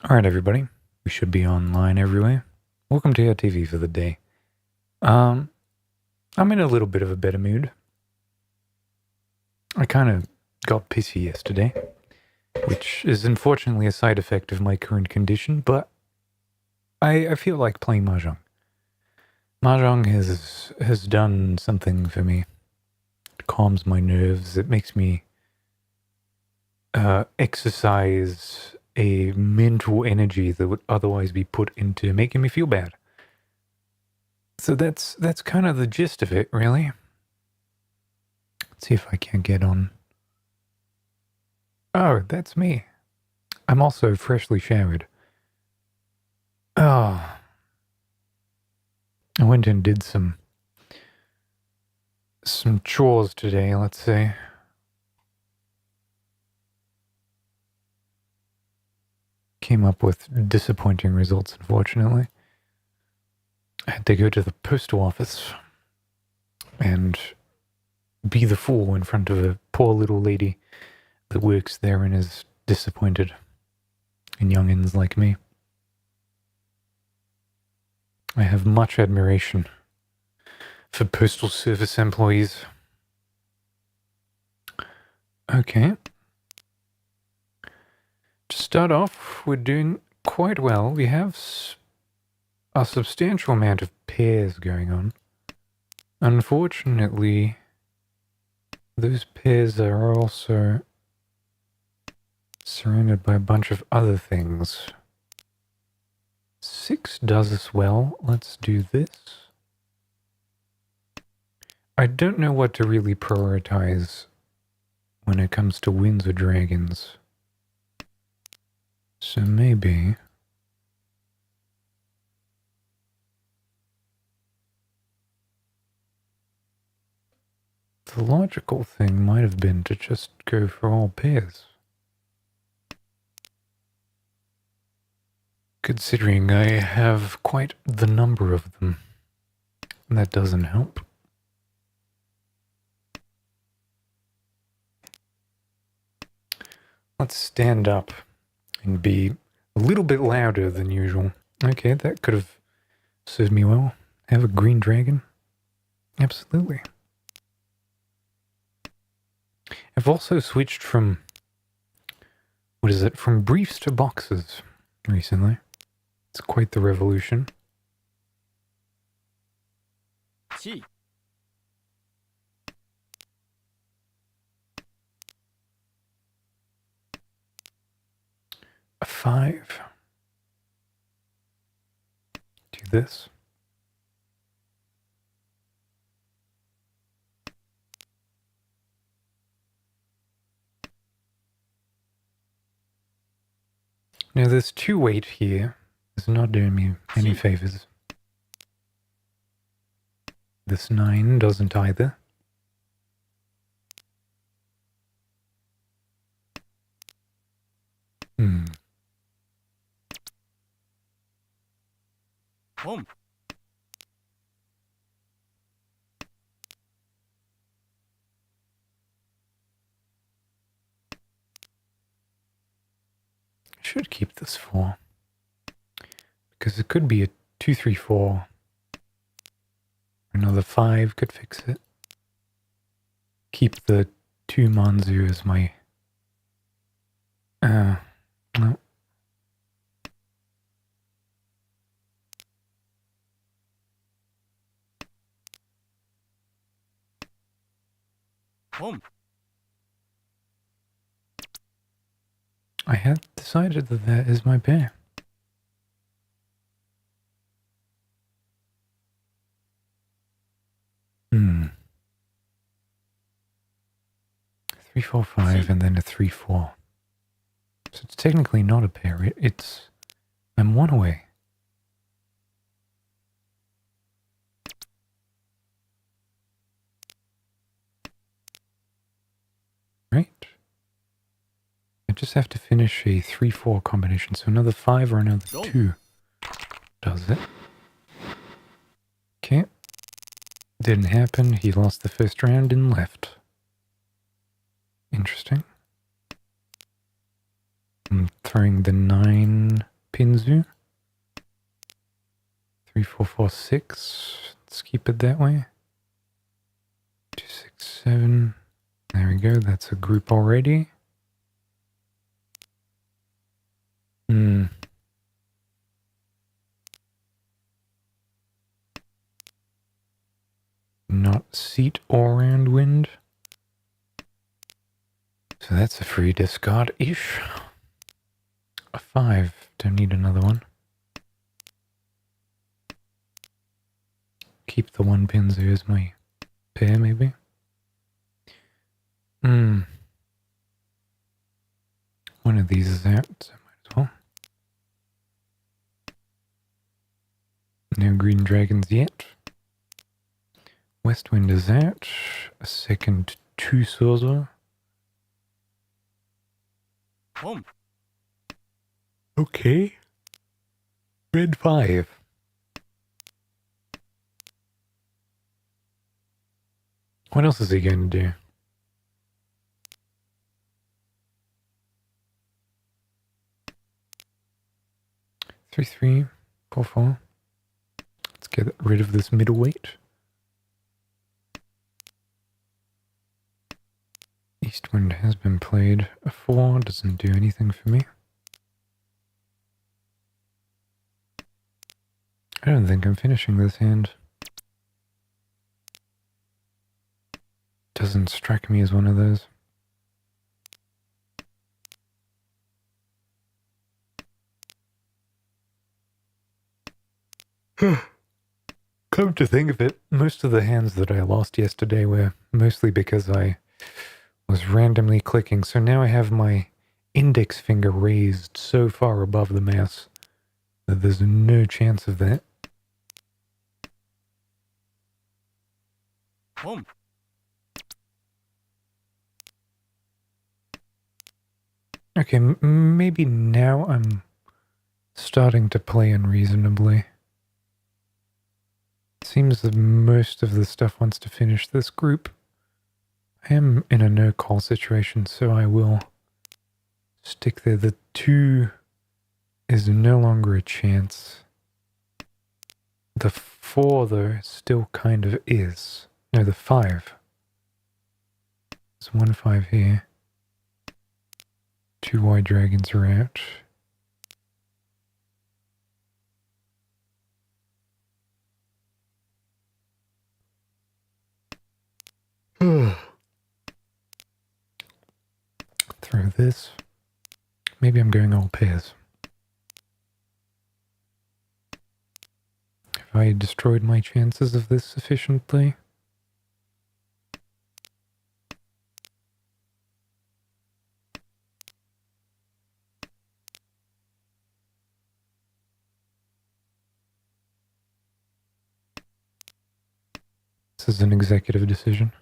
Alright, everybody. We should be online everywhere. Welcome to ARTV for the day. I'm in a little bit of a better mood. I kind of got pissy yesterday, which is unfortunately a side effect of my current condition, but I feel like playing Mahjong. Mahjong has done something for me. It calms my nerves. It makes me exercise a mental energy that would otherwise be put into making me feel bad. So that's kind of the gist of it, really. Let's see if I can get on. Oh, that's me. I'm also freshly showered. Oh. I went and did some chores today, let's say. Came up with disappointing results, unfortunately. I had to go to the postal office and be the fool in front of a poor little lady that works there and is disappointed in youngins like me. I have much admiration for postal service employees. Okay. To start off, we're doing quite well. We have a substantial amount of pairs going on. Unfortunately, those pairs are also surrounded by a bunch of other things. 6 does us well. Let's do this. I don't know what to really prioritize when it comes to winds or dragons. So maybe the logical thing might have been to just go for all pairs. Considering I have quite the number of them. That doesn't help. Let's stand up and be a little bit louder than usual. Okay, that could have served me well. Have a green dragon? Absolutely. I've also switched from, from briefs to boxes recently. It's quite the revolution. Gee. A 5. Do this. Now this 2 weight here is not doing me any favors. This 9 doesn't either. Home. I should keep this 4. Because it could be a 2, 3, 4. Another 5 could fix it. Keep the 2 Manzu as my... no. Home. I had decided that that is my pair. Hmm. 3, 4, 5, and then a 3, 4. So it's technically not a pair. I'm 1 away. Right? I just have to finish a 3, 4 combination. So another 5 or another 2 does it. Okay. Didn't happen. He lost the first round and left. Interesting. I'm throwing the 9 Pinzu. 3, 4, 4, 6. Let's keep it that way. 2, 6, 7. There we go. That's a group already. Not seat or round wind. So that's a free discard-ish. A 5. Don't need another one. Keep the 1 Pinzu as my pair, maybe. One of these is out, so might as well. No green dragons yet. West wind is out. A second 2 Sorcerer. Home. Okay. Red 5. What else is he going to do? Three, 3, 4, 4. Let's get rid of this middleweight. East wind has been played. A 4 doesn't do anything for me. I don't think I'm finishing this hand. Doesn't strike me as one of those. Come to think of it, most of the hands that I lost yesterday were mostly because I was randomly clicking, so now I have my index finger raised so far above the mouse that there's no chance of that. Home. Okay, maybe now I'm starting to play unreasonably. It seems that most of the stuff wants to finish this group. I am in a no-call situation, so I will stick there. The 2 is no longer a chance. The 4, though, still kind of is. No, the 5. There's 1 5 here. 2 white dragons are out. Throw this. Maybe I'm going all pairs. Have I destroyed my chances of this sufficiently? This is an executive decision.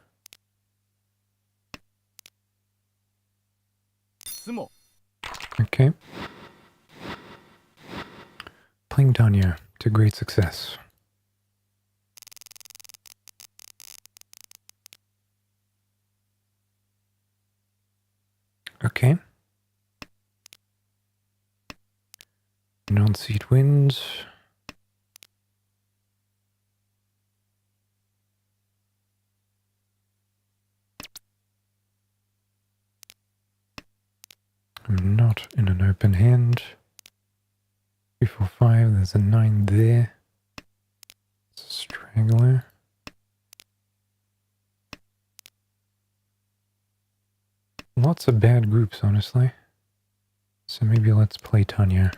Sumo. Okay. Playing Tanya to great success. Okay. Non-seat wins. I'm not in an open hand. 3, 4, 5. There's a 9 there. It's a straggler. Lots of bad groups, honestly. So maybe let's play Tanya.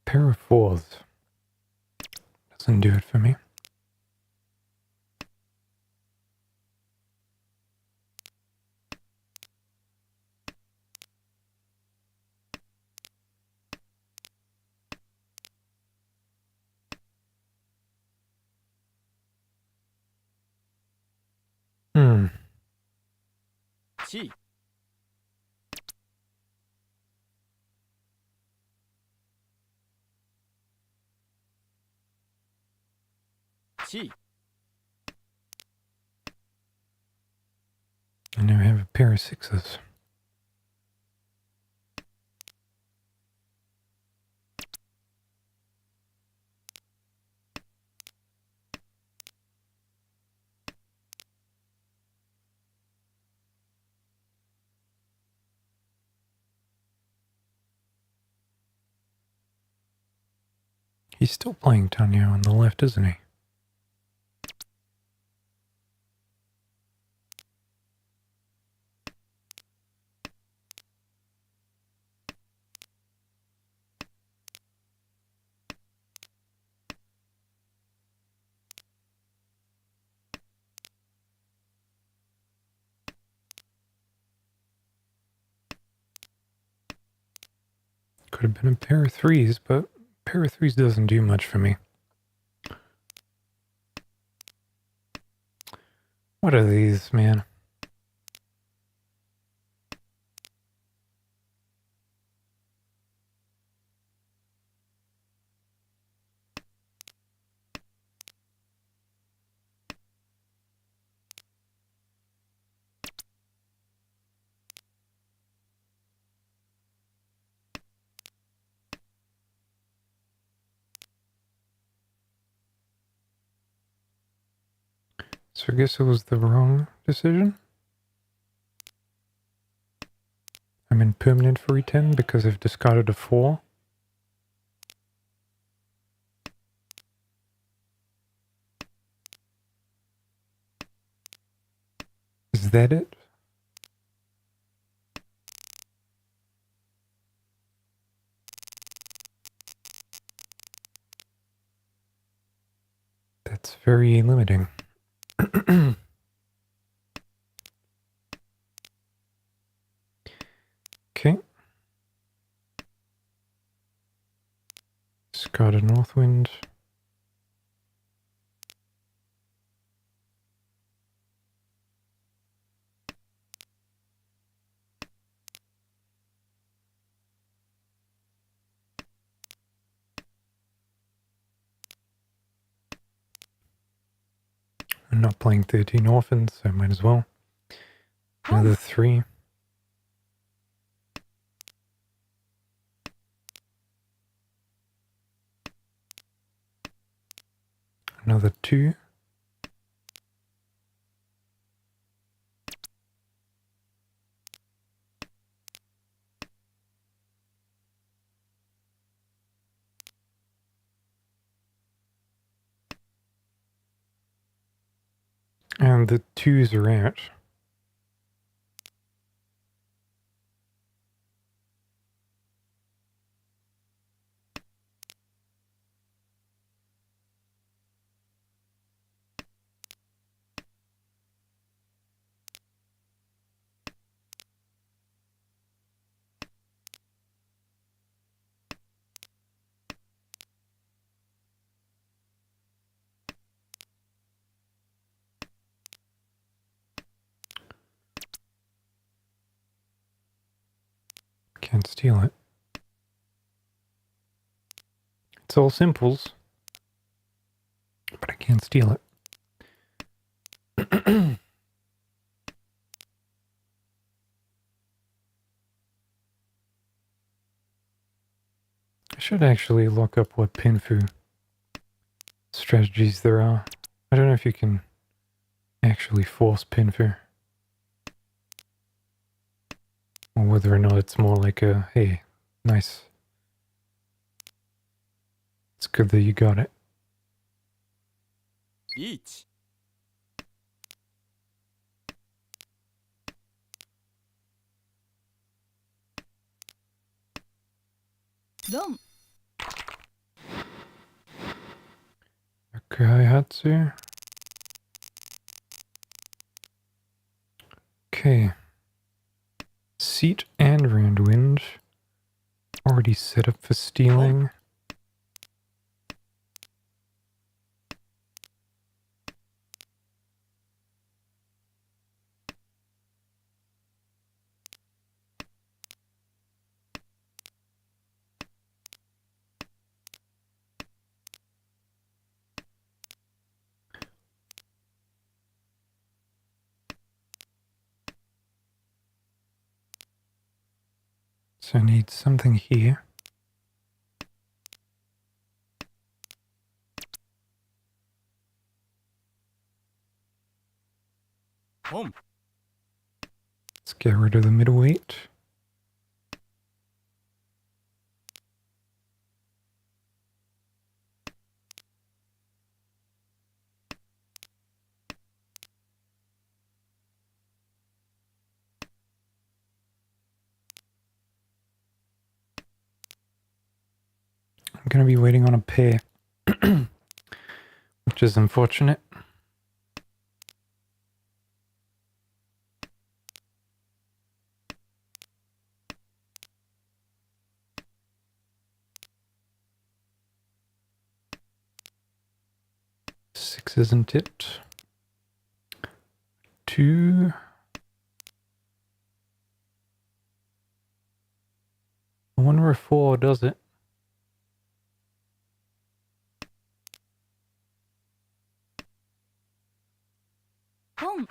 Pair of 4s. Doesn't do it for me. 7 7 And now we have a pair of sixes. He's still playing Tanya on the left, isn't he? Could have been a pair of threes, but a pair of threes doesn't do much for me. What are these, man? So I guess it was the wrong decision. I'm in permanent for E10 because I've discarded a 4. Is that it? That's very limiting. Okay. Discard a north wind. I'm not playing 13 orphans, so I might as well. Another 3. Another 2. And the 2s are out. Can't steal it. It's all simples, but I can't steal it. I should actually look up what pinfu strategies there are. I don't know if you can actually force pinfu, or whether or not it's more like a, hey, nice. It's good that you got it. 1 4 Kaihatsu. Okay. Seat and round wind. Already set up for stealing. So I need something here. Home. Let's get rid of the middleweight. I'm going to be waiting on a pair, which is unfortunate. Six isn't it? Two. I wonder if four does it. Home.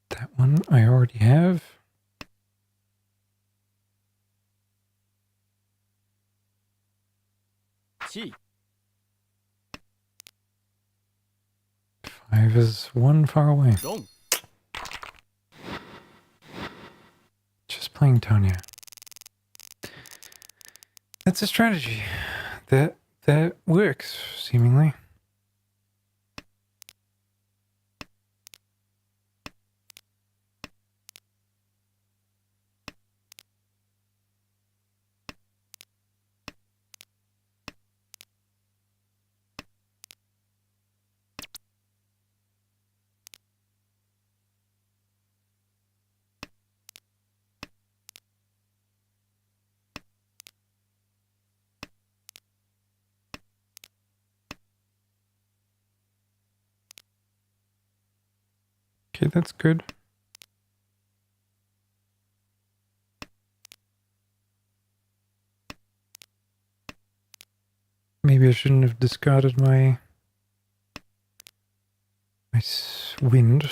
That one I already have. Chi. Five is one far away. Don. Just playing Tanya. That's a strategy that works, seemingly. Okay, that's good. Maybe I shouldn't have discarded my wind.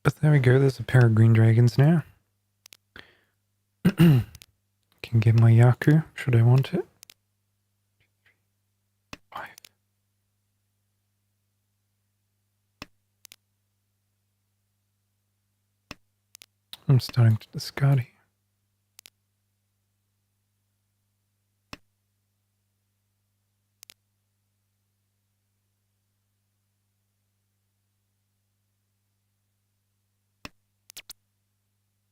But there we go, there's a pair of green dragons now. Can get my Yaku, should I want it. Five. I'm starting to discard here.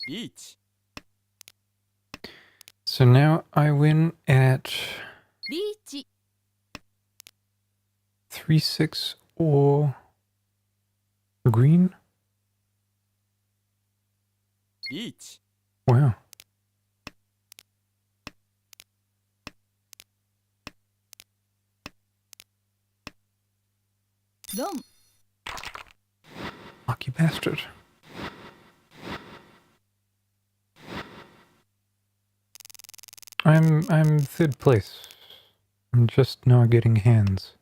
Each. So now I win at リーチ。 3-6 or green. リーチ。 Wow. Don. Lucky bastard. I'm third place. I'm just not getting hands.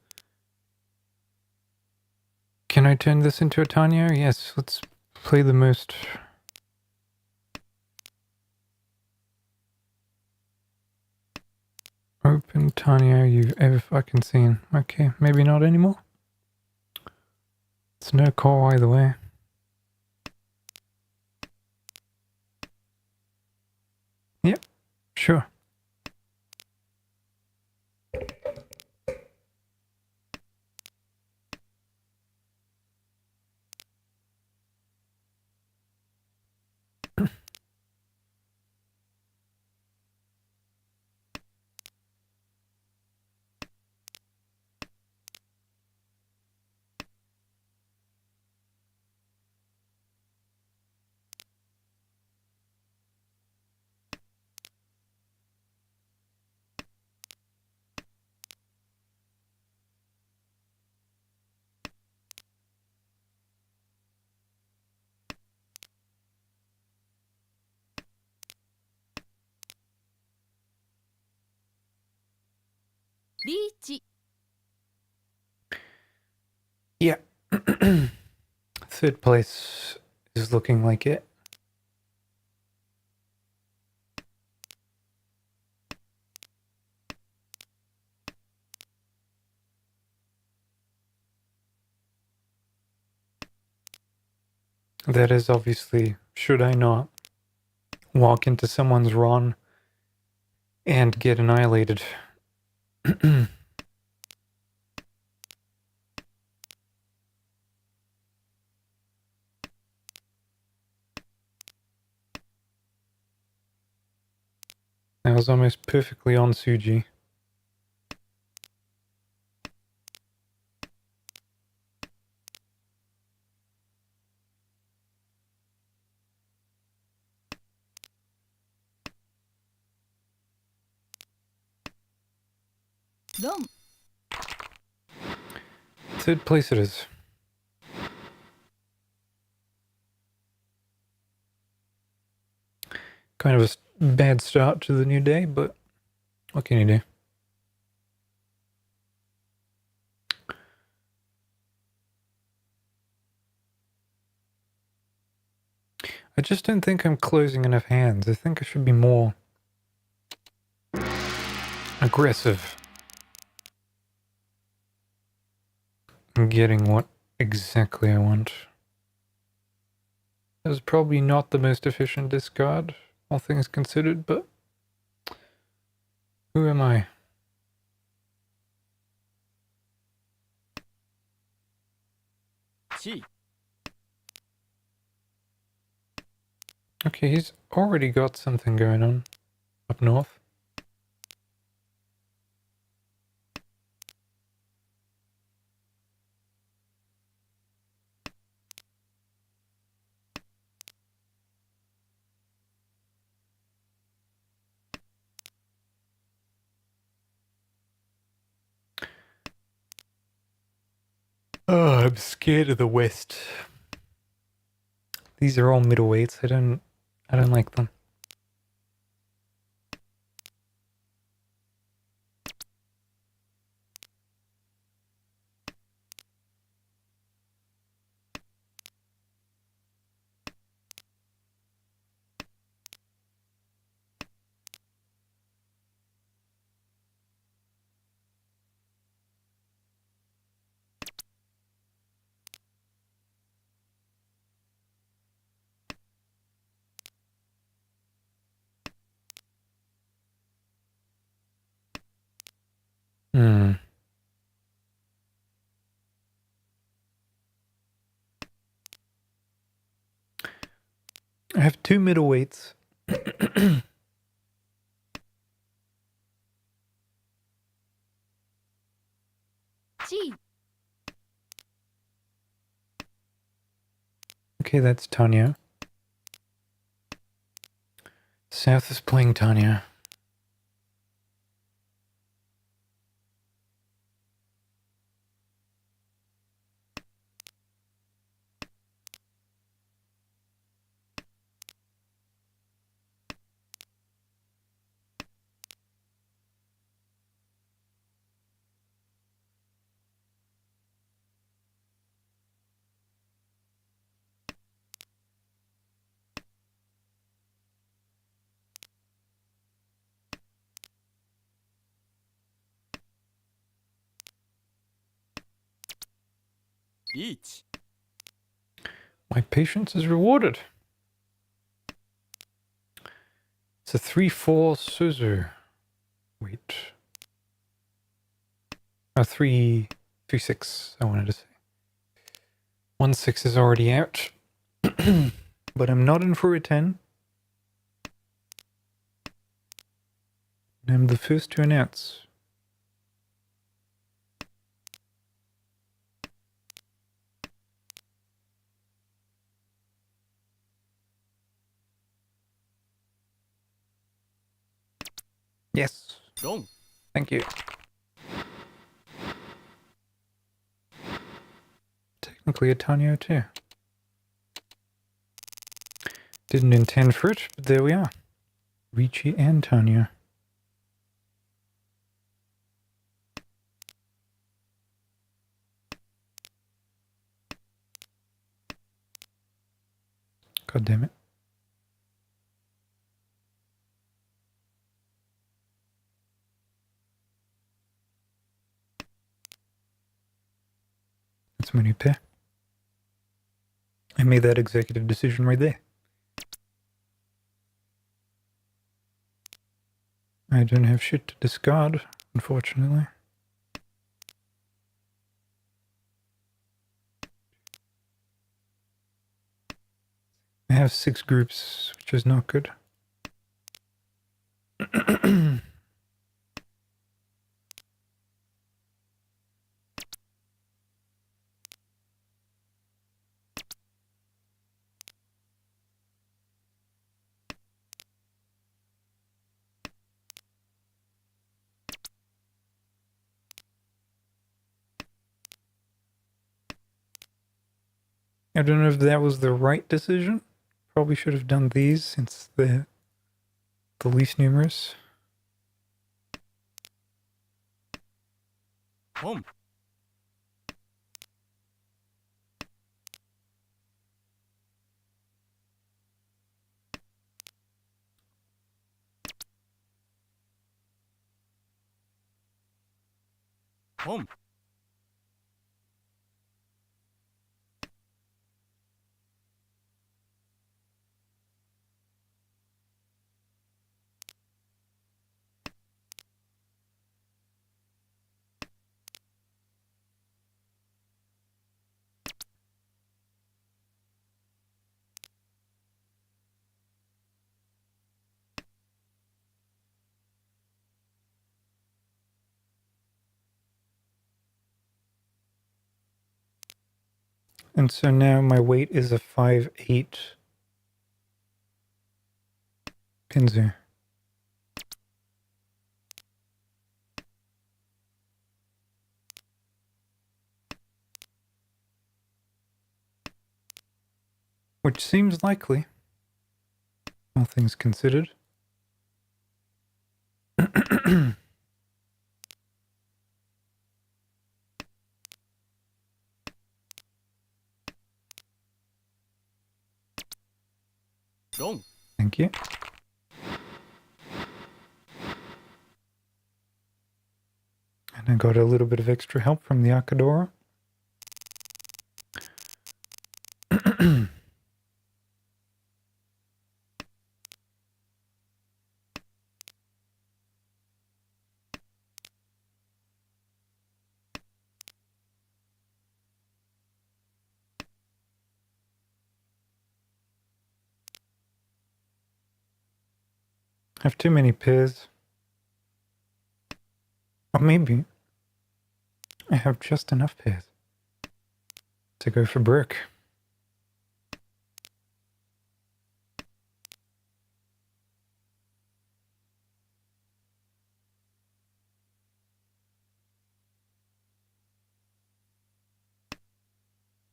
Can I turn this into a Tanya? Yes, let's play the most open Tanya you've ever fucking seen. Okay, maybe not anymore. It's no call either way. Yep, sure. リーチ Yeah. Third place is looking like it. That is obviously, should I not walk into someone's run and get annihilated. I was almost perfectly on Suji.ロン Third place it is. Kind of a bad start to the new day, but what can you do? I just don't think I'm closing enough hands. I think I should be more aggressive in getting what exactly I want. That was probably not the most efficient discard, all things considered, but who am I? C Okay, he's already got something going on up north. Oh, I'm scared of the West. These are all middleweights. I don't like them. Hmm. I have two middleweights. C Okay, that's Tanya. South is playing Tanya. Each My patience is rewarded. It's a 3-4 Suzu. Wait. Oh, 3-6, I wanted to say. 1-6 is already out. But I'm not in for a 10. And I'm the first to announce. Yes. ロン Thank you. Technically a Tanya too. Didn't intend for it, but there we are. Ricci and Tanya. God damn it. That's my new pair. I made that executive decision right there. I don't have shit to discard, unfortunately. I have 6 groups, which is not good. I don't know if that was the right decision. Probably should have done these since they're the least numerous. Home. Home. And so now my weight is a 5/8 pinzer. Which seems likely, all things considered. Long. Thank you. And I got a little bit of extra help from the Akadora. I have too many pairs. Or maybe I have just enough pairs to go for brick.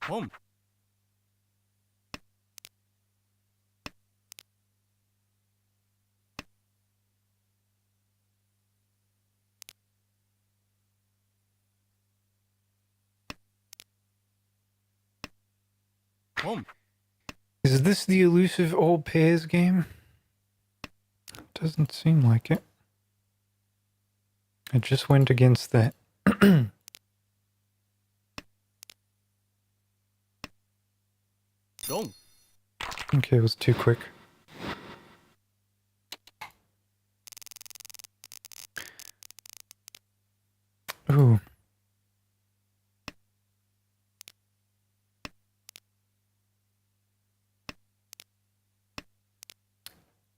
Home. Home. Is this the elusive all pairs game? Doesn't seem like it. I just went against that. Long. Okay, it was too quick. Ooh.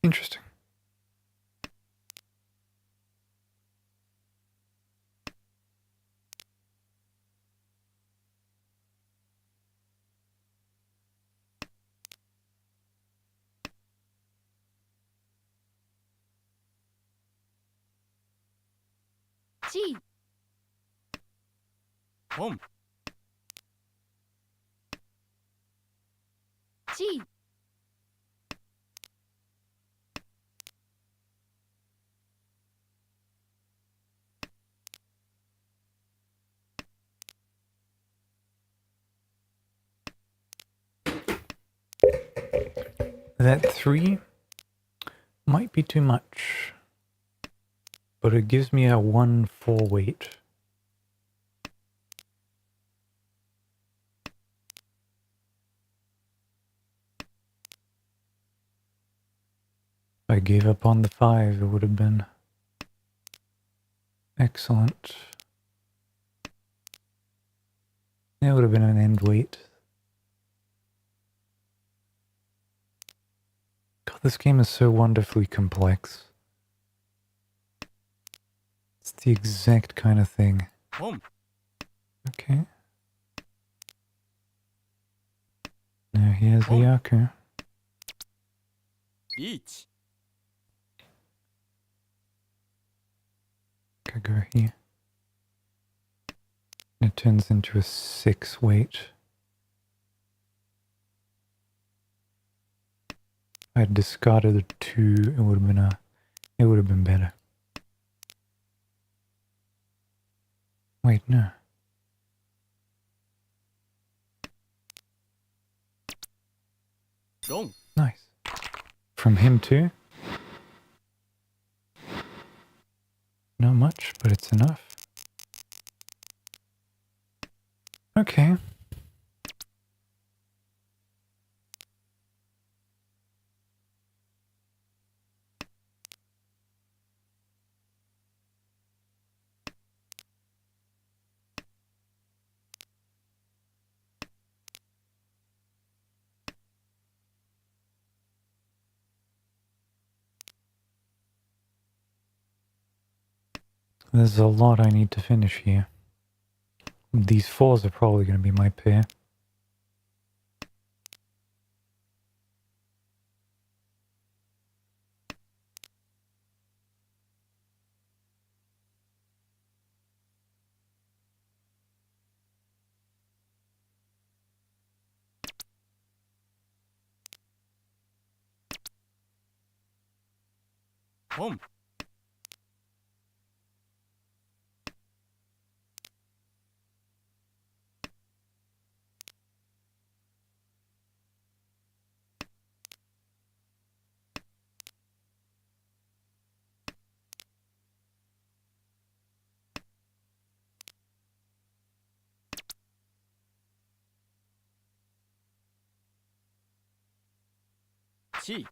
Interesting. G. Home. G. That 3 might be too much, but it gives me a 1-4 weight. If I gave up on the 5, it would have been excellent. It would have been an end weight. God, this game is so wonderfully complex. It's the exact kind of thing. Home. Okay. Now here's the Yaku. Each. Could go here. It turns into a 6 weight. If I had discarded a 2, it would have been better. Wait, no. Long. Nice. From him too? Not much, but it's enough. Okay. There's a lot I need to finish here. These 4s are probably going to be my pair. Home. Chi.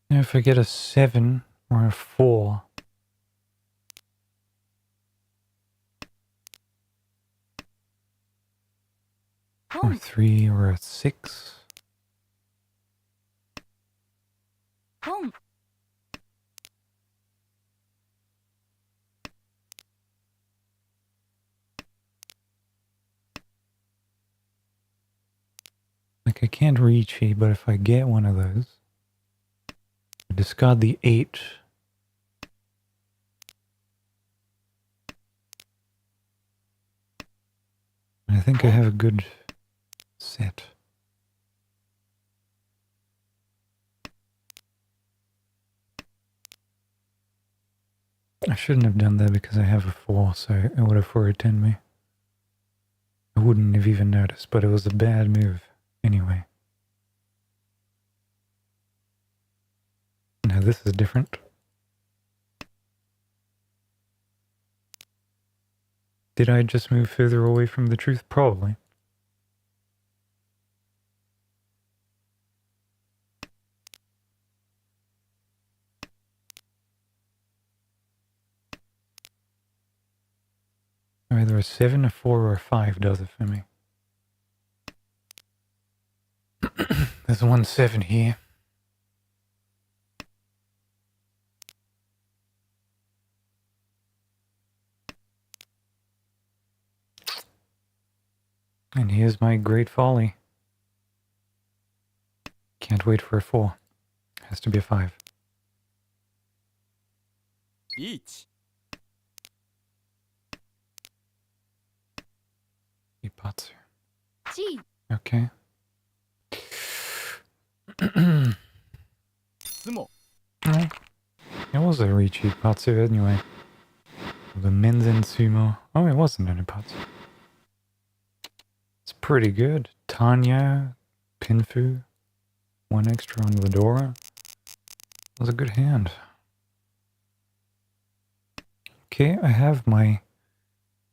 Now if I get a 7 or a 4, or Home. 3 or a 6, Home. like I can't reach E, but if I get one of those, I discard the 8. I think I have a good set. I shouldn't have done that because I have a 4, so it would have 410 me. I wouldn't have even noticed, but it was a bad move anyway. Now this is different. Did I just move further away from the truth? Probably. Either a 7, a 4, or a 5 does it for me. There's 1 7 here. And here's my great folly. Can't wait for a 4. Has to be a 5. Each. Ipatsu. Chi. Okay. Sumo. Oh, it was a Richi Patsu anyway. The Menzen Sumo. Oh, it wasn't any Patsu. It's pretty good. Tanya, Pinfu, one extra on Ladora. That was a good hand. Okay, I have my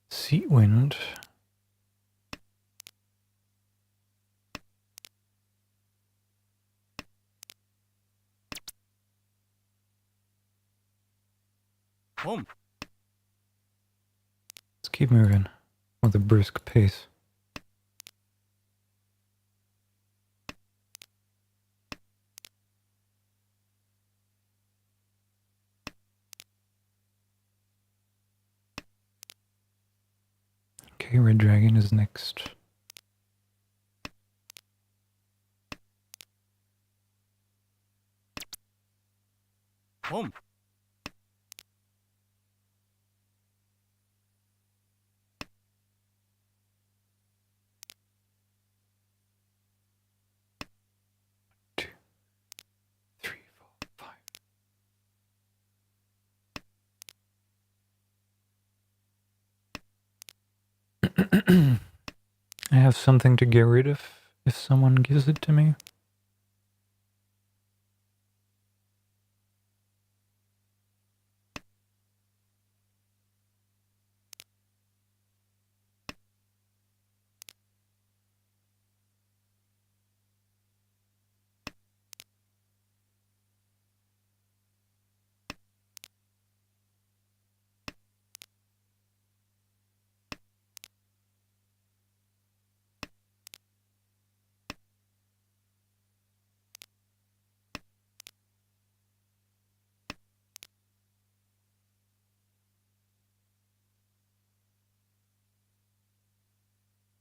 Seat Wind. Home. Let's keep moving with a brisk pace. Okay, Red Dragon is next. Home. Two, three, four, five. I have something to get rid of if someone gives it to me.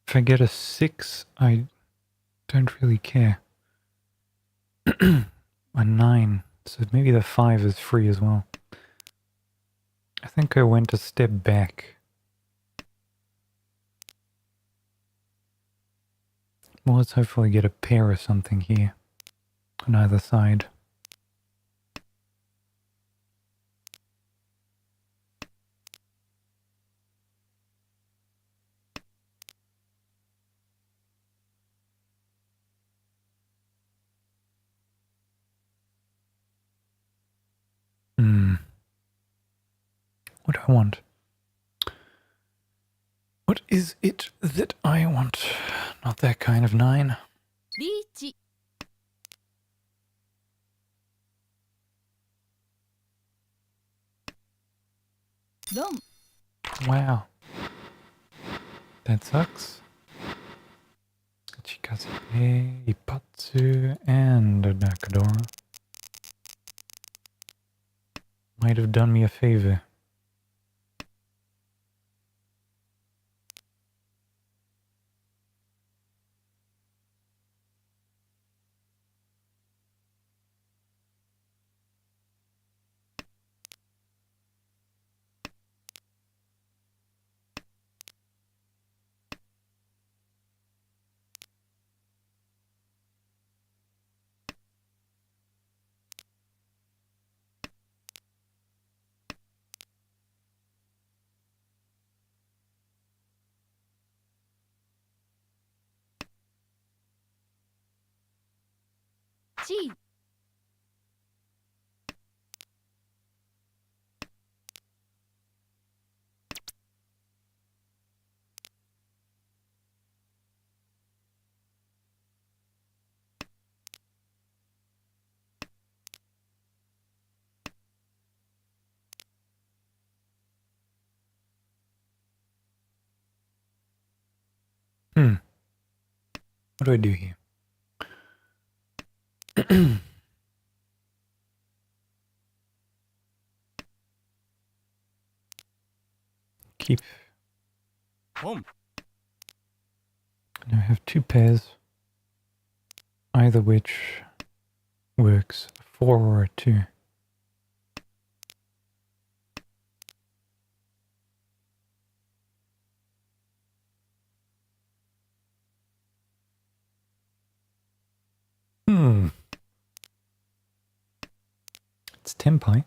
If I get a 6, I don't really care. A 9, so maybe the 5 is free as well. I think I went a step back. Well, let's hopefully get a pair or something here on either side. What do I want? What is it that I want? Not that kind of 9. Reach. Don. Wow. That sucks. Chikazuke, Ipatsu, and a Nakadora. Might have done me a favor. Chi. What do I do here? Keep. Home. Now I have 2 pairs. Either which works. 4 or a 2. tempi.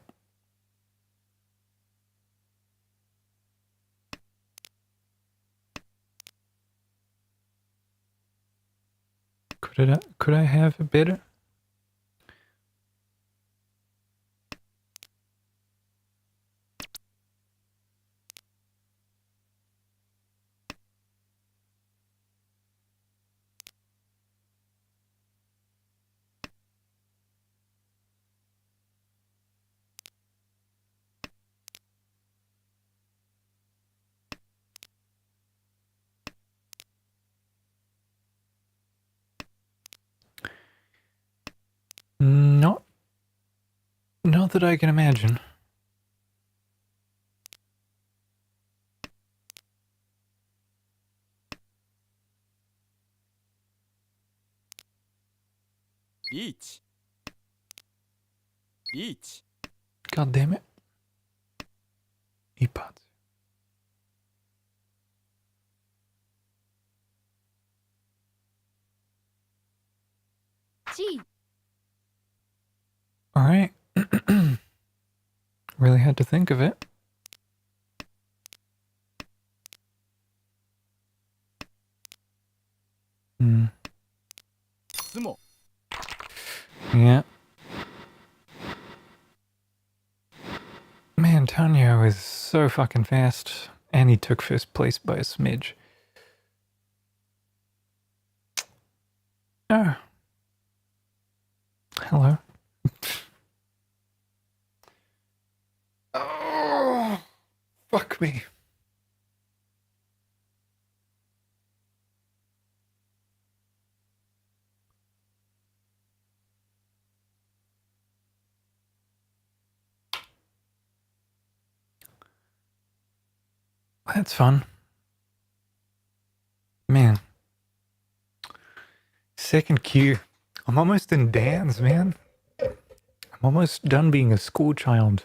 Could I have a better? Not that I can imagine. EET. EET. God damn it. E-pods. G. Alright. Really had to think of it. Sumo. Yeah. Man, Tanyo is so fucking fast. And he took first place by a smidge. Oh. Hello. Oh. Fuck me. That's fun. Man. Second queue. I'm almost in Dan's, man. I'm almost done being a school child.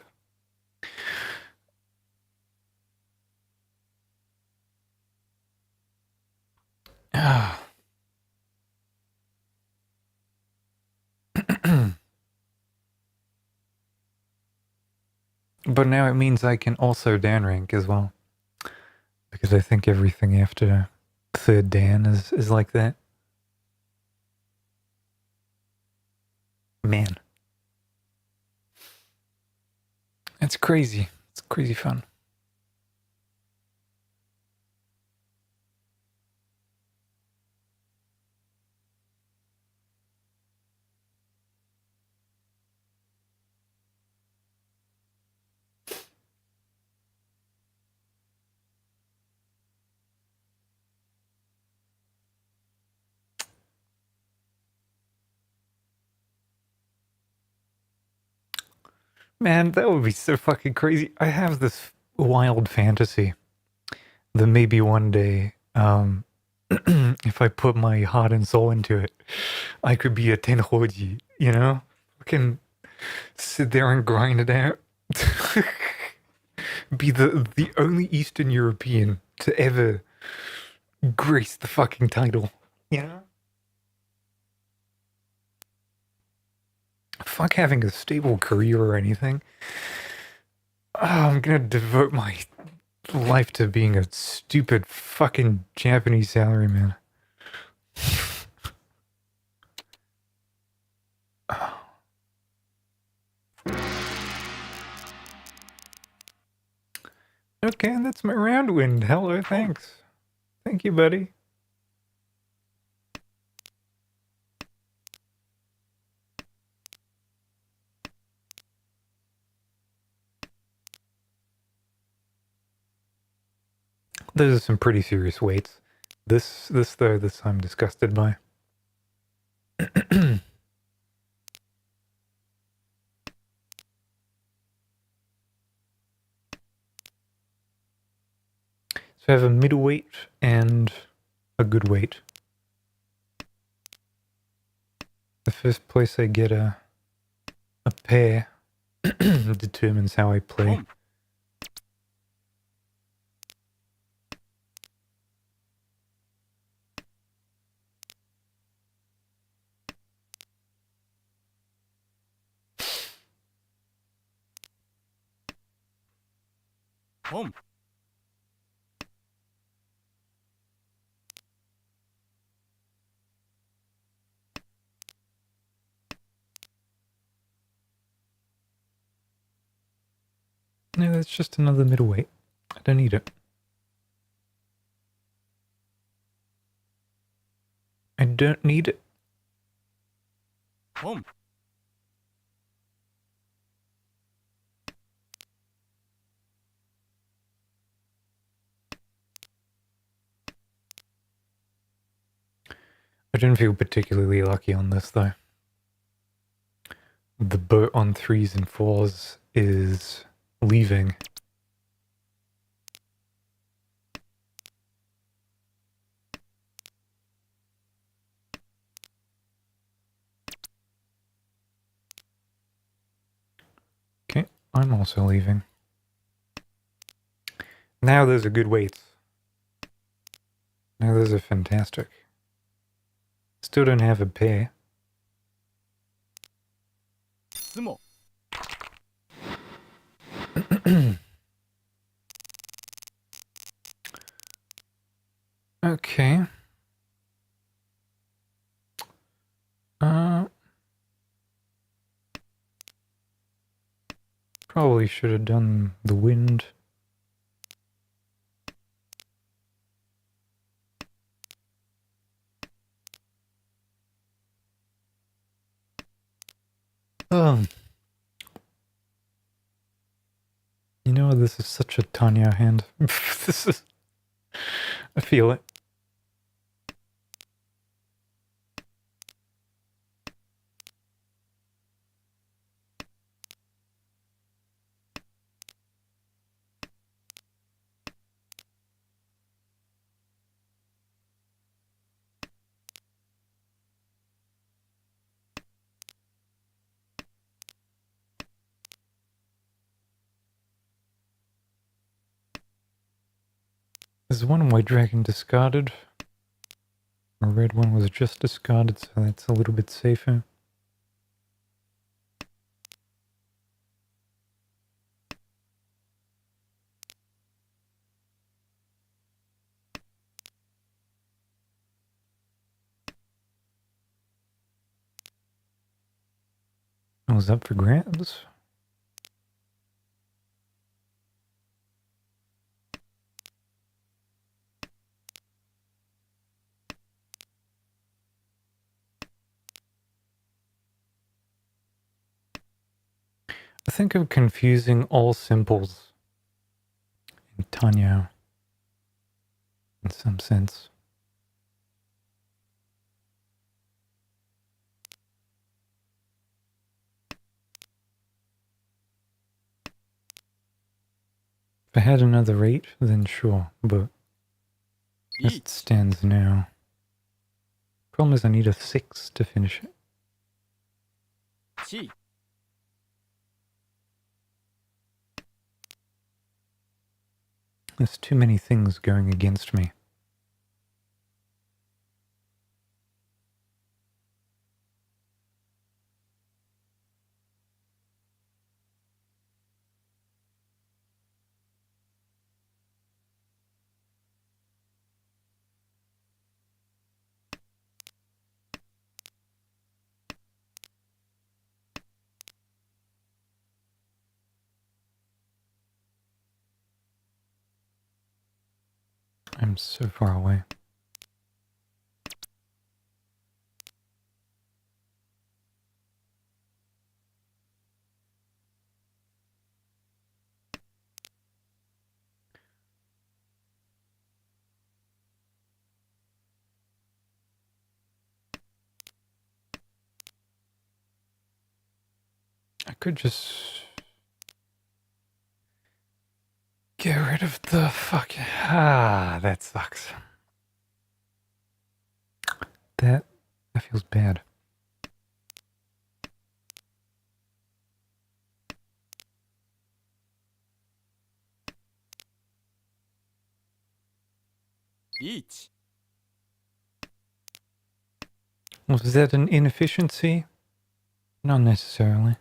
Ah. But now it means I can also Dan rank as well. Because I think everything after third Dan is like that. Man. It's crazy. It's crazy fun. Man, that would be so fucking crazy. I have this wild fantasy that maybe one day, if I put my heart and soul into it, I could be a tenhoji, you know? I can sit there and grind it out. Be the only Eastern European to ever grace the fucking title, you know? Fuck having a stable career or anything. Oh, I'm gonna devote my life to being a stupid fucking Japanese salaryman. Okay, that's my round wind. Hello, thanks. Thank you, buddy. Those are some pretty serious weights. This I'm disgusted by. So I have a middleweight and a good weight. The first place I get a pair determines how I play. Home. No, that's just another middleweight. I don't need it. I don't need it. Home. I didn't feel particularly lucky on this, though. The boat on 3s and 4s is leaving. Okay, I'm also leaving. Now those are good weights. Now those are fantastic. Still don't have a pair. Sumo. Okay. Probably should have done the wind. You know, this is such a Tanya hand. This is... I feel it. There's one white dragon discarded. A red one was just discarded, so that's a little bit safer. I was up for grabs. I think I'm confusing all simples in Tanya in some sense. If I had another 8, then sure, but as it Eat. stands now. Problem is I need a 6 to finish it. Chi. There's too many things going against me. I'm so far away. I could just get rid of the fucking... that sucks. That feels bad. Eat. Was that an inefficiency? Not necessarily.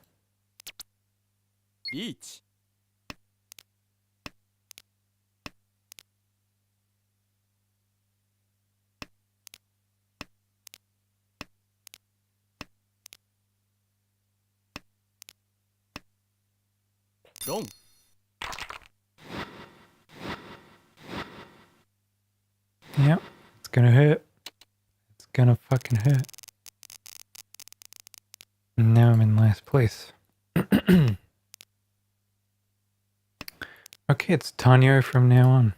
Eat. ロン Yep, it's gonna hurt. It's gonna fucking hurt. And now I'm in last place. Okay, it's Tanyo from now on.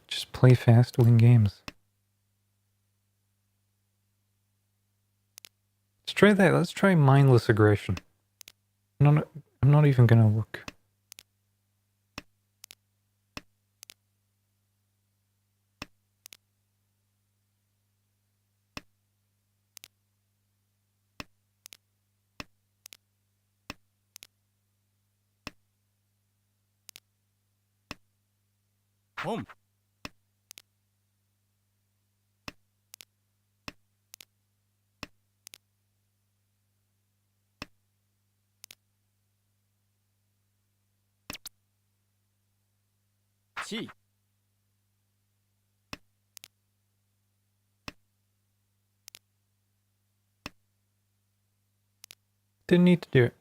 Just play fast, win games. Let's try that. Let's try mindless aggression. I'm not even gonna look. Home. Chi. Didn't need to do it.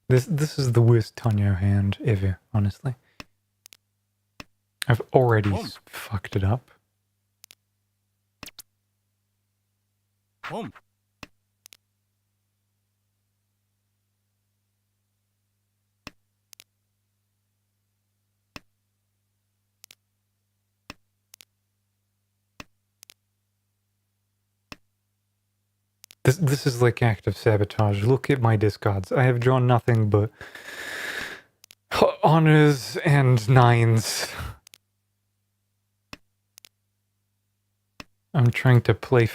This is the worst Tanyo hand ever, honestly. I've already fucked it up. Home. This is like active sabotage. Look at my discards. I have drawn nothing but honors and nines. I'm trying to play.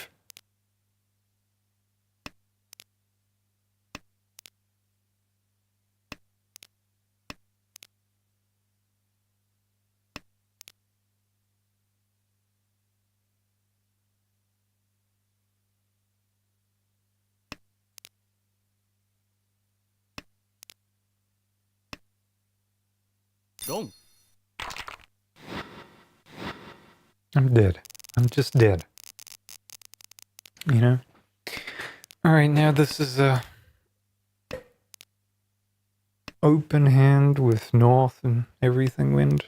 Long. I'm dead. I'm just dead. You know? Alright, now this is a open hand with north and everything wind.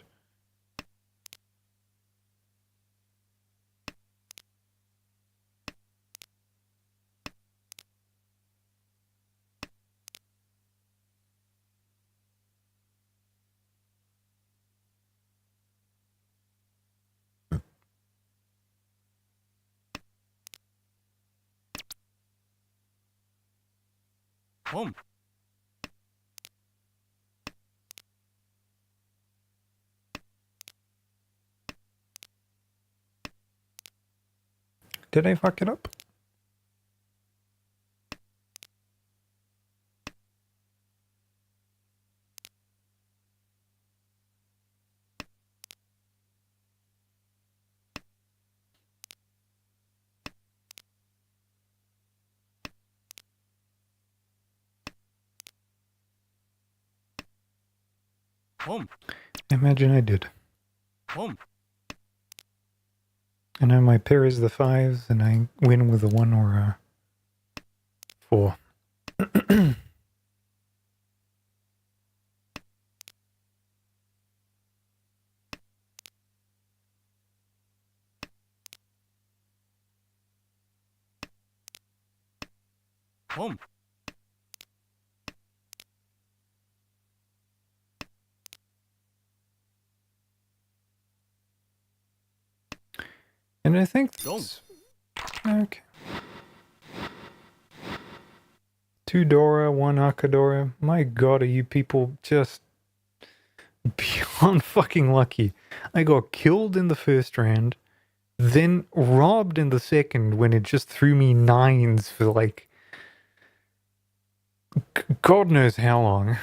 Home. Did I fuck it up? Home. Imagine I did. Home. And now my pair is the 5s, and I win with a 1 or a 4. Home. And I think Don't. okay. 2 Dora, 1 Akadora. My god, are you people just beyond fucking lucky. I got killed in the first round, then robbed in the second when it just threw me 9s for like God knows how long.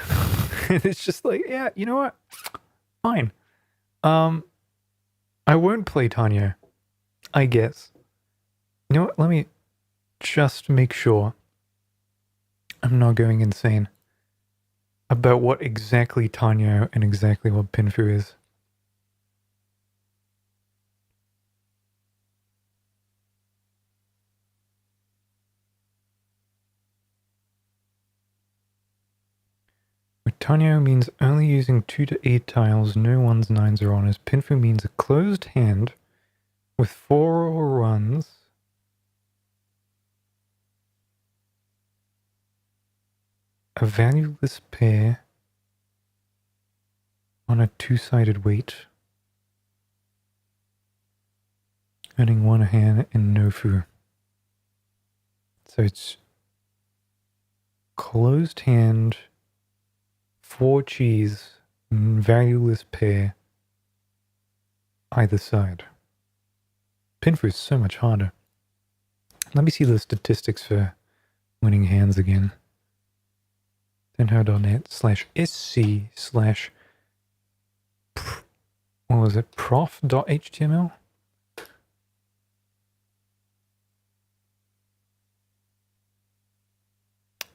And it's just like, yeah, you know what? Fine. I won't play Tanyo, I guess. You know what? Let me just make sure I'm not going insane. about what exactly Tanyo and exactly what Pinfu is. Tanyo means only using 2 to 8 tiles, no 1s, 9s, or honors. Pinfu means a closed hand with 4 runs a valueless pair on a 2-sided weight, earning 1 hand and no fu. So it's closed hand, 4 cheese, valueless pair, either side. Pinfu is so much harder. Let me see the statistics for winning hands again. tenho.net/sc/ what was it? prof.html?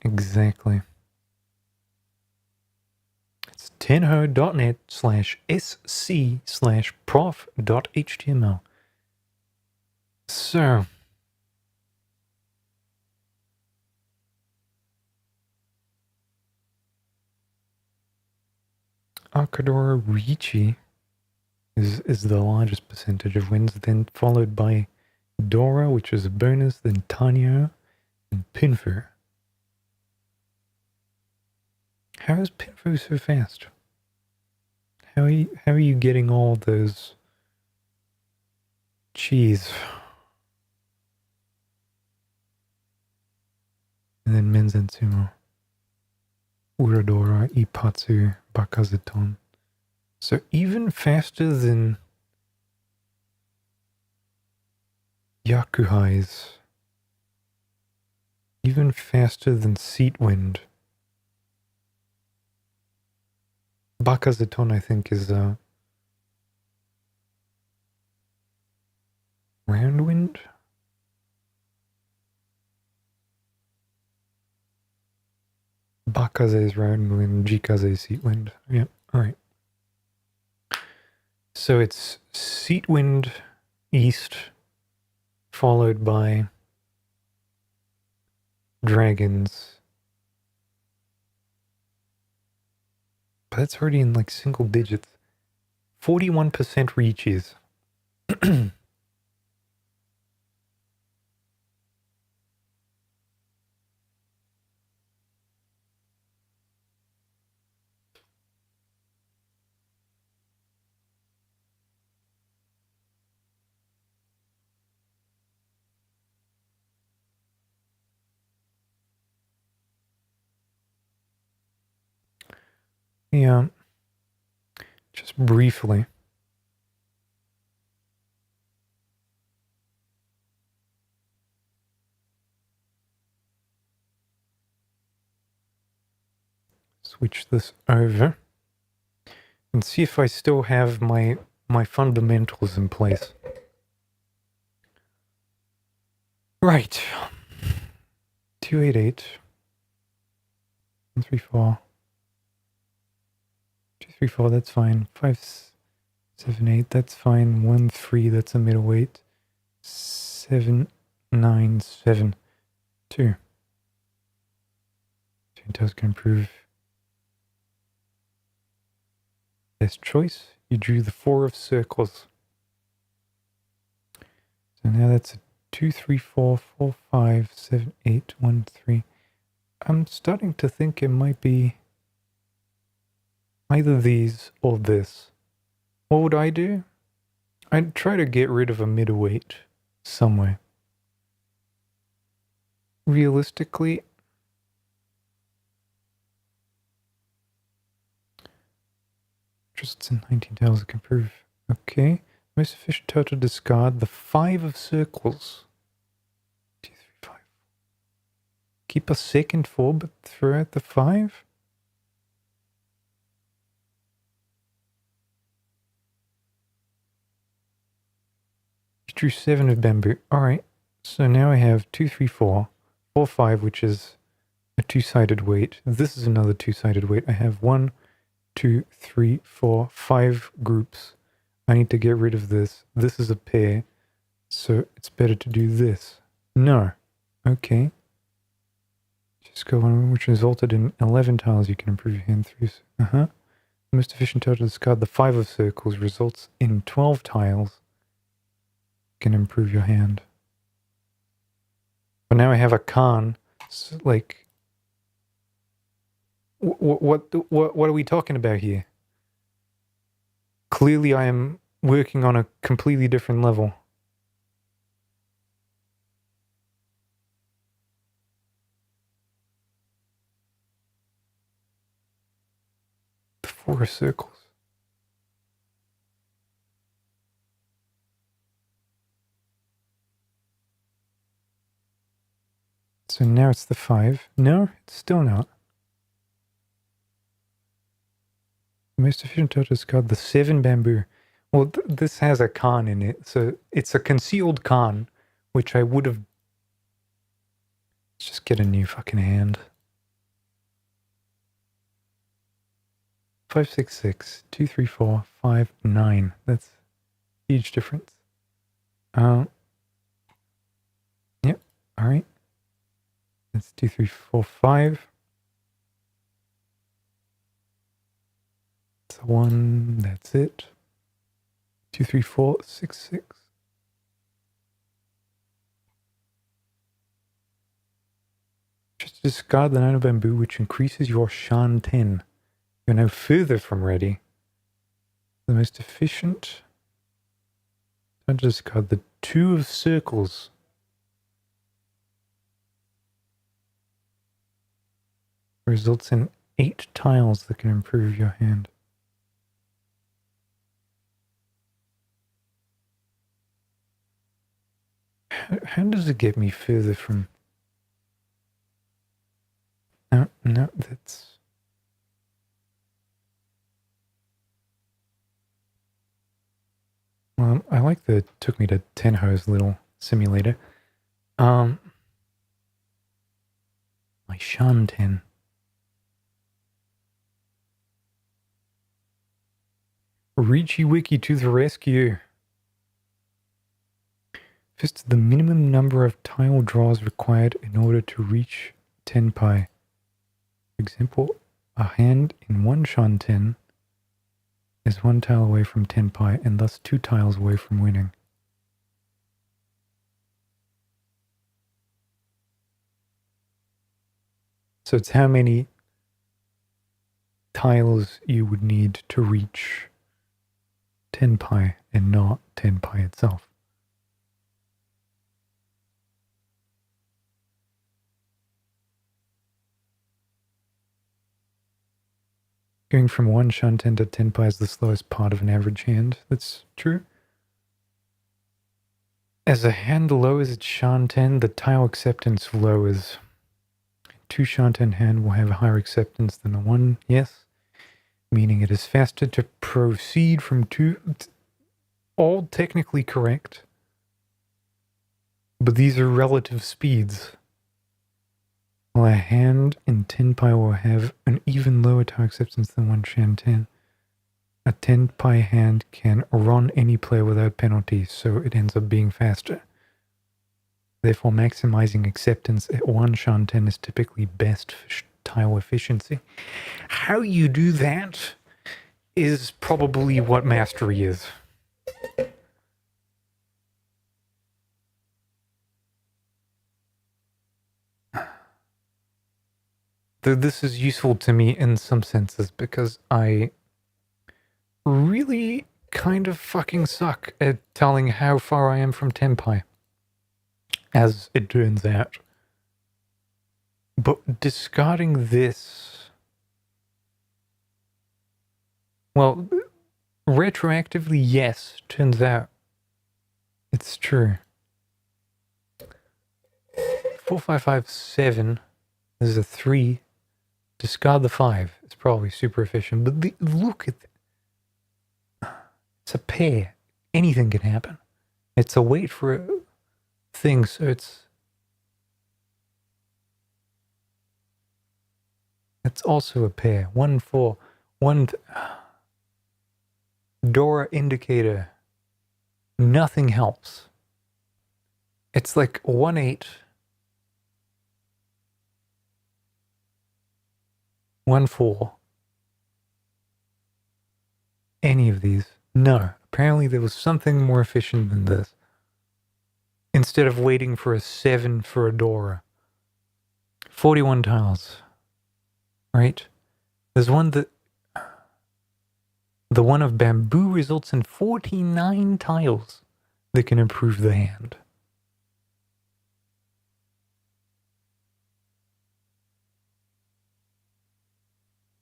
Exactly. It's tenho.net/sc/prof.html. So, Akadora Ricci is the largest percentage of wins, then followed by Dora, which is a bonus, then Tanyo, and Pinfu. How is Pinfu so fast? How are you getting all those cheese? And then Menzansumo, Uradora, Ipatsu, Bakazeton. So even faster than Yakuhai's, even faster than Seatwind. Bakazeton, I think, is Roundwind? Bakaze is Roundwind, Jikaze is Seatwind. Yep, alright. So it's Seatwind East, followed by Dragons. But that's already in like single digits. 41% reaches. Yeah. Just briefly. Switch this over and see if I still have my fundamentals in place. Right. 288. 134. 234, that's fine. 578, that's fine. 13, that's a middleweight. 7972. Gentiles can improve. Best choice. You drew the 4 of circles. So now that's a 2, 3, 4, 4, 5, 7, 8, 1, 3. I'm starting to think it might be either these or this. What would I do? I'd try to get rid of a middleweight somewhere. Realistically, just in 19 tiles can prove. Okay. Most efficient total discard the 5 of circles. 2, 3, 5. Keep a second 4, but throw out the 5. You drew 7 of bamboo. Alright. So now I have 2, 3, 4. 4, 5, which is a two-sided weight. This is another two-sided weight. I have 1, 2, 3, 4, 5 groups. I need to get rid of this. This is a pair, so it's better to do this. No. Okay. Just go on, which resulted in 11 tiles you can improve your hand through. The most efficient total to discard the 5 of circles results in 12 tiles. You can improve your hand. But now I have a Khan. So, like, what are we talking about here? Clearly, I am working on a completely different level. The 4 circles. So now it's the 5. No, it's still not. The most efficient total discard the 7 bamboo. Well, this has a Khan in it, so it's a concealed Khan, which I would have. Let's just get a new fucking hand. 5, 6, 6, 2, 3, 4, 5, 9. That's a huge difference. Yep. All right. That's 2, 3, 4, 5. That's 1. That's it. 2, 3, 4, 6, 6. Just discard the 9 of bamboo, which increases your Shan 10. You're now further from ready. The most efficient. Time to discard the 2 of circles. Results in 8 tiles that can improve your hand. How does it get me further from... No, that's... Well, I like that it took me to Tenho's little simulator. My Shan 10. Reachy Wiki to the rescue. First, the minimum number of tile draws required in order to reach 10 pi. For example, a hand in 1 Shan 10 is 1 tile away from 10 pi and thus 2 tiles away from winning. So it's how many tiles you would need to reach 10 pi and not 10 pi itself. Going from 1 Shan 10 to 10 pi is the slowest part of an average hand. That's true. As a hand lowers its Shan 10, the tile acceptance lowers. 2 Shan 10 hand will have a higher acceptance than a 1, yes. Meaning it is faster to proceed from 2. All technically correct. But these are relative speeds. While a hand in 10 pi will have an even lower tile acceptance than 1 Shan 10. A 10 pi hand can run any player without penalties, so it ends up being faster. Therefore, maximizing acceptance at 1 Shan 10 is typically best for tile efficiency. How you do that is probably what mastery is. Though this is useful to me in some senses because I really kind of fucking suck at telling how far I am from 10 pi, as it turns out. But discarding this, well, retroactively, yes, turns out it's true. 4, 5, 5, 7, there's a 3. Discard the 5. It's probably super efficient. But look at it. It's a pair. Anything can happen. It's a wait for a thing, so it's... That's also a pair. 1 4 1 Dora indicator. Nothing helps. It's like 1 8 1 4. Any of these. No. Apparently there was something more efficient than this. Instead of waiting for a 7 for a Dora. 41 tiles. Right? There's one that... The one of bamboo results in 49 tiles that can improve the hand.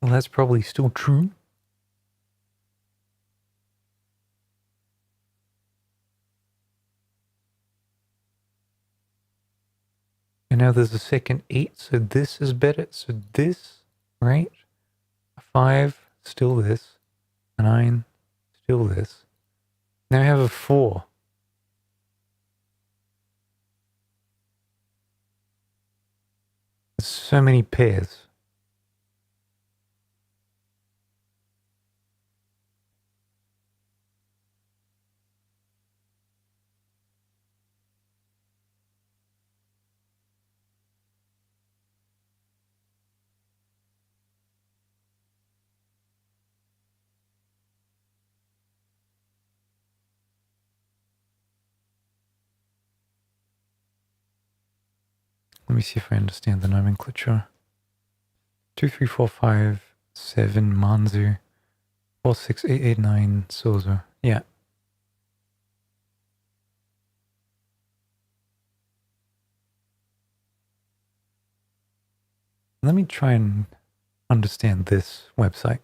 Well, that's probably still true. And now there's a second 8, so this is better. So this, right? 5, still this. 9, still this. Now I have a 4. There's so many pairs. Let me see if I understand the nomenclature. 2, 3, 4, 5, 7, Manzu. 4, 6, 8, 8, 9, Sozo. Yeah. Let me try and understand this website.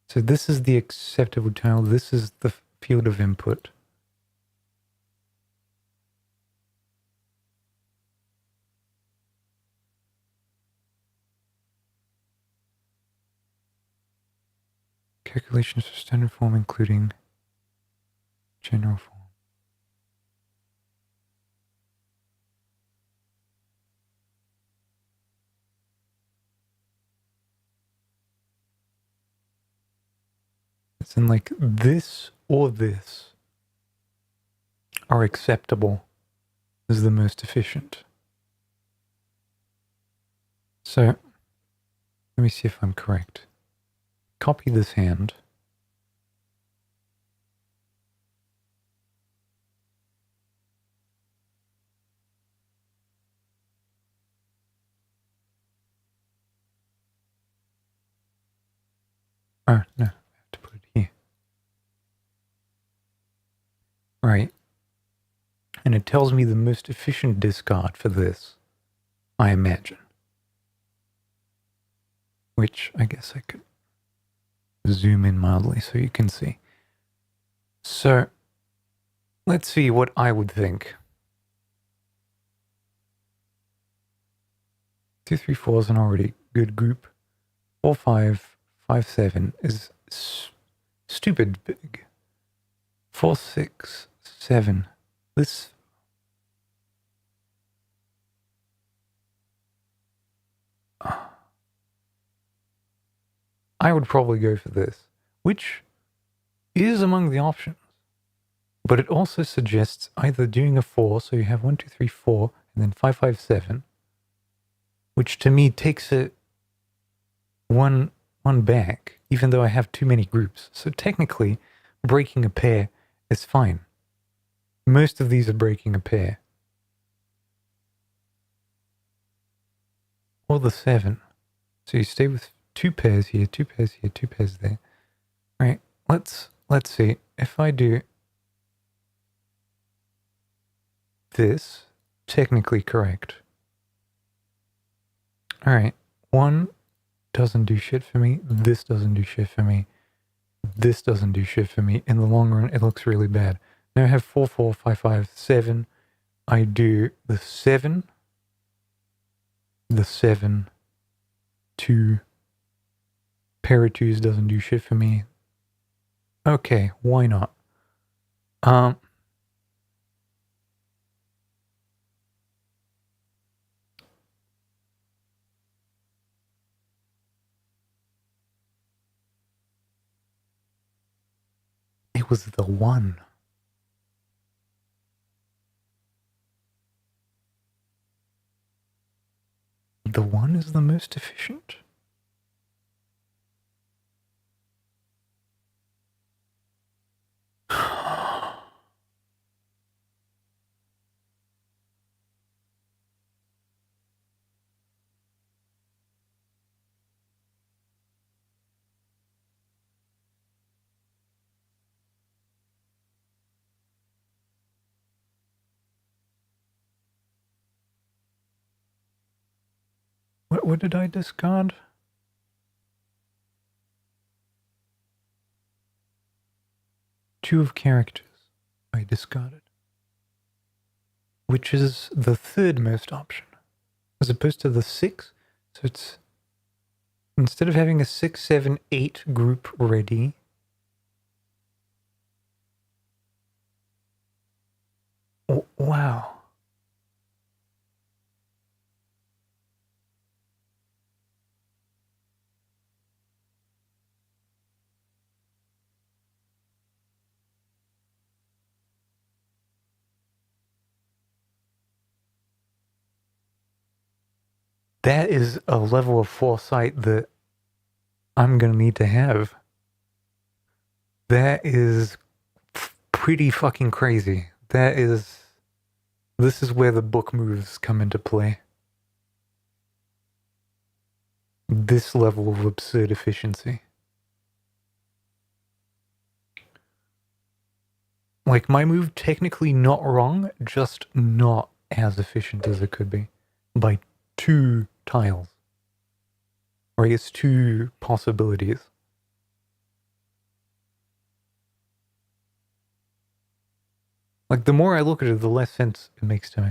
So this is the acceptable tile. This is the field of input. Calculations for standard form, including general form. It's in like this or this are acceptable as the most efficient. So let me see if I'm correct. Copy this hand. Oh, no, I have to put it here. Right. And it tells me the most efficient discard for this, I imagine. Which I guess I could zoom in mildly so you can see. So let's see what I would think. 2, 3, 4 is an already good group. 4, 5, 5, 7 is stupid big. 4, 6, 7. This. I would probably go for this, which is among the options. But it also suggests either doing a 4, so you have 1, 2, 3, 4, and then 5, 5, 7, which to me takes it one back, even though I have too many groups. So technically, breaking a pair is fine. Most of these are breaking a pair. Or the 7. So you stay with 2 pairs here, 2 pairs here, 2 pairs there. Right, let's see. If I do this, technically correct. Alright, 1 doesn't do shit for me. This doesn't do shit for me. This doesn't do shit for me. In the long run, it looks really bad. Now I have 4, 4, 5, 5, 7. I do the 7, 2. Pair of 2s doesn't do shit for me. Okay, why not? It was the one. The one is the most efficient? What did I discard? Two of characters I discarded. Which is the third most option. As opposed to the 6. So it's... Instead of having a 6, 7, 8 group ready... Oh, wow. That is a level of foresight that I'm going to need to have. That is pretty fucking crazy. That is... This is where the book moves come into play. This level of absurd efficiency. Like, my move technically not wrong, just not as efficient as it could be. By 2 tiles. Or I guess 2 possibilities. Like, the more I look at it, the less sense it makes to me.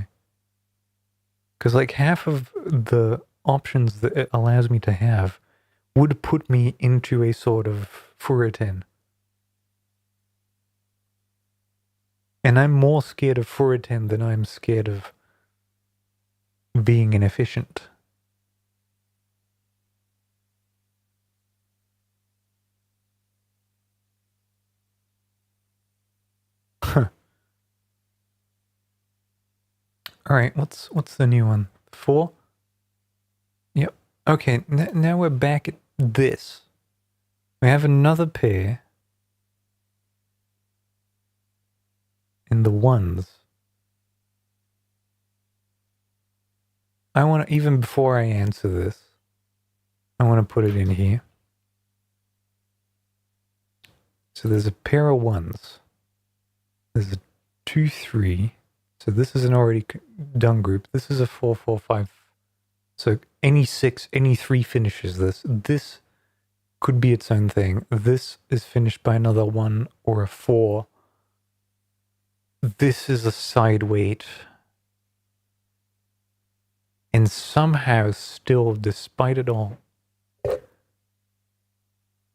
Because, like, half of the options that it allows me to have would put me into a sort of Furitin. And I'm more scared of Furitin than I'm scared of being inefficient. Huh. Alright, what's the new one? 4? Yep. Okay, now we're back at this. We have another pair. In the ones. I want to, even before I answer this, I want to put it in here. So there's a pair of ones. There's a 2, 3. So this is an already done group. This is a 4, 4, 5. So any 6, any 3 finishes this. This could be its own thing. This is finished by another 1 or a 4. This is a side weight. And somehow still, despite it all,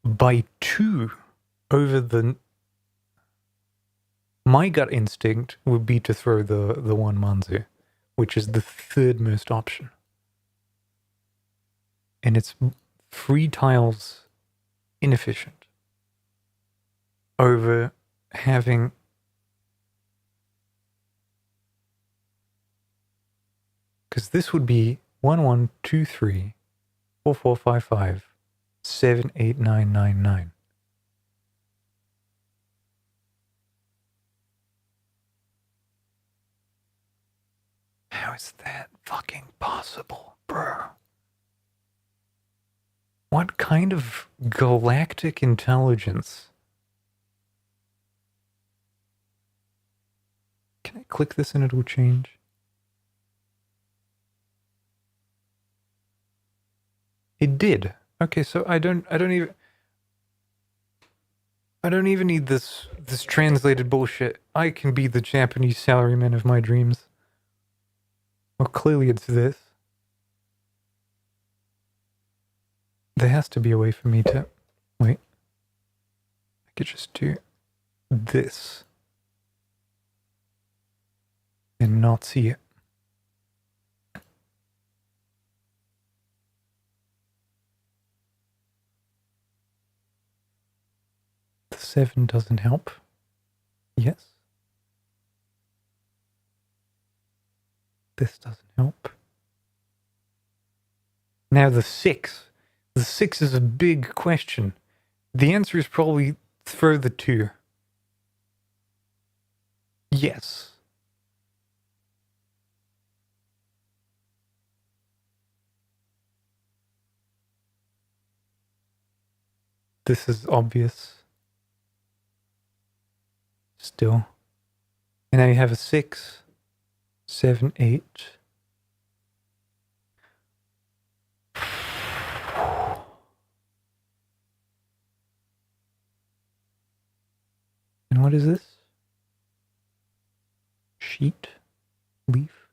by 2 over the... My gut instinct would be to throw the 1 Manzu, which is the third most option. And it's 3 tiles inefficient over having... Because this would be 1, 1, 2, 3, 4, 4, 5, 5, 7, 8, 9, 9, 9. How is that fucking possible, bro? What kind of galactic intelligence? Can I click this and it'll change? It did. Okay, so I don't even need this translated bullshit. I can be the Japanese salaryman of my dreams. Well, clearly it's this. There has to be a way for me to... Wait. I could just do this. And not see it. The 7 doesn't help. Yes. This doesn't help. Now the 6. The 6 is a big question. The answer is probably throw the 2. Yes. This is obvious. Still. And now you have a 6, 7, 8. And what is this? Sheet? Leaf?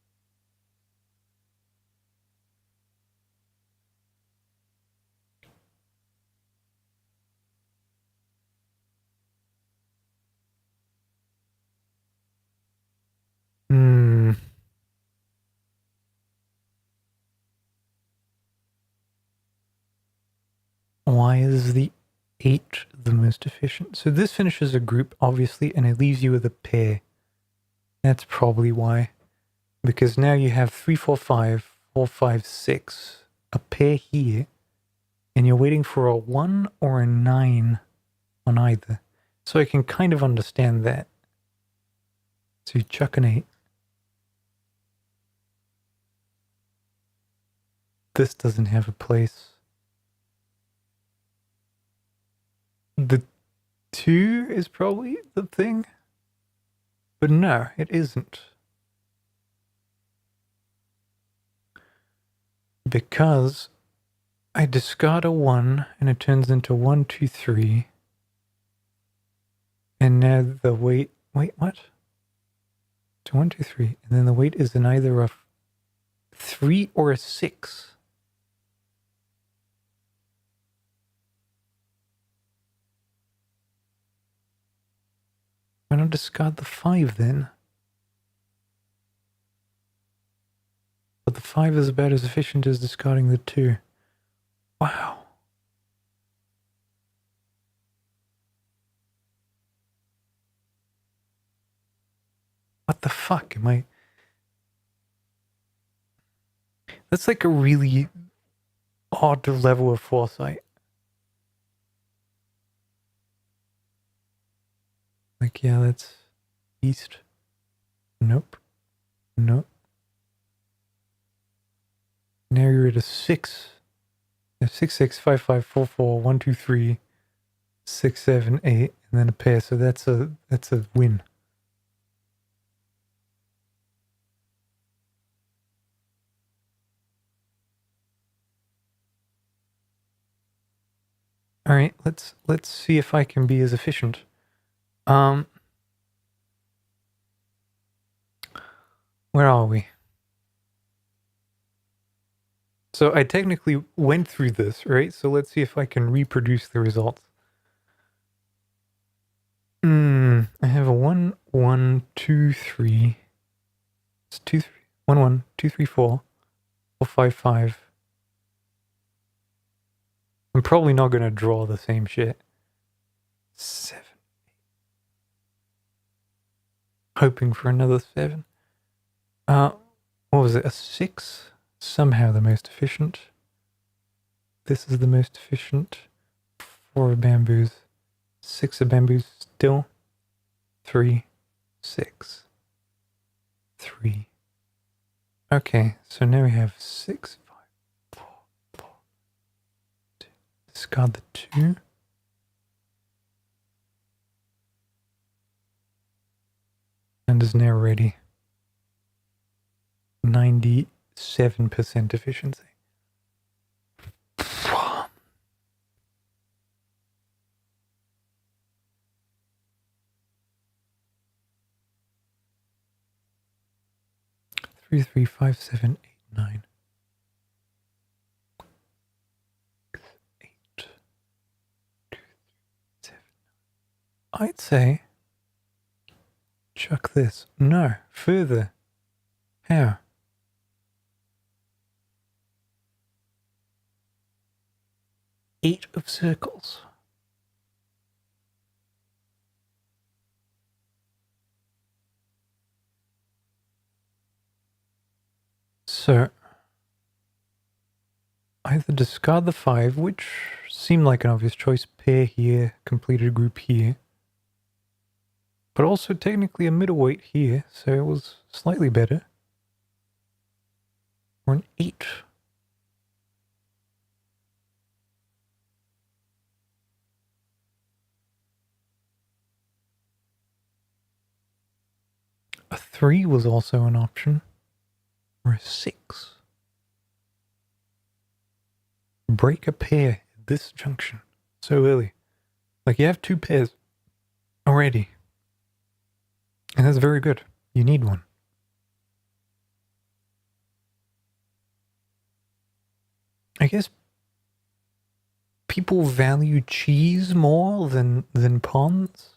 Why is the 8 the most efficient? So this finishes a group, obviously, and it leaves you with a pair. That's probably why. Because now you have 3, 4, 5, 4, 5, 6, a pair here, and you're waiting for a 1 or a 9 on either. So I can kind of understand that. So you chuck an 8. This doesn't have a place. The 2 is probably the thing. But no, it isn't. Because I discard a 1 and it turns into 1, 2, 3. And now the weight, wait, what? So 1, 2, 3. And then the weight is in either a 3 or a 6. Why not discard the 5 then? But the 5 is about as efficient as discarding the 2. Wow. What the fuck am I? That's like a really odd level of foresight. Like, yeah, that's east. Nope. Nope. Now you're at a 6. 6, 6, 5, 5, 4, 4, 1, 2, 3, 6, 7, 8, and then a pair. So that's a win. All right, let's see if I can be as efficient. Where are we? So I technically went through this, right? So let's see if I can reproduce the results. I have a 1, 1, 2, 3. It's 2, 3. 1, 1, 2, 3, 4. 4, 5, 5. I'm probably not going to draw the same shit. 7. Hoping for another 7. What was it? A 6? Somehow the most efficient. This is the most efficient. 4 of bamboos. 6 of bamboos still. 3, 6. 3. Okay, so now we have 6, 5, 4, 4, 2. Discard the 2. And is now ready. 97% efficiency. Three, 3, 5, 7, 8, 9. 8, 2, 7. I'd say chuck this. No, further. How? Eight of circles. So, either discard the 5, which seemed like an obvious choice, pair here, completed group here. But also technically a middleweight here, so it was slightly better. Or an 8. A 3 was also an option. Or a 6. Break a pair at this junction so early. Like, you have 2 pairs already. And that's very good. You need one. I guess people value cheese more than pawns.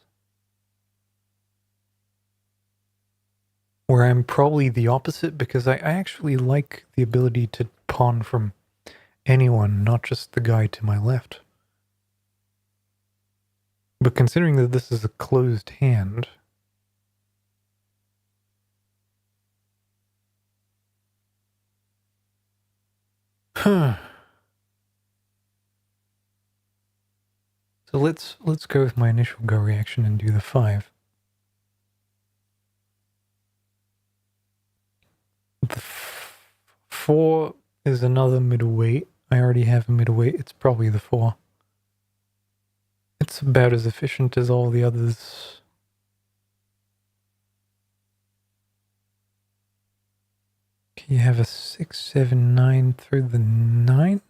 Where I'm probably the opposite, because I actually like the ability to pawn from anyone, not just the guy to my left. But considering that this is a closed hand, so let's go with my initial go reaction and do the 5. The 4 is another middleweight. I already have a middleweight. It's probably the 4. It's about as efficient as all the others. Okay, you have a 6, 7, 9 through the 9.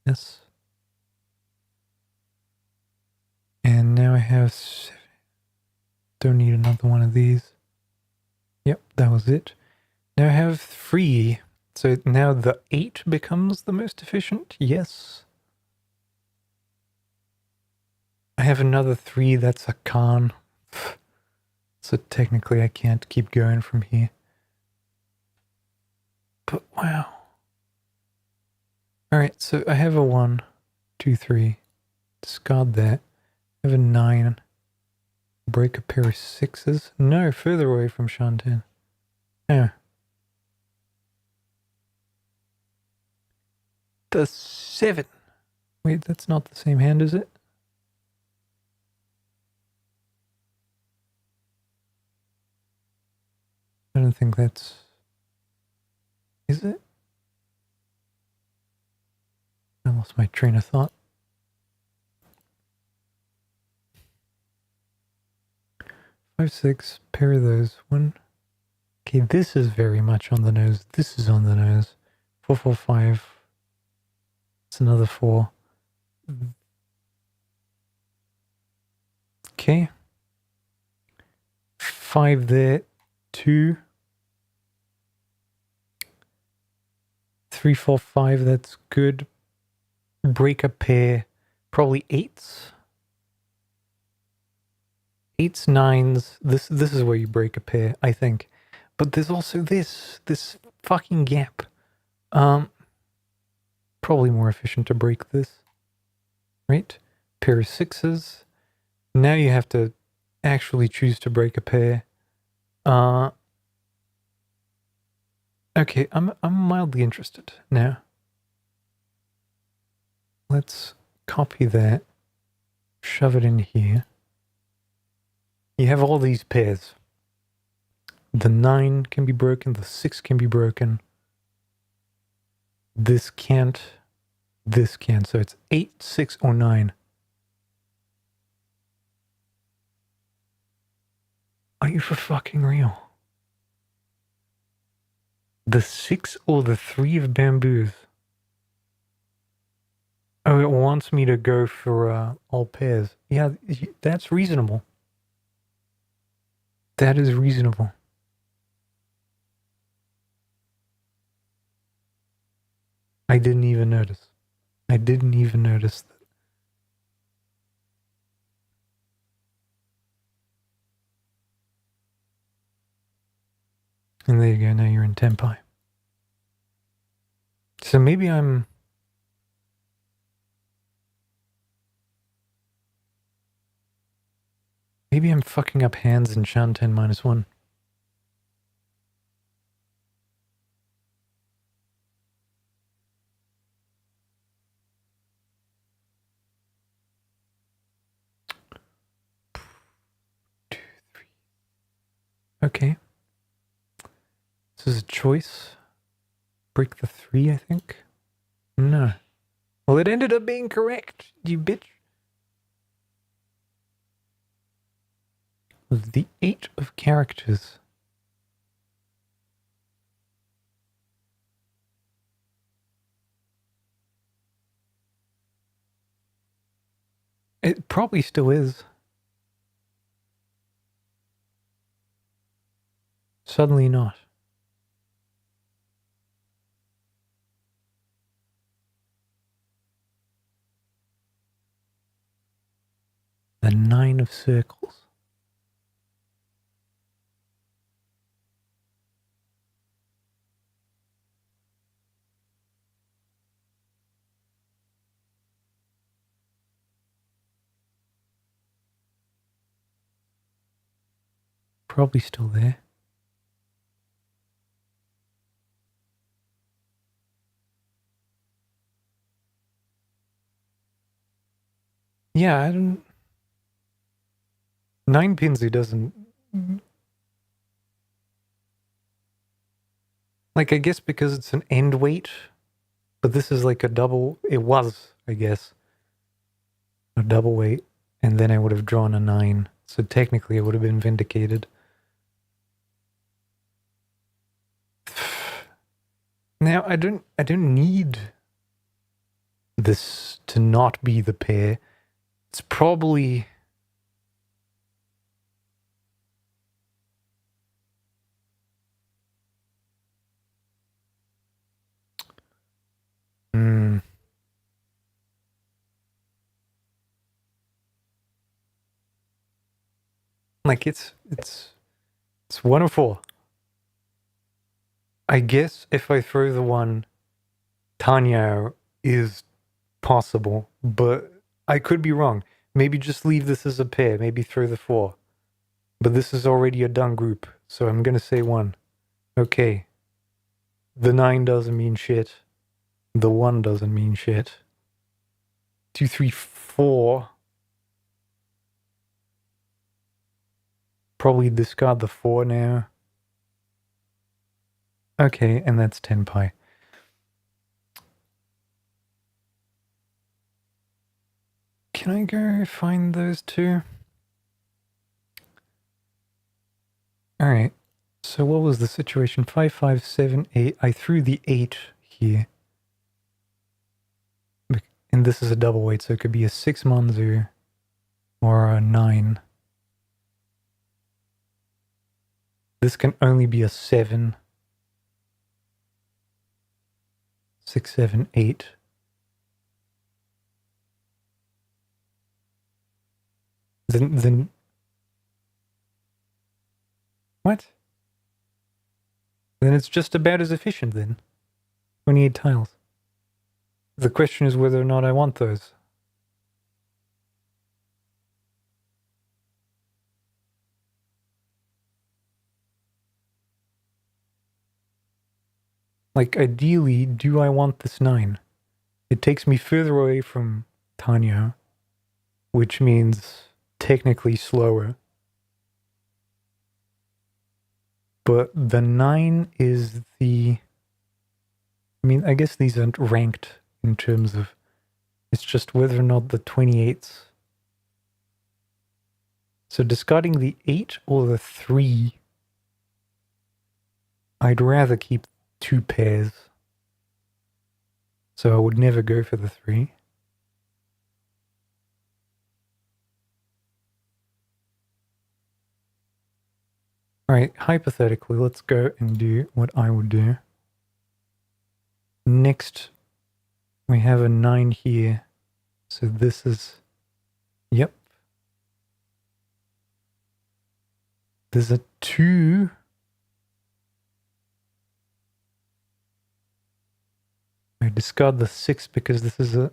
Yes. And now I have 7. Don't need another one of these. Yep, that was it. Now I have 3. So now the 8 becomes the most efficient. Yes. I have another 3. That's a con. So technically I can't keep going from here. But wow. Alright, so I have a 1, 2, 3. Discard that. I have a 9. Break a pair of 6s. No, further away from Shantan. Oh. The 7. Wait, that's not the same hand, is it? I don't think that's... Is it? I lost my train of thought. 5, 6, pair of those. 1. Okay, this is very much on the nose. This is on the nose. 4, 4, 5. It's another 4. Okay. 5 there. 2. 3, 4, 5. That's good. Break a pair. Probably 8s. 8s, 9s. This is where you break a pair, I think. But there's also this fucking gap. Probably more efficient to break this. Right? Pair of 6s. Now you have to actually choose to break a pair. Okay, I'm mildly interested now. Let's copy that. Shove it in here. You have all these pairs. The 9 can be broken, the 6 can be broken. This can't. This can. So it's 8, 6, or 9. Are you for fucking real? The 6 or the 3 of bamboos? Oh, it wants me to go for all pairs. Yeah, that's reasonable. That is reasonable. I didn't even notice. I didn't even notice that. And there you go, now you're in Tempai. So maybe I'm... Maybe I'm fucking up hands in Shanten -1. Okay. This is a choice. Break the 3, I think. No. Well, it ended up being correct, you bitch. With the 8 of characters. It probably still is. Suddenly not. The 9 of circles. Probably still there. Yeah, I don't... 9 pins, he doesn't... Like, I guess because it's an end weight, but this is like a double... It was, I guess, a double weight, and then I would have drawn a 9. So technically it would have been vindicated. Now, I don't need this to not be the pair. It's probably... Like, it's 1 or 4. I guess if I throw the 1, Tanya is possible, but I could be wrong. Maybe just leave this as a pair. Maybe throw the 4. But this is already a done group, so I'm going to say 1. Okay. The 9 doesn't mean shit. The 1 doesn't mean shit. 2, 3, 4. Probably discard the 4 now. Okay, and that's 10 pi. Can I go find those 2? Alright. So what was the situation? 5, 5, 7, 8. I threw the 8 here. And this is a double weight, so it could be a 6 Monzu or a 9. This can only be a 7. 6, 7, 8. Then what? Then it's just about as efficient then. 28 tiles. The question is whether or not I want those. Like, ideally, do I want this 9? It takes me further away from Tanya, which means technically slower. But the 9 is the... I mean, I guess these aren't ranked in terms of... It's just whether or not the 28s... So discarding the 8 or the 3... I'd rather keep 2 pairs. So I would never go for the 3. Alright, hypothetically, let's go and do what I would do. Next, we have a 9 here. So this is... Yep. There's a 2... I discard the 6 because this is a...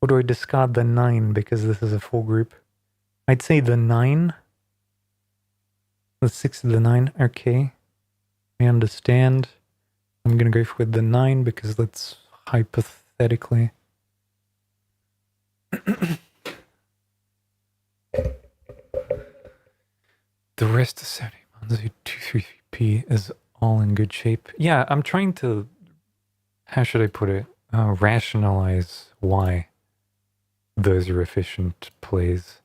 Or do I discard the 9 because this is a full group? I'd say the 9. The 6 of the 9. Okay. I understand. I'm going to go with the 9 because that's hypothetically... The rest is 70 months. 1023P is all in good shape. Yeah, I'm trying to, how should I put it, rationalize why those are efficient plays.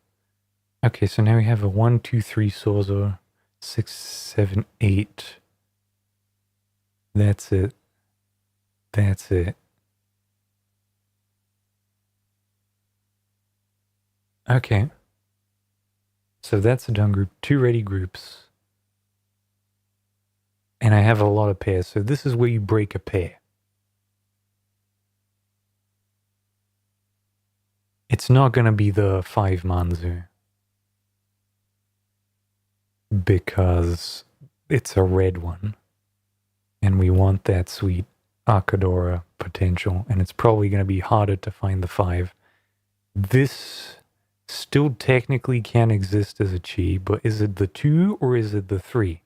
Okay, so now we have a 1, 2, 3 Sawzall, 6, 7, 8. That's it. That's it. Okay. So that's a done group. 2 ready groups. And I have a lot of pairs. So this is where you break a pair. It's not going to be the 5 Manzu. Because it's a red one. And we want that sweet Akadora potential. And it's probably going to be harder to find the 5. This still technically can exist as a chi, but is it the 2 or is it the 3?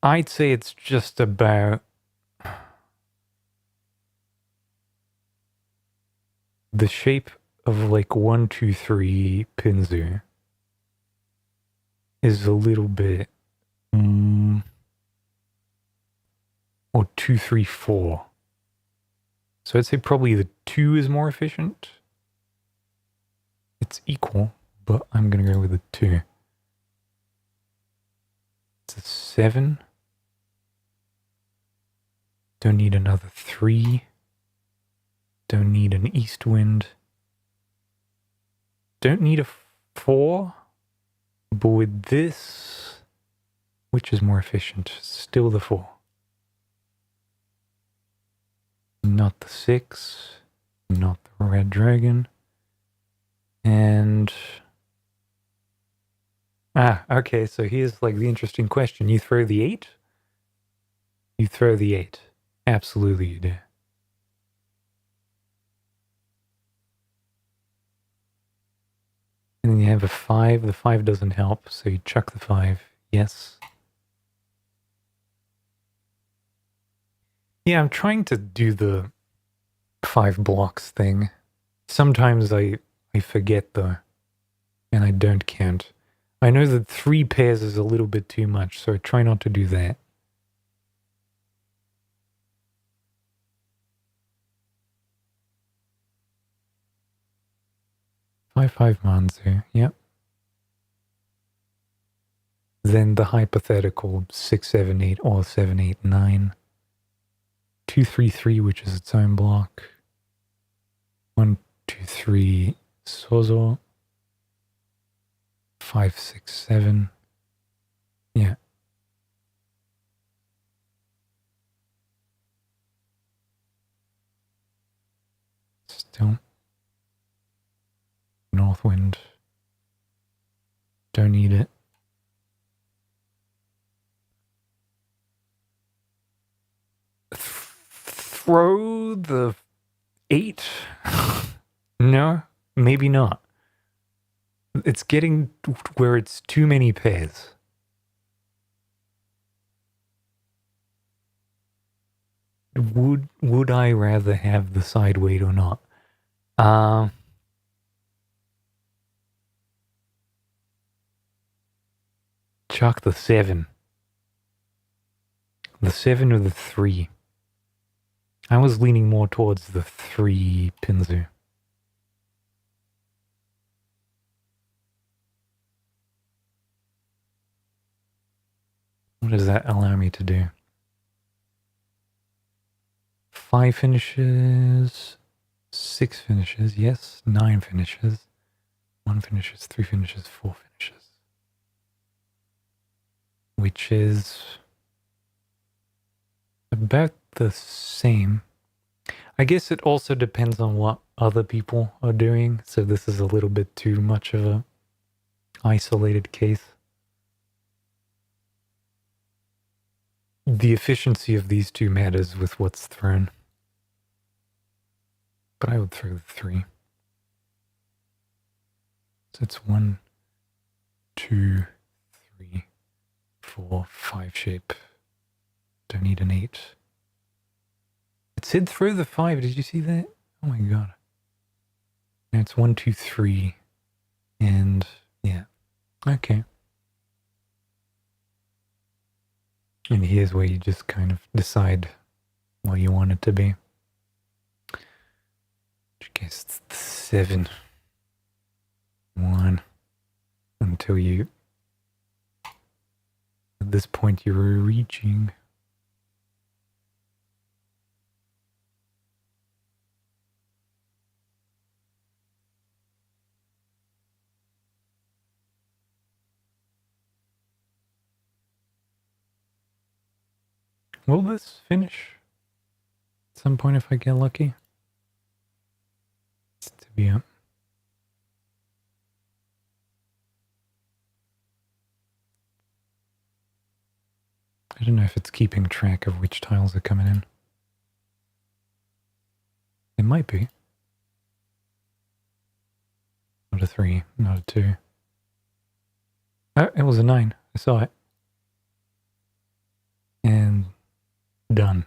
I'd say it's just about the shape of like 1, 2, 3 Pinzu is a little bit, or 2, 3, 4. So I'd say probably the 2 is more efficient. It's equal, but I'm going to go with the 2. It's a 7. Don't need another 3. Don't need an east wind. Don't need a 4. But with this, which is more efficient? Still the 4. Not the 6. Not the red dragon. And... okay, so here's like the interesting question. You throw the 8? You throw the 8. Absolutely you do. And then you have a 5. The 5 doesn't help, so you chuck the 5. Yes. Yeah, I'm trying to do the 5 blocks thing. Sometimes I forget though, and I don't count. I know that 3 pairs is a little bit too much, so I try not to do that. Five Manzu, yep. Then the hypothetical 6, 7, 8, or 7, 8, 9. 2, 3, 3, which is its own block. 1, 2, 3, Sawzall. 5, 6, 7. Yeah. Still. North wind. Don't need it. Throw the 8? No, maybe not. It's getting where it's too many pairs. Would I rather have the side weight or not? Chuck the 7. The 7 or the 3? I was leaning more towards the 3 Pinzu. What does that allow me to do? 5 finishes, 6 finishes, yes, 9 finishes, 1 finishes, 3 finishes, 4 finishes. Which is about the same. I guess it also depends on what other people are doing, so this is a little bit too much of a isolated case. The efficiency of these 2 matters with what's thrown. But I would throw the 3. So it's 1, 2, 3, 4, 5 shape. Don't need an 8. It said throw the 5. Did you see that? Oh my god. Now it's 1, 2, 3. And yeah. Okay. And here's where you just kind of decide what you want it to be. I guess it's the 7, 1, until you, at this point you were reaching. Will this finish at some point if I get lucky? It's to be up. I don't know if it's keeping track of which tiles are coming in. It might be. Not a 3, not a 2. Oh, it was a 9. I saw it. And done.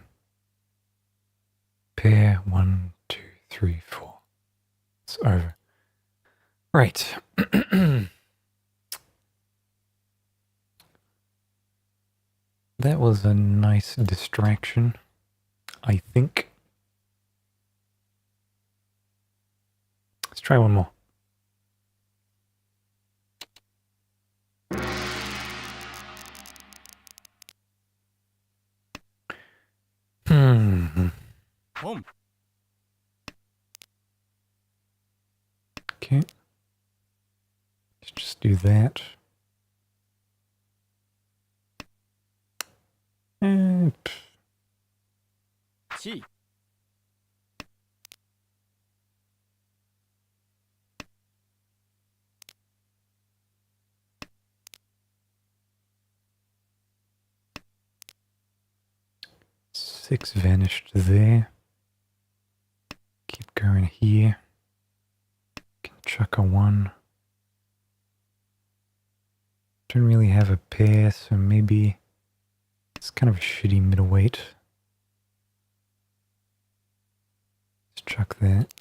Pair 1, 2, 3, 4. It's over. Right. That was a nice distraction, I think. Let's try one more. Home. Okay. Let's just do that. And Chi. six vanished there. Keep going here. Can chuck a 1. Don't really have a pair, so maybe it's kind of a shitty middleweight. Let's chuck that.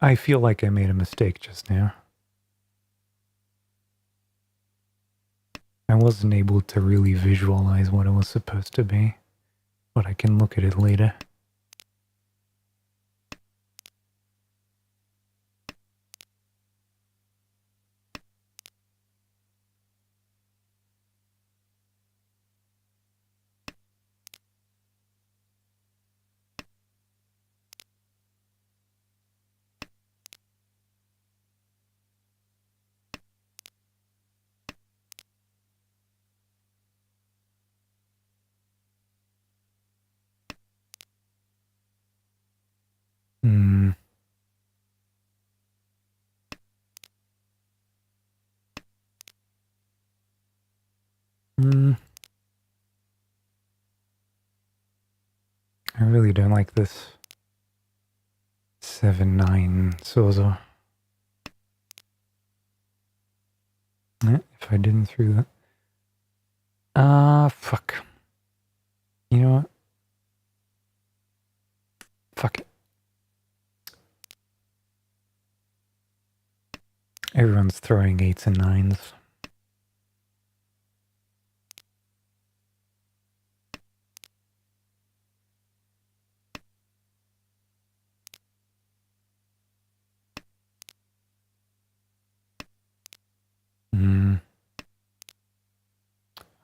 I feel like I made a mistake just now. I wasn't able to really visualize what it was supposed to be, but I can look at it later. I really don't like this 7-9 Sozo. If I didn't through that. Fuck. You know what? Fuck it. Everyone's throwing 8s and 9s.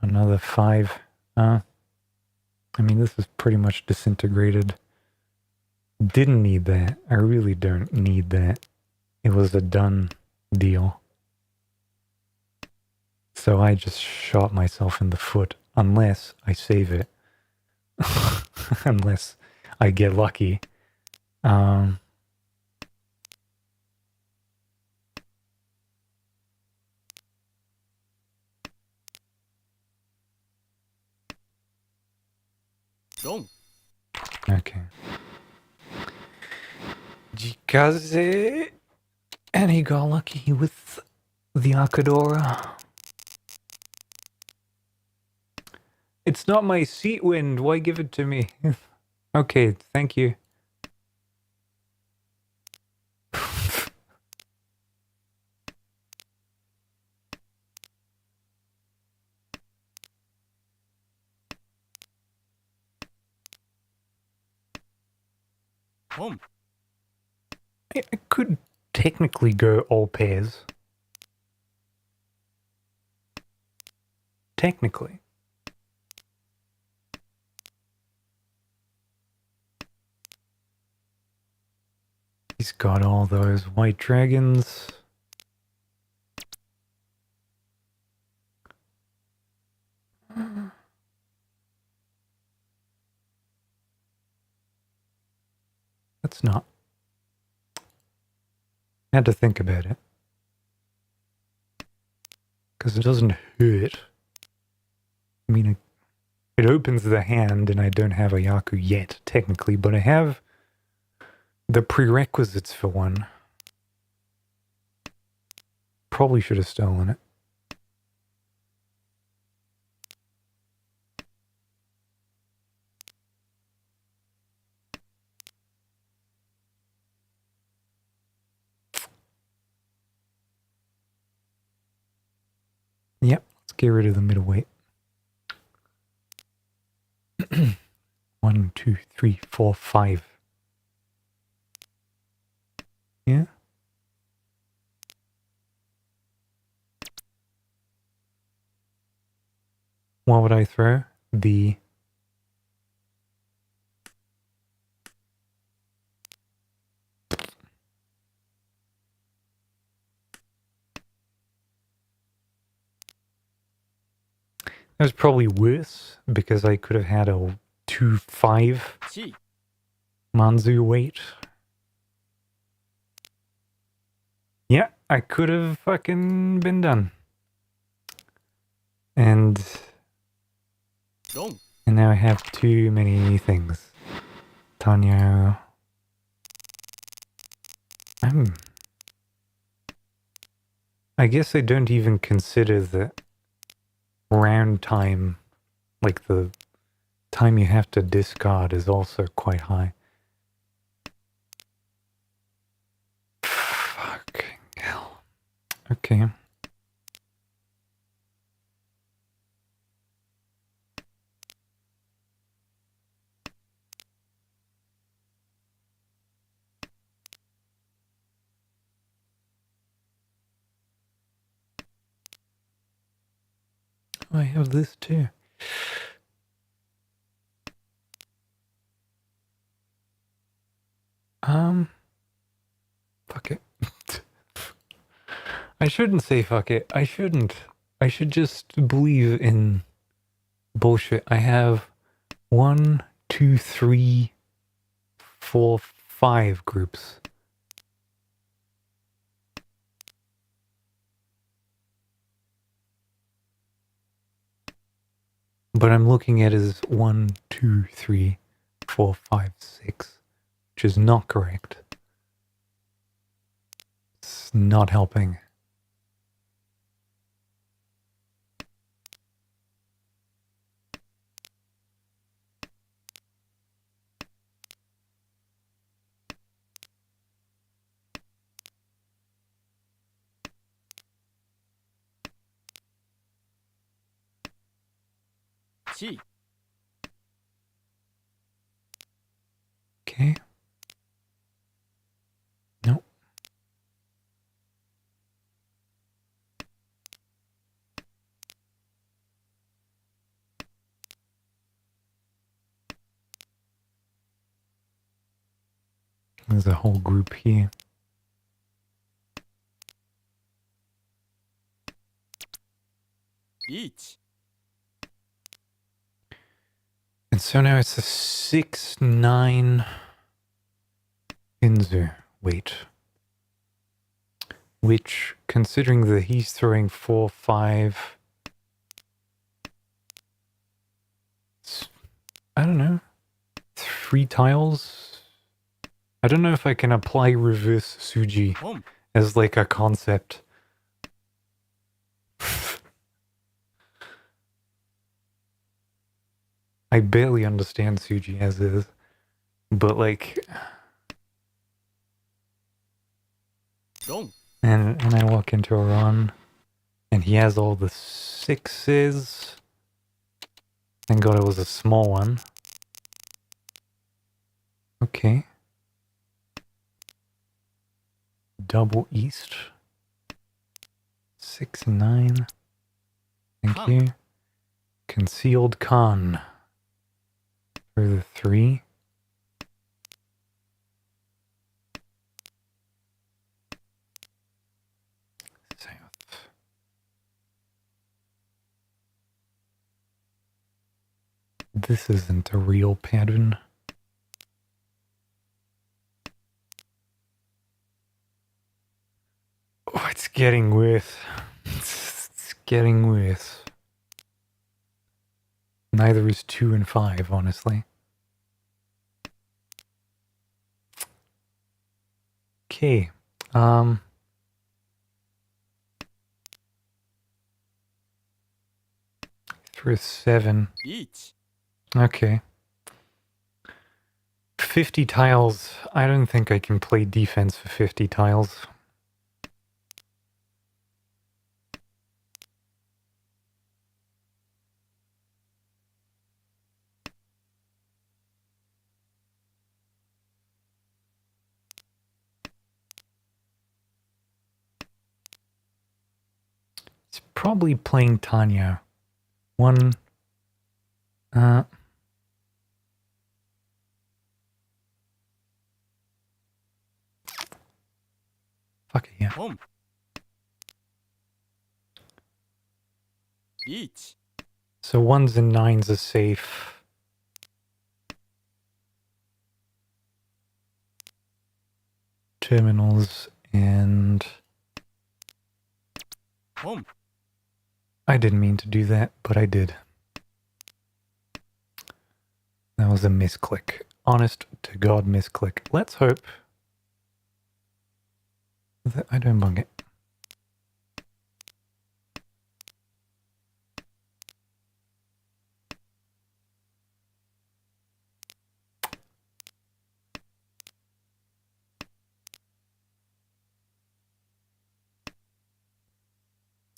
Another 5. I mean, this is pretty much disintegrated. Didn't need that. I really don't need that. It was a done deal. So I just shot myself in the foot, unless I save it. Unless I get lucky. Dong. Okay. Jikaze. And he got lucky with the Akadora. It's not my seat wind. Why give it to me? Okay, thank you. Home. I could technically go all pairs. Technically. He's got all those white dragons. That's not. I had to think about it. Because it doesn't hurt. I mean, it opens the hand and I don't have a Yaku yet, technically, but I have the prerequisites for one. Probably should have stolen it. Yep, let's get rid of the middleweight. 1, 2, 3, 4, 5. Yeah. What would I throw? The That was probably worse because I could have had a 2-5 Chi. Manzu weight. Yeah, I could have fucking been done. And Dong. now I have too many things. Tanya. I guess I don't even consider the round time, like the time you have to discard is also quite high. Fucking hell. Okay. I have this too. Fuck it. I shouldn't say fuck it. I shouldn't. I should just believe in bullshit. I have 1, 2, 3, 4, 5 groups. But I'm looking at it as 1, 2, 3, 4, 5, 6, which is not correct. It's not helping. Chi. Okay. Nope. There's a whole group here. Each. And so now it's a 6, 9 Inzu weight. Which, considering that he's throwing 4, 5... I don't know. 3 tiles? I don't know if I can apply reverse Suji Home. as like a concept. I barely understand Suji as is. But like... Long. And I walk into a run, and he has all the 6s. Thank God it was a small one. Okay. Double east. 6-9. Thank Con. you. Concealed con. For the 3. South. This isn't a real pattern. Oh, it's getting worse. It's getting worse. Neither is 2 and 5, honestly. Okay. For 7. Each. Okay. 50 tiles. I don't think I can play defense for 50 tiles. It's probably playing Tanya. One. Fuck it, yeah. Home. Each. So 1s and 9s are safe. Terminals and... Home. I didn't mean to do that, but I did. That was a misclick. Honest to God misclick. Let's hope that I don't bung it.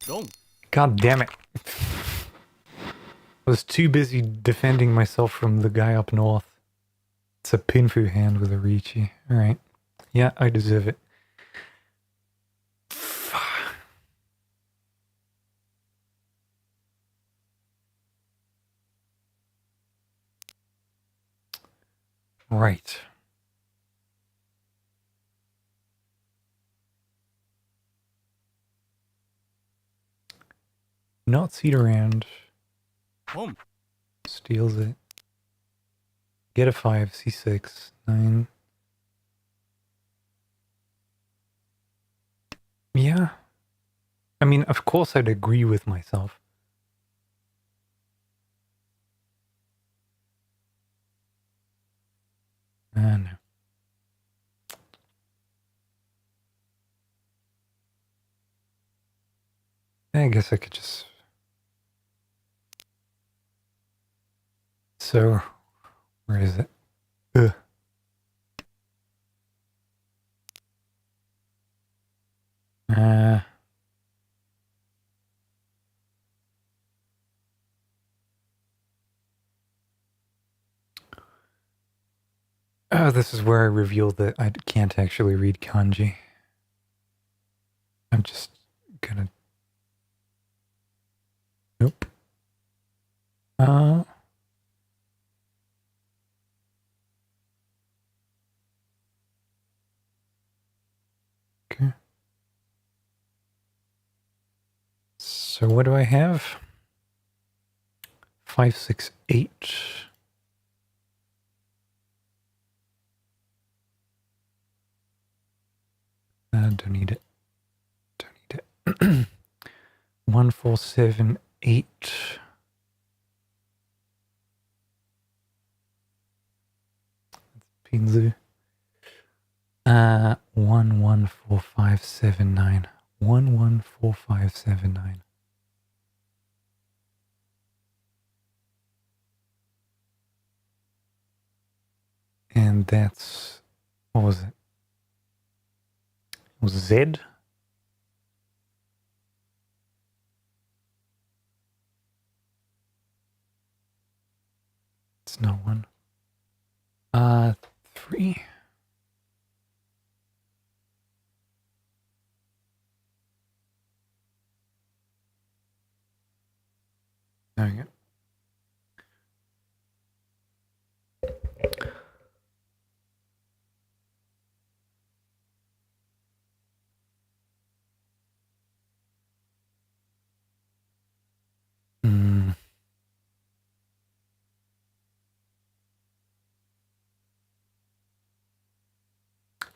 Long. God damn it. I was too busy defending myself from the guy up north. It's a Pinfu hand with a Ricci. Alright. Yeah, I deserve it. Right. Not seat around. Home. Steals it. Get a 5, C6, 9. Yeah. I mean, of course I'd agree with myself. No. I guess I could just... So, where is it? Oh, this is where I revealed that I can't actually read kanji. I'm just gonna... Nope. Okay. So what do I have? 5, 6, 8. Don't need it. Don't need it. 1, 4, 7, 8. Pinzu. 1, 1, 4, 5, 7, 9. 1, 1, 4, 5, 7, 9. And that's, what was it? It was Z? It's not one. 3. There we go.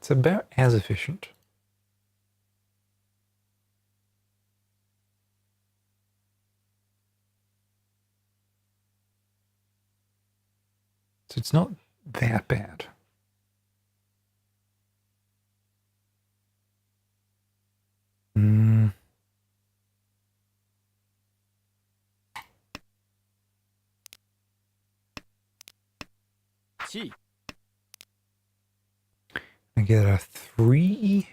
It's about as efficient. So it's not that bad. Chi. I get a 3.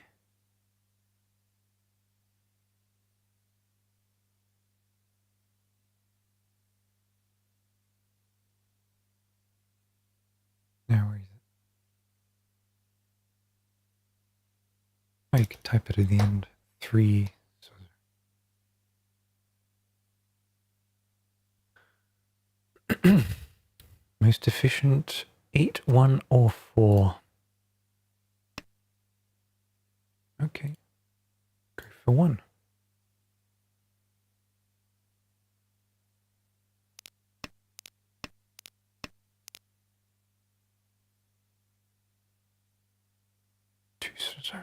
Now where is it? Oh, you can type it at the end. 3. Most efficient 8, 1, or 4. Okay. Go for 1. Two, so.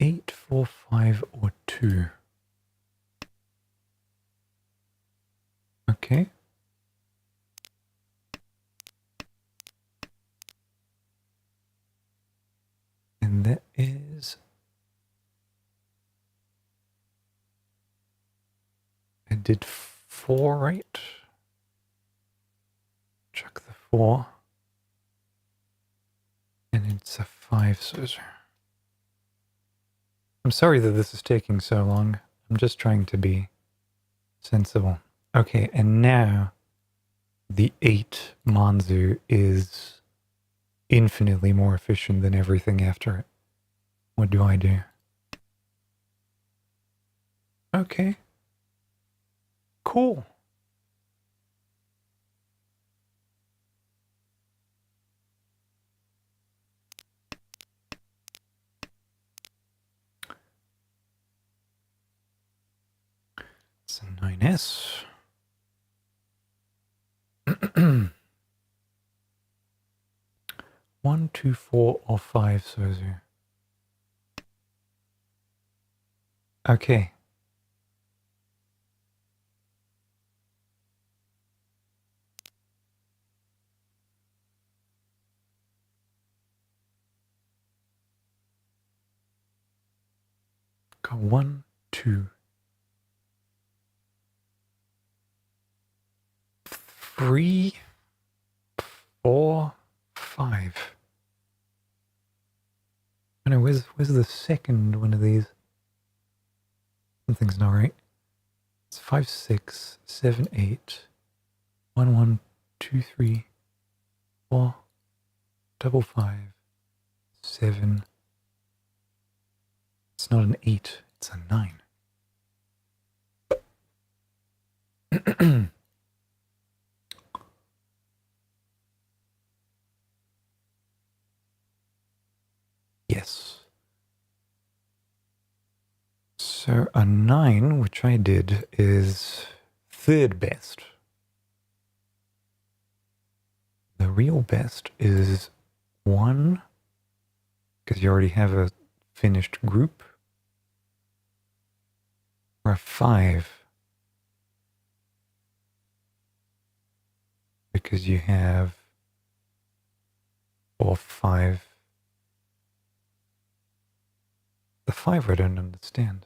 8, 4, 5, or 2. Okay. And that is... I did 4, right? Chuck the 4. And it's a 5, so... I'm sorry that this is taking so long. I'm just trying to be sensible. Okay, and now the 8 Manzu is infinitely more efficient than everything after it. What do I do? Okay. Cool. It's a 9S. 1, 2, 4, or 5, Sozu. Okay. Got 1, 2, 3, 4, 5. I know, where's the second one of these? Something's not right. It's 5, 6, 7, 8. 1, 1, 2, 3, 4, double 5, 7. It's not an 8, it's a 9. Yes. So a 9, which I did, is third best. The real best is 1, because you already have a finished group, or a 5, because you have 4, 5. The 5 I don't understand.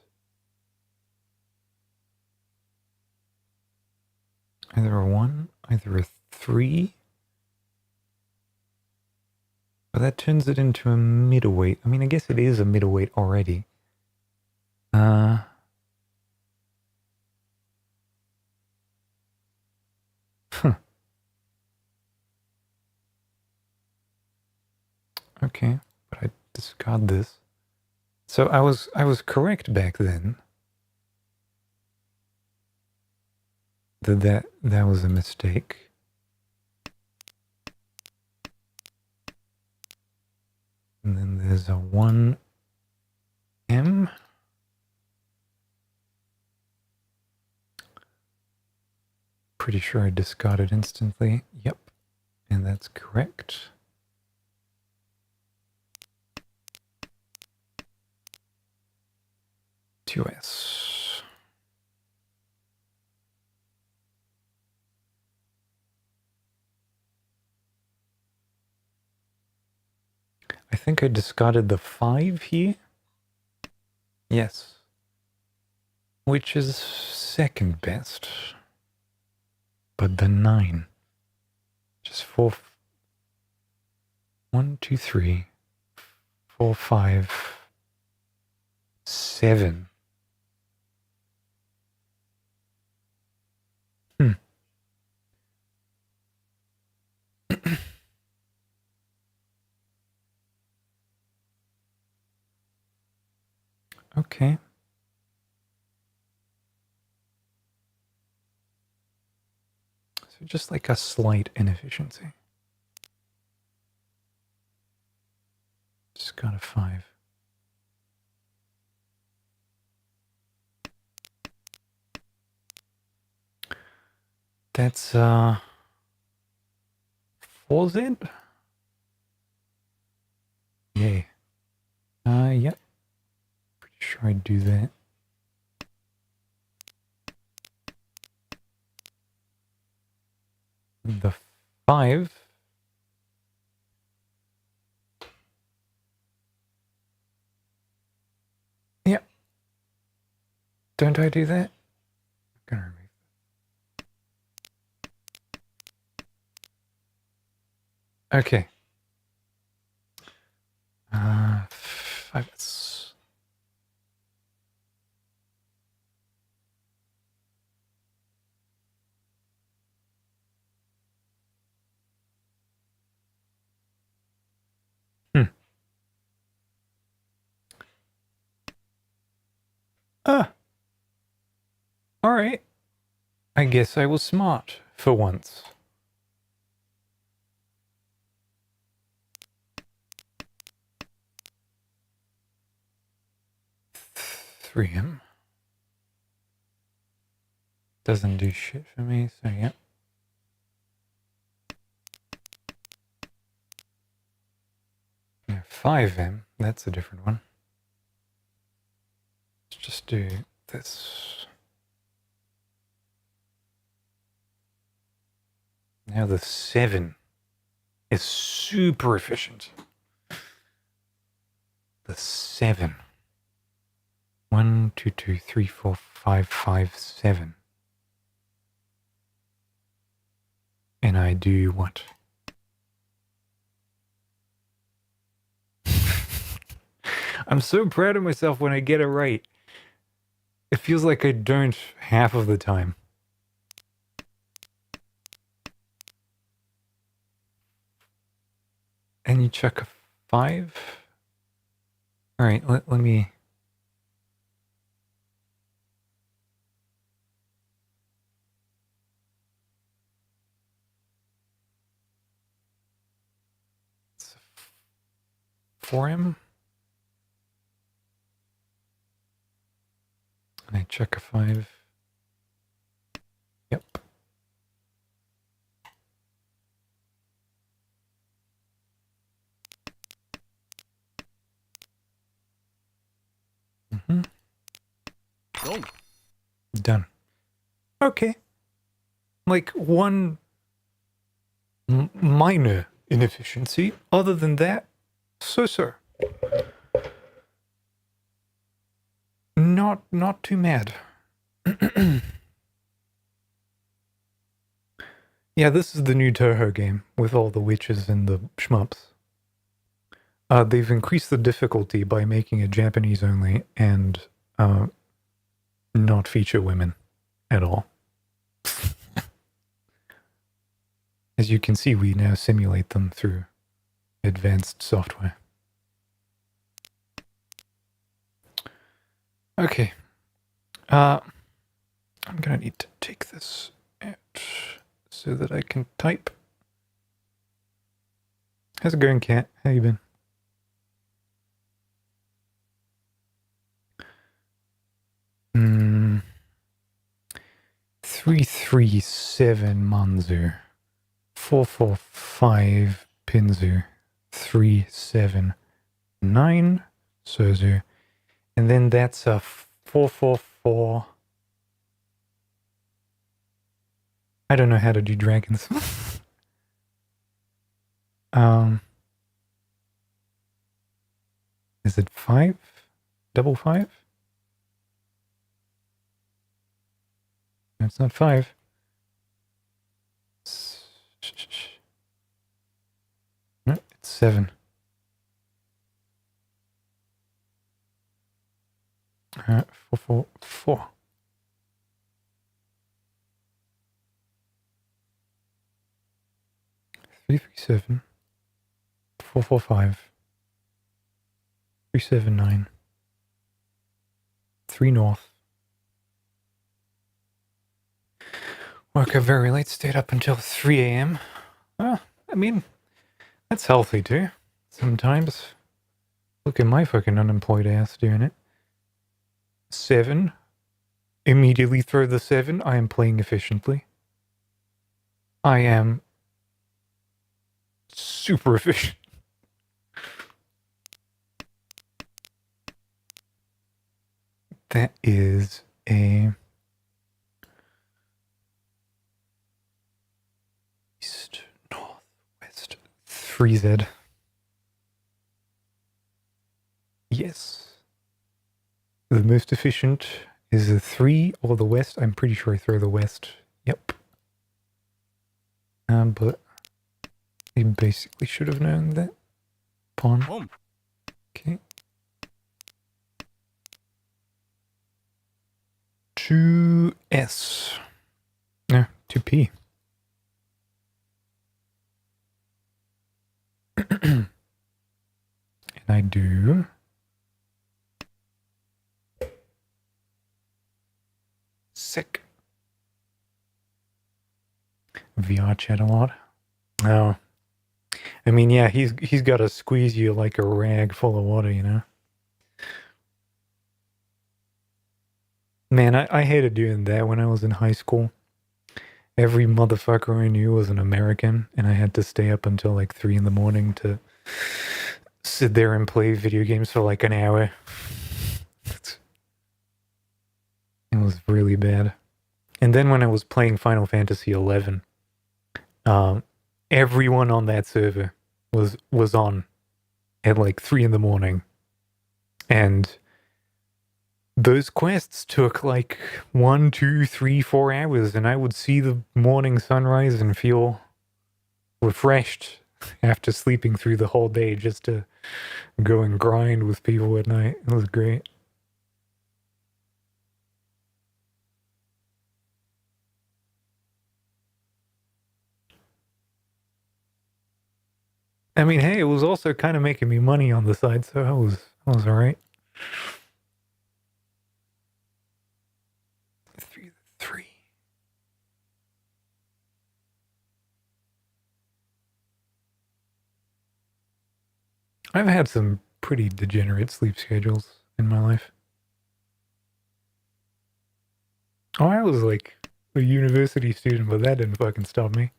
Either a 1, either a 3. But that turns it into a middleweight. I mean, I guess it is a middleweight already. Huh. Okay, but I discard this. So I was correct back then. That was a mistake. And then there's a 1M. Pretty sure I discarded instantly. Yep. And that's correct. TOS. I think I discarded the 5 here. Yes. Which is second best. But the 9. Just 4. 1, 2, 3, 4, 5, 7. Okay. So just like a slight inefficiency. Just got a 5. That's 4Z? Yay. Yep. Pretty sure I'd do that. The 5. Yep. Don't I do that? I'm gonna remove that. Okay. 5. Alright. I guess I was smart for once. $3M. Doesn't do shit for me, so yeah. Now 5M, that's a different one. Let's just do this. Now the 7 is super efficient. The 7. 1, 2, 2, 3, 4, 5, 5, 7. And I do what? I'm so proud of myself when I get it right. It feels like I don't half of the time. And you chuck a 5? Alright, let me... It's a 4M? And I check a 5. Yep. Go. Done. Okay. Like one minor inefficiency. Other than that, so. Not too mad. Yeah, this is the new Toho game with all the witches and the shmups. They've increased the difficulty by making it Japanese only and not feature women at all. As you can see, we now simulate them through advanced software. Okay. I'm gonna need to take this out so that I can type. How's it going, Kat? How you been? Hmm. 337 Manzu. 445 Pinzu. 379 Sozu. And then that's a 444. I don't know how to do dragons. Is it 5? Double 5? No, it's not 5. No, it's 7. 444. Three 337 445 379 3 north. Woke up very late, stayed up until 3 a.m. Well, I mean, that's healthy too. Sometimes. Look at my fucking unemployed ass doing it. 7. Immediately throw the 7. I am playing efficiently. I am super efficient. That is a east, north, west, 3Z. Yes. The most efficient is a 3 or the west. I'm pretty sure I throw the west. Yep. But I basically should have known that. Pawn. Home. Okay. 2S. No, 2P. And I do sick. VR chat a lot. Oh. I mean, yeah, he's got to squeeze you like a rag full of water, you know? Man, I hated doing that when I was in high school. Every motherfucker I knew was an American, and I had to stay up until like 3 in the morning to sit there and play video games for like an hour. It was really bad. And then when I was playing Final Fantasy XI, everyone on that server was on at like 3 in the morning. And those quests took like 1, 2, 3, 4 hours, and I would see the morning sunrise and feel refreshed after sleeping through the whole day just to go and grind with people at night. It was great. I mean, hey, it was also kind of making me money on the side, so I was all right. 3. I've had some pretty degenerate sleep schedules in my life. Oh, I was like a university student, but that didn't fucking stop me.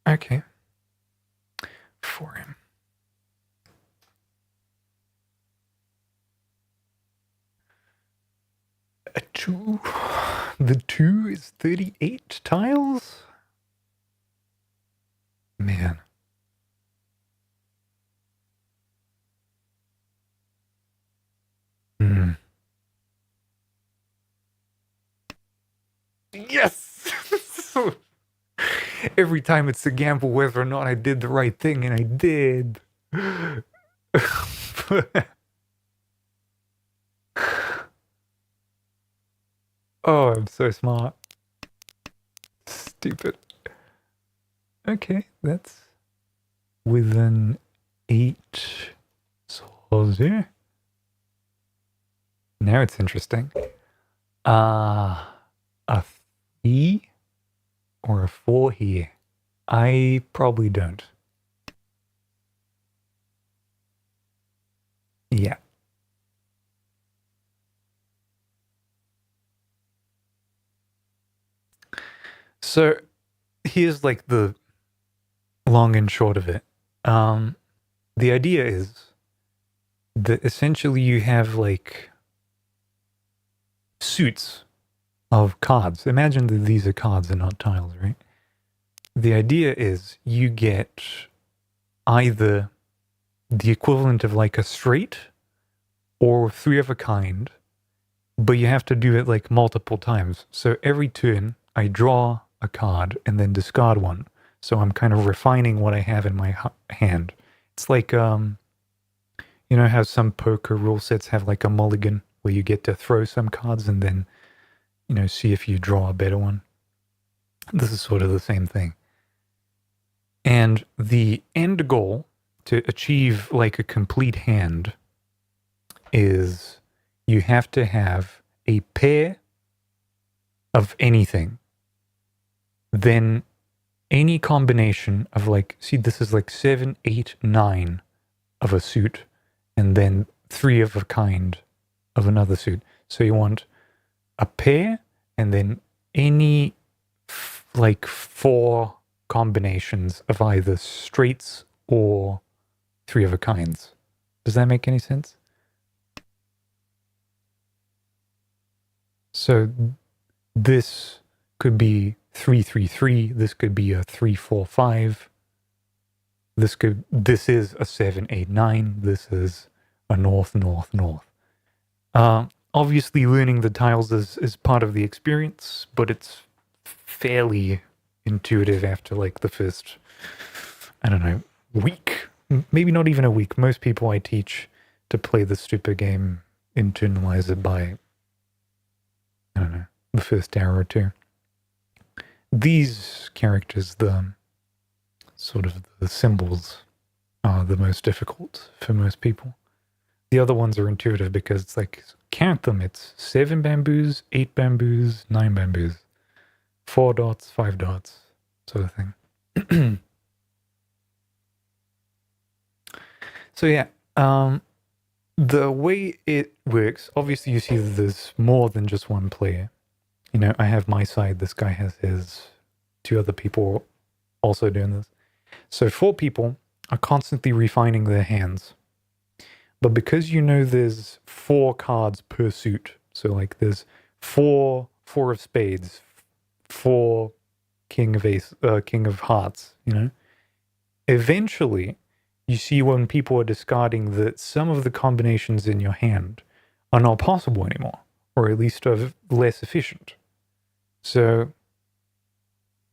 Okay. 4M. A 2. The 2 is 38 tiles? Man. Hmm. Yes! So, every time it's a gamble whether or not I did the right thing, and I did. Oh, I'm so smart. Stupid. Okay, that's within 8 soldier. Now it's interesting. A 3 or a 4 here? I probably don't. Yeah. So here's like the long and short of it. The idea is that essentially you have like suits of cards. Imagine that these are cards and not tiles, right? The idea is you get either the equivalent of like a straight or 3 of a kind, but you have to do it like multiple times. So every turn I draw a card and then discard one. So I'm kind of refining what I have in my hand. It's like, you know how some poker rule sets have like a mulligan where you get to throw some cards and then, you know, see if you draw a better one. This is sort of the same thing. And the end goal to achieve like a complete hand is you have to have a pair of anything. Then any combination of like, see, this is like 7, 8, 9 of a suit, and then 3 of a kind of another suit. So you want a pair and then any like 4 combinations of either straights or 3 of a kinds. Does that make any sense? So this could be 3, 3, 3. This could be a 3, 4, 5. This is a 7, 8, 9. This is a north, north, north. Obviously, learning the tiles is part of the experience, but it's fairly intuitive after like the first, I don't know, week. Maybe not even a week. Most people I teach to play the stupid game internalize it by, I don't know, the first hour or two. These characters, the sort of the symbols, are the most difficult for most people. The other ones are intuitive because it's like, count them. It's 7 bamboos, 8 bamboos, 9 bamboos, 4 dots, 5 dots, sort of thing. So yeah, the way it works, obviously you see that there's more than just one player. You know, I have my side, this guy has his, 2 other people also doing this. So 4 people are constantly refining their hands. But because you know there's 4 cards per suit, so like there's 4 of spades, 4 king of hearts, you know, eventually you see when people are discarding that some of the combinations in your hand are not possible anymore, or at least are less efficient. So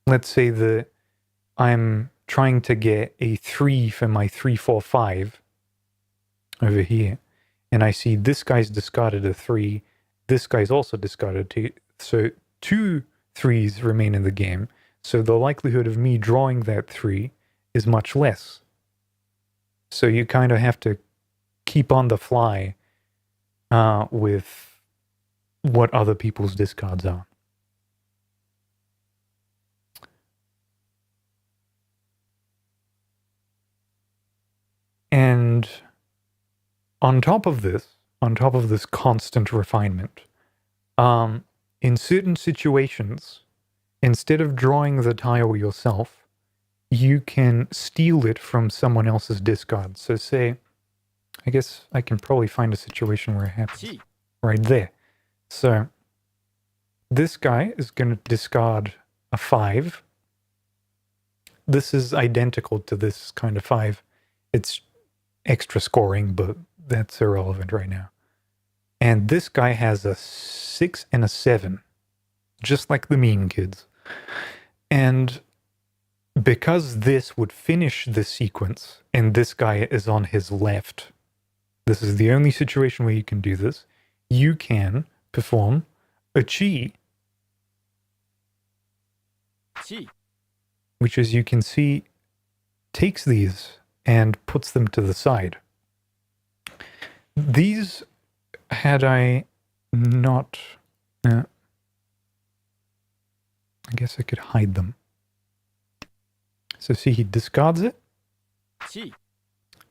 let's say that I'm trying to get a 3 for my 3, 4, 5 over here, and I see this guy's discarded a 3, this guy's also discarded 2, so 2 3s remain in the game, so the likelihood of me drawing that 3 is much less. So you kind of have to keep on the fly with what other people's discards are. And on top of this constant refinement, in certain situations, instead of drawing the tile yourself, you can steal it from someone else's discard. So say, I guess I can probably find a situation where it happens. Right there. So this guy is going to discard a 5. this is identical to this kind of 5. It's extra scoring, but that's irrelevant right now. And this guy has a 6 and a 7, just like the mean kids. And because this would finish the sequence, and this guy is on his left, this is the only situation where you can do this, you can perform a chi, which, as you can see, takes these and puts them to the side. These, had I not... I guess I could hide them. So see, he discards it.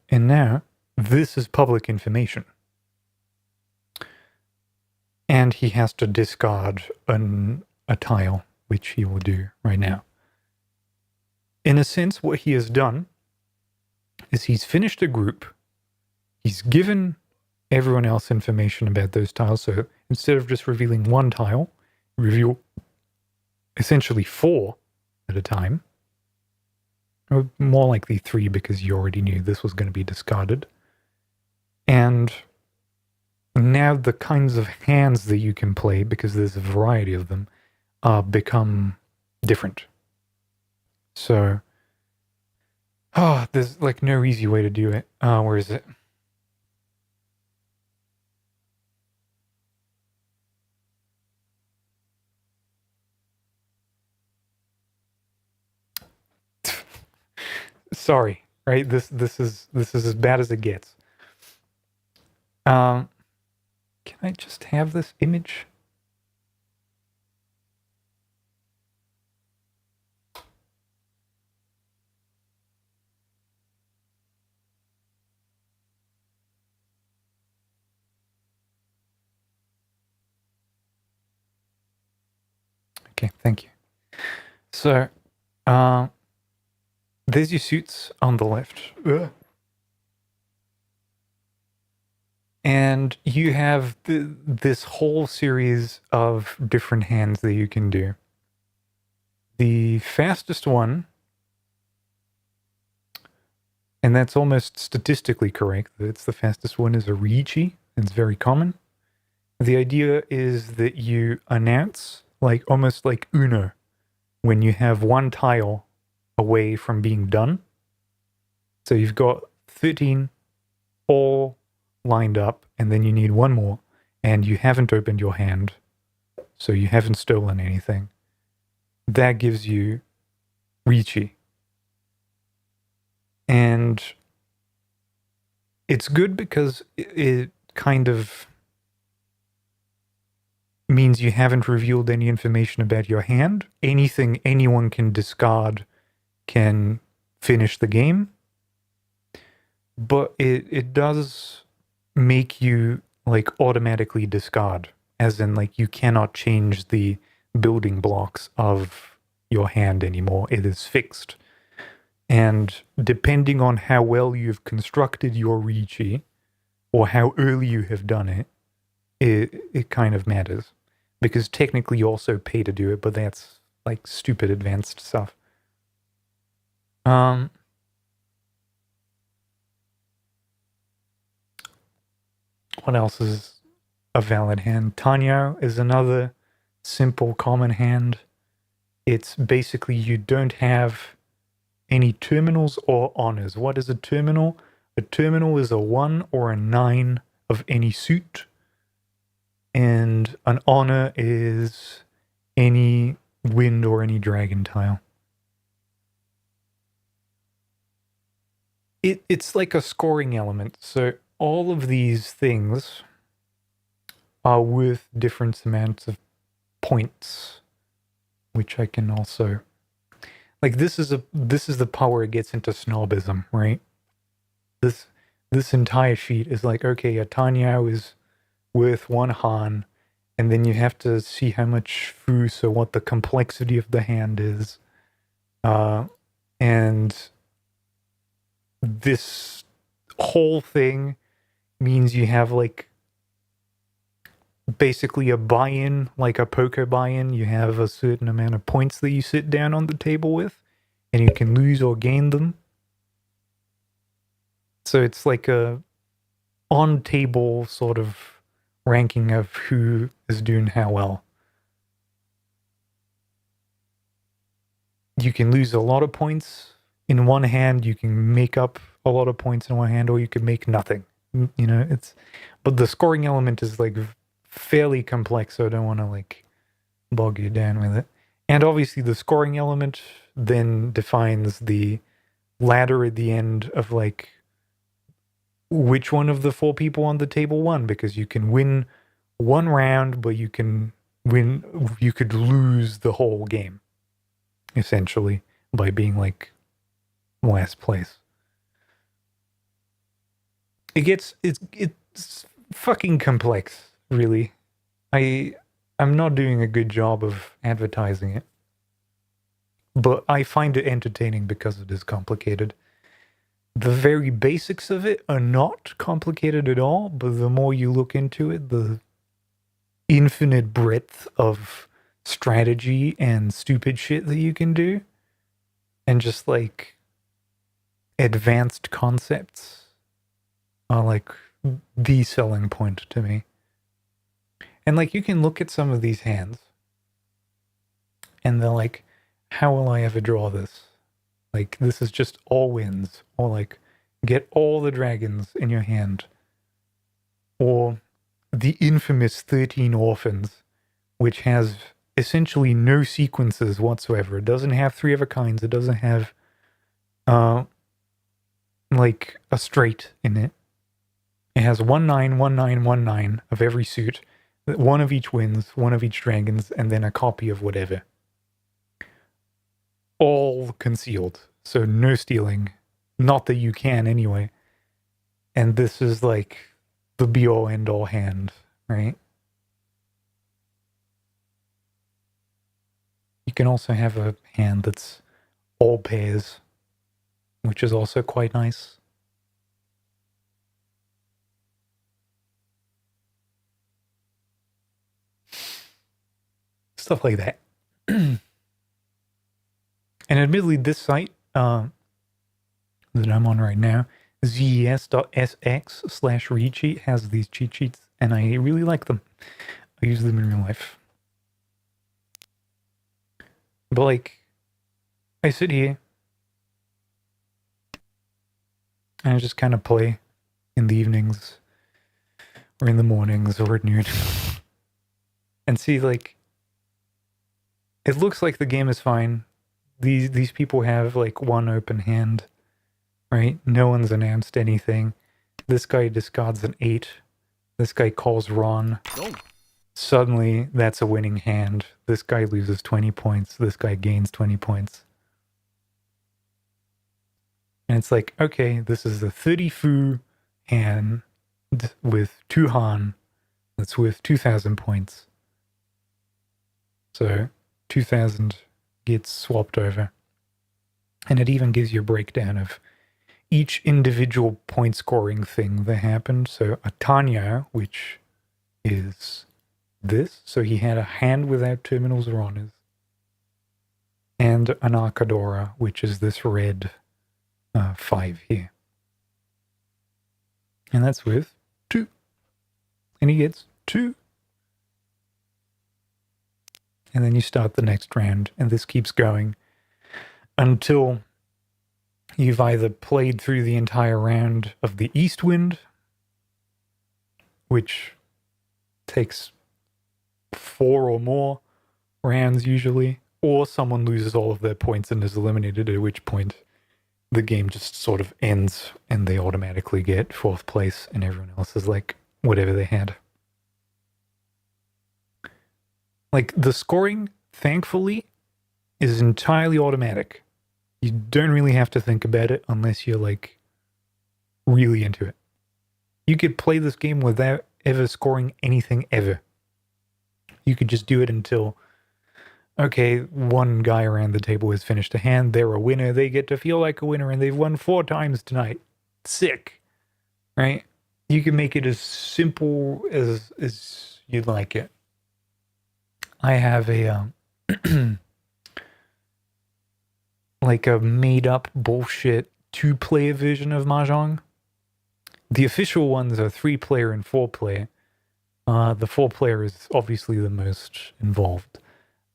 And now, this is public information. And he has to discard a tile, which he will do right now. In a sense, what he has done is he's finished a group. He's given everyone else information about those tiles. So instead of just revealing one tile, reveal essentially 4 at a time. Or more likely 3, because you already knew this was going to be discarded. And now the kinds of hands that you can play, because there's a variety of them, become different. So, there's like no easy way to do it. Where is it? Sorry, right? This is as bad as it gets. Can I just have this image? Okay, thank you. So, there's your suits on the left. And you have this whole series of different hands that you can do. The fastest one, and that's almost statistically correct, that it's the fastest one, is a Riichi. It's very common. The idea is that you announce, like almost like Uno, when you have one tile away from being done. So you've got 13 all lined up, and then you need one more, and you haven't opened your hand, so you haven't stolen anything. That gives you Riichi. And it's good because it kind of means you haven't revealed any information about your hand. Anything anyone can discard can finish the game. But it does make you like automatically discard, as in like you cannot change the building blocks of your hand anymore. It is fixed. And depending on how well you've constructed your Riichi, or how early you have done it, it kind of matters. Because technically you also pay to do it, but that's like stupid advanced stuff. What else is a valid hand? Tanyo is another simple common hand. It's basically you don't have any terminals or honors. What is a terminal? A terminal is a 1 or a 9 of any suit. And an honor is any wind or any dragon tile. It's like a scoring element. So all of these things are worth different amounts of points, which I can also... Like this is the part where it gets into snobism, right? This entire sheet is like, okay, a Tanyao is worth 1 Han, and then you have to see how much Fu, so what the complexity of the hand is. And this whole thing means you have like basically a buy-in, like a poker buy-in. You have a certain amount of points that you sit down on the table with, and you can lose or gain them. So it's like a on-table sort of ranking of who is doing how well. You can lose a lot of points in one hand, you can make up a lot of points in one hand, or you can make nothing. You know, but the scoring element is like fairly complex, so I don't want to like bog you down with it. And obviously the scoring element then defines the ladder at the end of like which one of the 4 people on the table won, because you can win one round, but you could lose the whole game essentially by being like last place. It's fucking complex, really. I'm not doing a good job of advertising it, but I find it entertaining because it is complicated. The very basics of it are not complicated at all, but the more you look into it, the infinite breadth of strategy and stupid shit that you can do, and just like advanced concepts are like the selling point to me. And like you can look at some of these hands and they're like, how will I ever draw this? Like, this is just all wins. Or like, get all the dragons in your hand. Or the infamous 13 orphans, which has essentially no sequences whatsoever. It doesn't have 3 of a kinds. It doesn't have like a straight in it. It has 1 9, 1 9, 1 9 of every suit. 1 of each wins, 1 of each dragons, and then a copy of whatever. All concealed, so no stealing. Not that you can anyway. And this is like the be-all end-all hand, right? You can also have a hand that's all pairs, which is also quite nice. Stuff like that. And admittedly, this site that I'm on right now, zes.sx/recheat, has these cheat sheets, and I really like them. I use them in real life. But like, I sit here and I just kind of play in the evenings or in the mornings or at noon and see like, it looks like the game is fine. These people have like 1 open hand, right? No one's announced anything. This guy discards an 8. This guy calls Ron. Don't. Suddenly, that's a winning hand. This guy loses 20 points. This guy gains 20 points. And it's like, okay, this is a 30 Fu hand with 2 Han. That's worth 2,000 points. So 2,000 gets swapped over. And it even gives you a breakdown of each individual point scoring thing that happened. So a Tanya, which is this. So he had a hand without terminals or honors. And an Arcadora, which is this red 5 here. And that's with 2. And he gets 2. And then you start the next round, and this keeps going until you've either played through the entire round of the East Wind, which takes 4 or more rounds usually, or someone loses all of their points and is eliminated, at which point the game just sort of ends and they automatically get 4th place and everyone else is like whatever they had. Like, the scoring, thankfully, is entirely automatic. You don't really have to think about it unless you're, like, really into it. You could play this game without ever scoring anything ever. You could just do it until, okay, one guy around the table has finished a hand, they're a winner, they get to feel like a winner, and they've won 4 times tonight. Sick. Right? You can make it as simple as you'd like it. I have a like a made-up bullshit 2-player version of Mahjong. The official ones are 3-player and 4-player. The 4-player is obviously the most involved.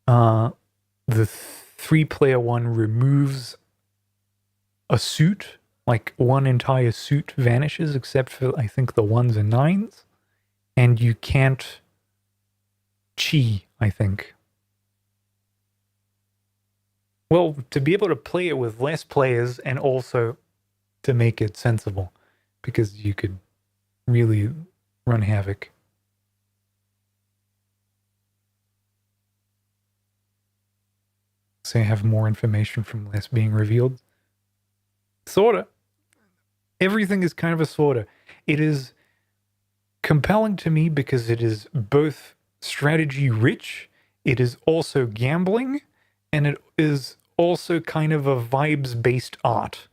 The 3-player one removes a suit, like one entire suit vanishes, except for I think the 1s and 9s, and you can't chi, I think. Well, to be able to play it with less players and also to make it sensible, because you could really run havoc. So you have more information from less being revealed. Sorta. Everything is kind of a sorta. It is compelling to me because it is both strategy rich, it is also gambling, and it is also kind of a vibes based art.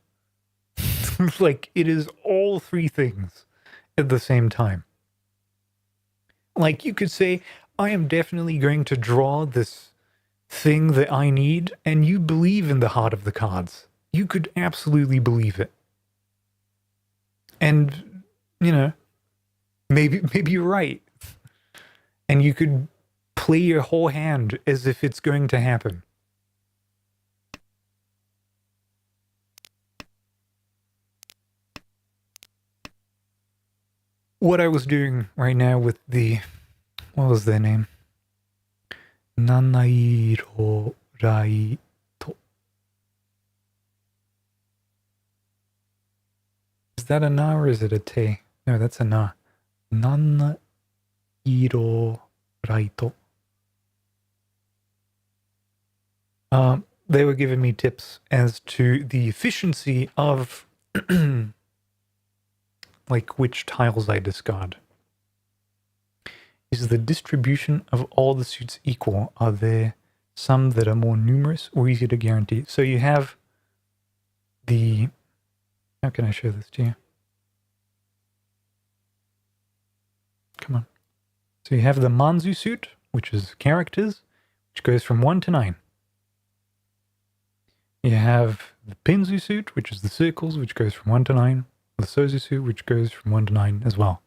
Like, it is all three things at the same time. Like, you could say, I am definitely going to draw this thing that I need, and you believe in the heart of the cards. You could absolutely believe it. And, you know, maybe you're right. And you could play your whole hand as if it's going to happen. What I was doing right now with the, what was their name? Nanairo Raito. Is that a na or is it a te? No, that's a na. Nanairo Raito. They were giving me tips as to the efficiency of like which tiles I discard. Is the distribution of all the suits equal? Are there some that are more numerous or easier to guarantee? So you have the, how can I show this to you? Come on. So you have the Manzu suit, which is characters, which goes from 1 to 9. You have the Pinzu suit, which is the circles, which goes from 1 to 9. The Sozu suit, which goes from 1 to 9 as well.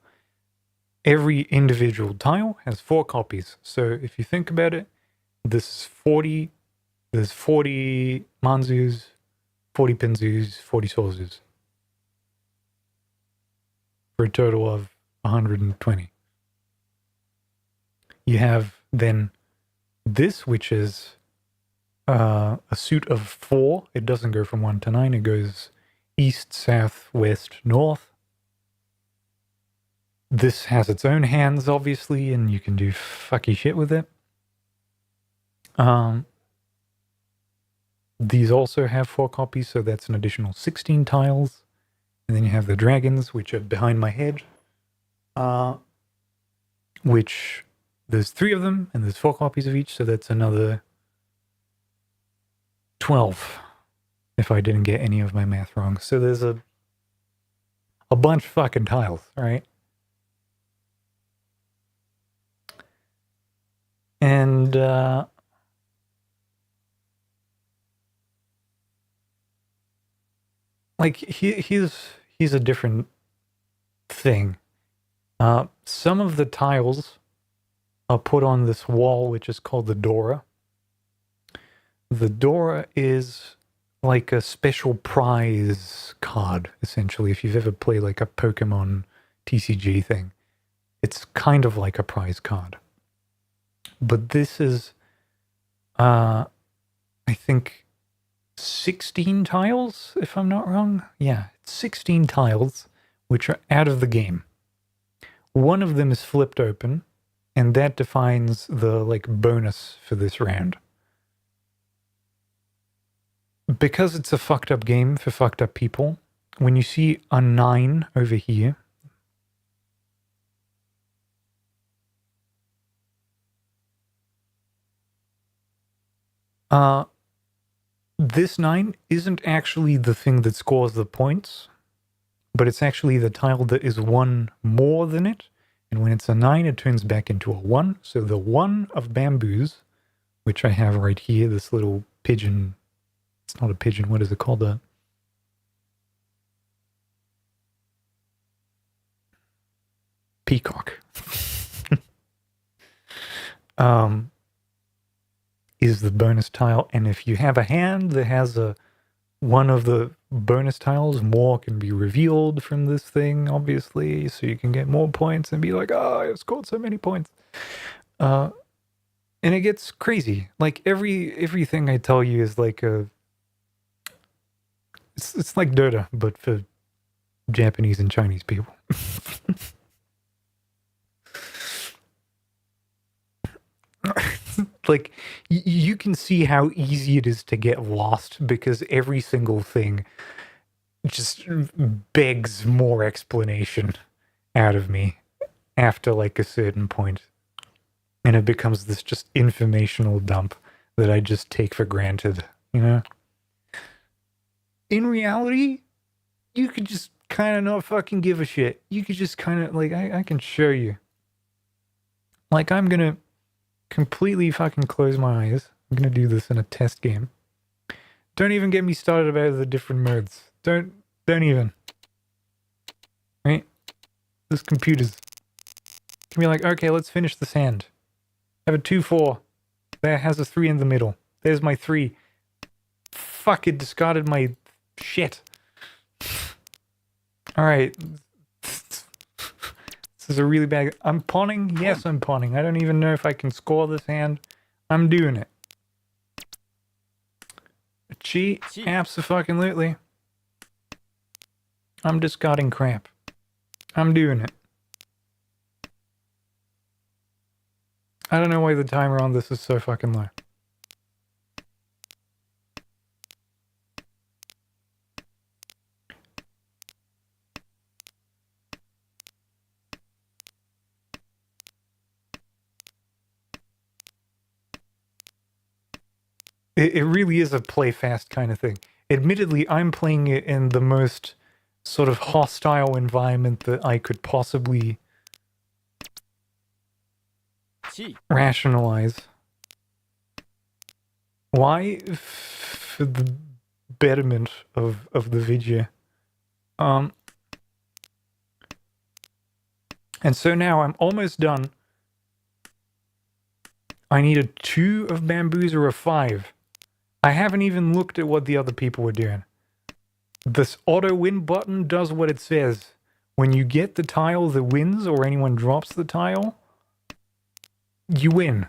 Every individual tile has 4 copies. So if you think about it, this is 40, there's 40 Manzus, 40 Pinzus, 40 Sozus. For a total of 120. You have then this, which is a suit of 4. It doesn't go from 1 to 9. It goes east, south, west, north. This has its own hands, obviously, and you can do fucky shit with it. These also have 4 copies, so that's an additional 16 tiles. And then you have the dragons, which are behind my head. Which, there's 3 of them, and there's 4 copies of each, so that's another 12, if I didn't get any of my math wrong. So there's a bunch of fucking tiles, right? And like here's a different thing. Some of the tiles are put on this wall, which is called the Dora. The Dora is like a special prize card, essentially. If you've ever played like a Pokemon TCG thing, it's kind of like a prize card. But this is, I think, 16 tiles, if I'm not wrong. Yeah, 16 tiles, which are out of the game. One of them is flipped open, and that defines the like bonus for this round. Because it's a fucked up game for fucked up people, when you see a 9 over here, this 9 isn't actually the thing that scores the points, but it's actually the tile that is 1 more than it. And when it's a 9, it turns back into a 1. So the 1 of bamboos, which I have right here, this little pigeon It's not a pigeon. What is it called? Peacock. Is the bonus tile, and if you have a hand that has one of the bonus tiles, more can be revealed from this thing, obviously, so you can get more points and be like, oh, I scored so many points. And it gets crazy. Like everything I tell you is like it's like Dota, but for Japanese and Chinese people. Like, you can see how easy it is to get lost because every single thing just begs more explanation out of me after like a certain point. And it becomes this just informational dump that I just take for granted, you know? In reality, you could just kind of not fucking give a shit. You could just kind of, like, I can show you. Like, I'm gonna completely fucking close my eyes. I'm gonna do this in a test game. Don't even get me started about the different modes. Don't even. Right? This computer's can be like, okay, let's finish this hand. Have a 2-4. There has a 3 in the middle. There's my 3. Fuck, it discarded my shit. Alright. This is a really bad... I'm pawning? Yes, I'm pawning. I don't even know if I can score this hand. I'm doing it. Cheat? Abso-fucking-lutely. I'm discarding crap. I'm doing it. I don't know why the timer on this is so fucking low. It really is a play fast kind of thing. Admittedly, I'm playing it in the most sort of hostile environment that I could possibly rationalize. Why? For the betterment of the video. And so now I'm almost done. I need a 2 of bamboos or a 5. I haven't even looked at what the other people were doing. This auto win button does what it says. When you get the tile that wins or anyone drops the tile, you win.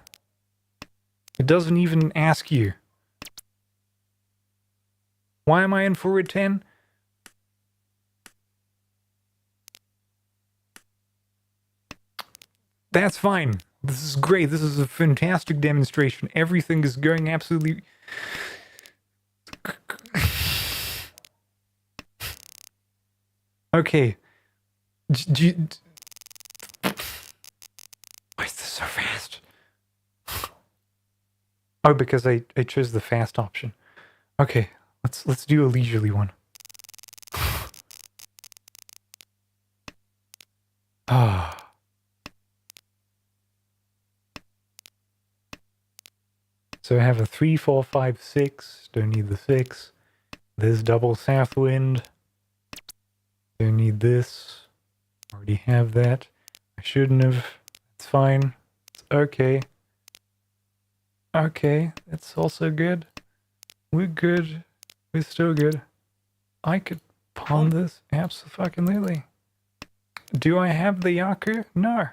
It doesn't even ask you. Why am I in for a 10? That's fine. This is great. This is a fantastic demonstration. Everything is going absolutely... Okay. Why is this so fast? Oh, because I chose the fast option. Okay, let's do a leisurely one. Ah. So I have a 3, 4, 5, 6. Don't need the 6. There's double south wind. Don't need this. Already have that. I shouldn't have. It's fine. It's okay. Okay, it's also good. We're good. We're still good. I could pawn this abso-fucking-lutely. Do I have the Yaku? No.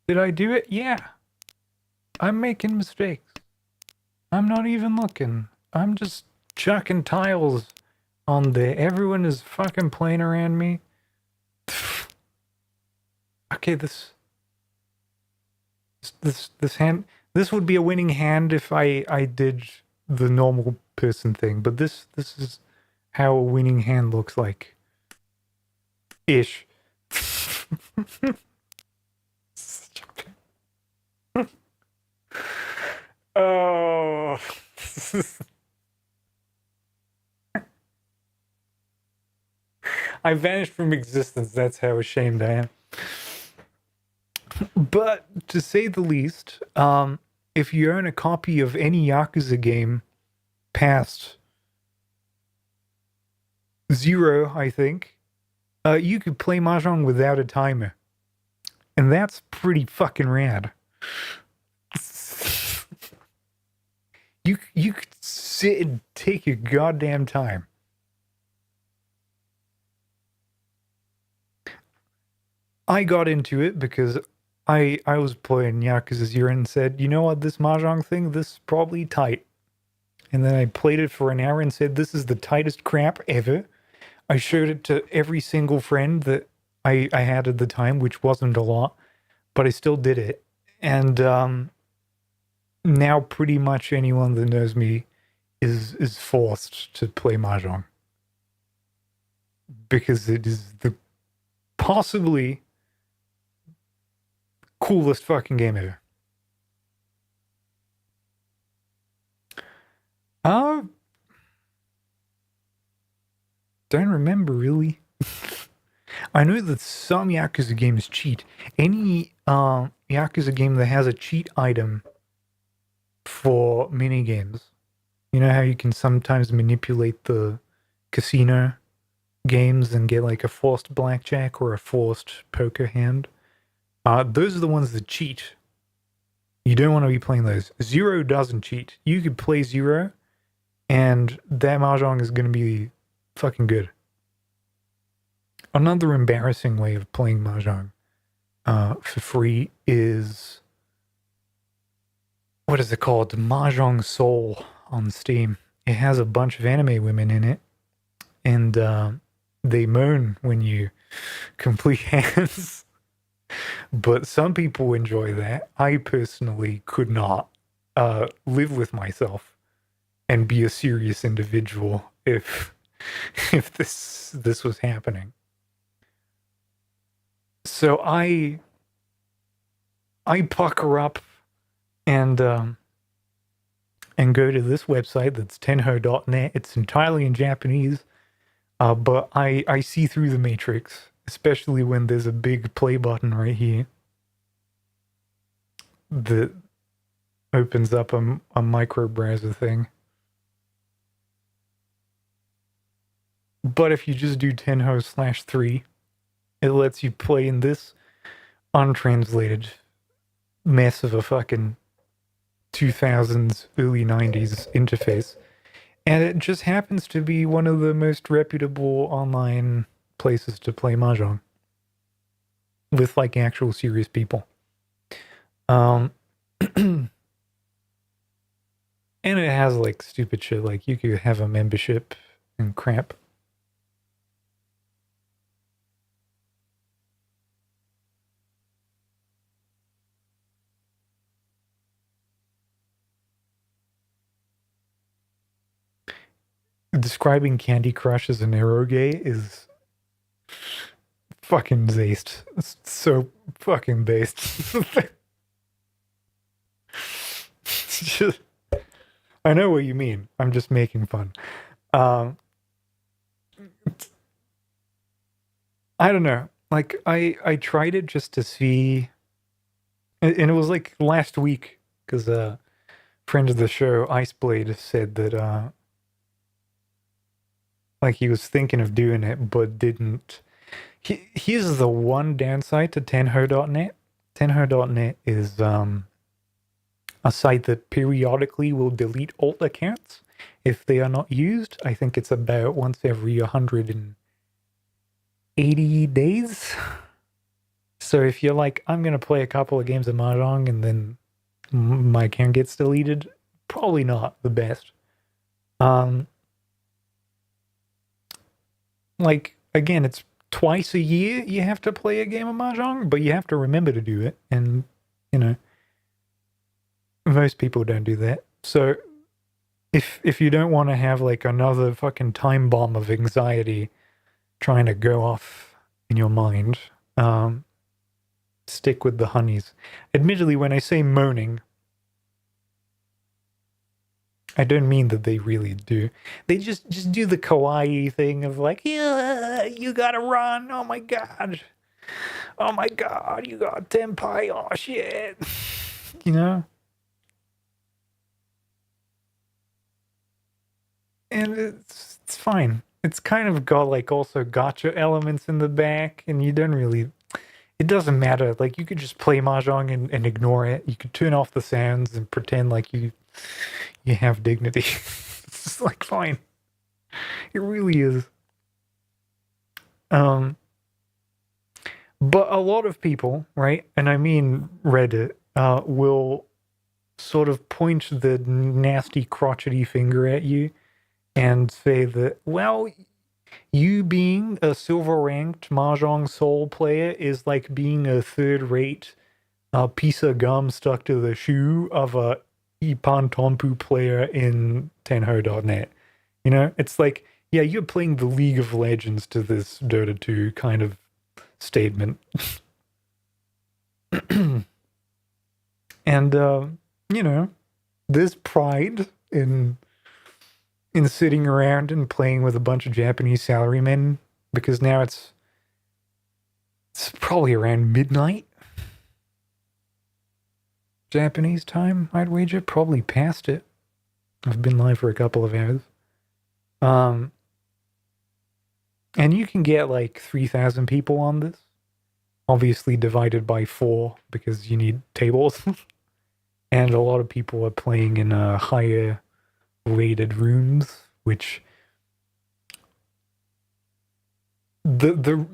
Did I do it? Yeah. I'm making mistakes. I'm not even looking. I'm just chucking tiles on there. Everyone is fucking playing around me. Okay, this hand, this would be a winning hand if I did the normal person thing, but this is how a winning hand looks like. Ish. Oh. I vanished from existence. That's how ashamed I am. But to say the least, if you own a copy of any Yakuza game, past 0, I think, you could play Mahjong without a timer. And that's pretty fucking rad. You could sit and take your goddamn time. I got into it because I was playing Yakuza 0 and said, you know what, this Mahjong thing, this is probably tight. And then I played it for an hour and said, this is the tightest crap ever. I showed it to every single friend that I had at the time, which wasn't a lot, but I still did it. And now pretty much anyone that knows me is forced to play Mahjong. Because it is the possibly coolest fucking game ever. Don't remember really. I know that some Yakuza games cheat. Any Yakuza game that has a cheat item for minigames. You know how you can sometimes manipulate the casino games and get like a forced blackjack or a forced poker hand? Those are the ones that cheat. You don't want to be playing those. 0 doesn't cheat. You could play 0 and that Mahjong is going to be fucking good. Another embarrassing way of playing Mahjong for free is, what is it called? Mahjong Soul on Steam. It has a bunch of anime women in it, and they moan when you complete hands. But some people enjoy that. I personally could not live with myself and be a serious individual if this was happening. So I pucker up and go to this website that's tenho.net. It's entirely in Japanese, but I see through the matrix, especially when there's a big play button right here that opens up a micro browser thing. But if you just do tenho/3, it lets you play in this untranslated mess of a fucking 2000s, early 90s interface. And it just happens to be one of the most reputable online places to play Mahjong with like actual serious people. And it has like stupid shit, like you could have a membership and crap. Describing Candy Crush as an eroge is fucking based. It's so fucking based. Just, I know what you mean. I'm just making fun. I don't know. Like I tried it just to see, and it was like last week because a friend of the show, Iceblade, said that like he was thinking of doing it but didn't. Here's the one downside to tenho.net. Tenho.net is a site that periodically will delete alt accounts if they are not used. I think it's about once every 180 days. So if you're like, I'm going to play a couple of games of Mahjong and then my account gets deleted, probably not the best. Like, again, it's twice a year you have to play a game of Mahjong, but you have to remember to do it. And, you know, most people don't do that. So if you don't want to have like another fucking time bomb of anxiety trying to go off in your mind, stick with the honeys. Admittedly, when I say moaning, I don't mean that they really do. They just do the kawaii thing of like, yeah, you gotta run. Oh my god. Oh my god, you got tenpai. Oh shit. You know? and it's fine. It's kind of got like also gotcha elements in the back, and you don't really. It doesn't matter. Like you could just play mahjong and ignore it. You could turn off the sounds and pretend like you have dignity. It's just like fine. It really is. But a lot of people, right, and I mean Reddit, will sort of point the nasty crotchety finger at you and say that, well, you being a silver ranked Mahjong Soul player is like being a third rate piece of gum stuck to the shoe of a Ipan Tompu player in Tenho.net. You know, it's like, yeah, you're playing the League of Legends to this Dota 2 kind of statement. And, you know, there's pride in sitting around and playing with a bunch of Japanese salarymen, because now it's probably around midnight Japanese time, I'd wager. Probably past it. I've been live for a couple of hours. And you can get like 3,000 people on this. Obviously divided by 4 because you need tables. And a lot of people are playing in higher rated rooms, which the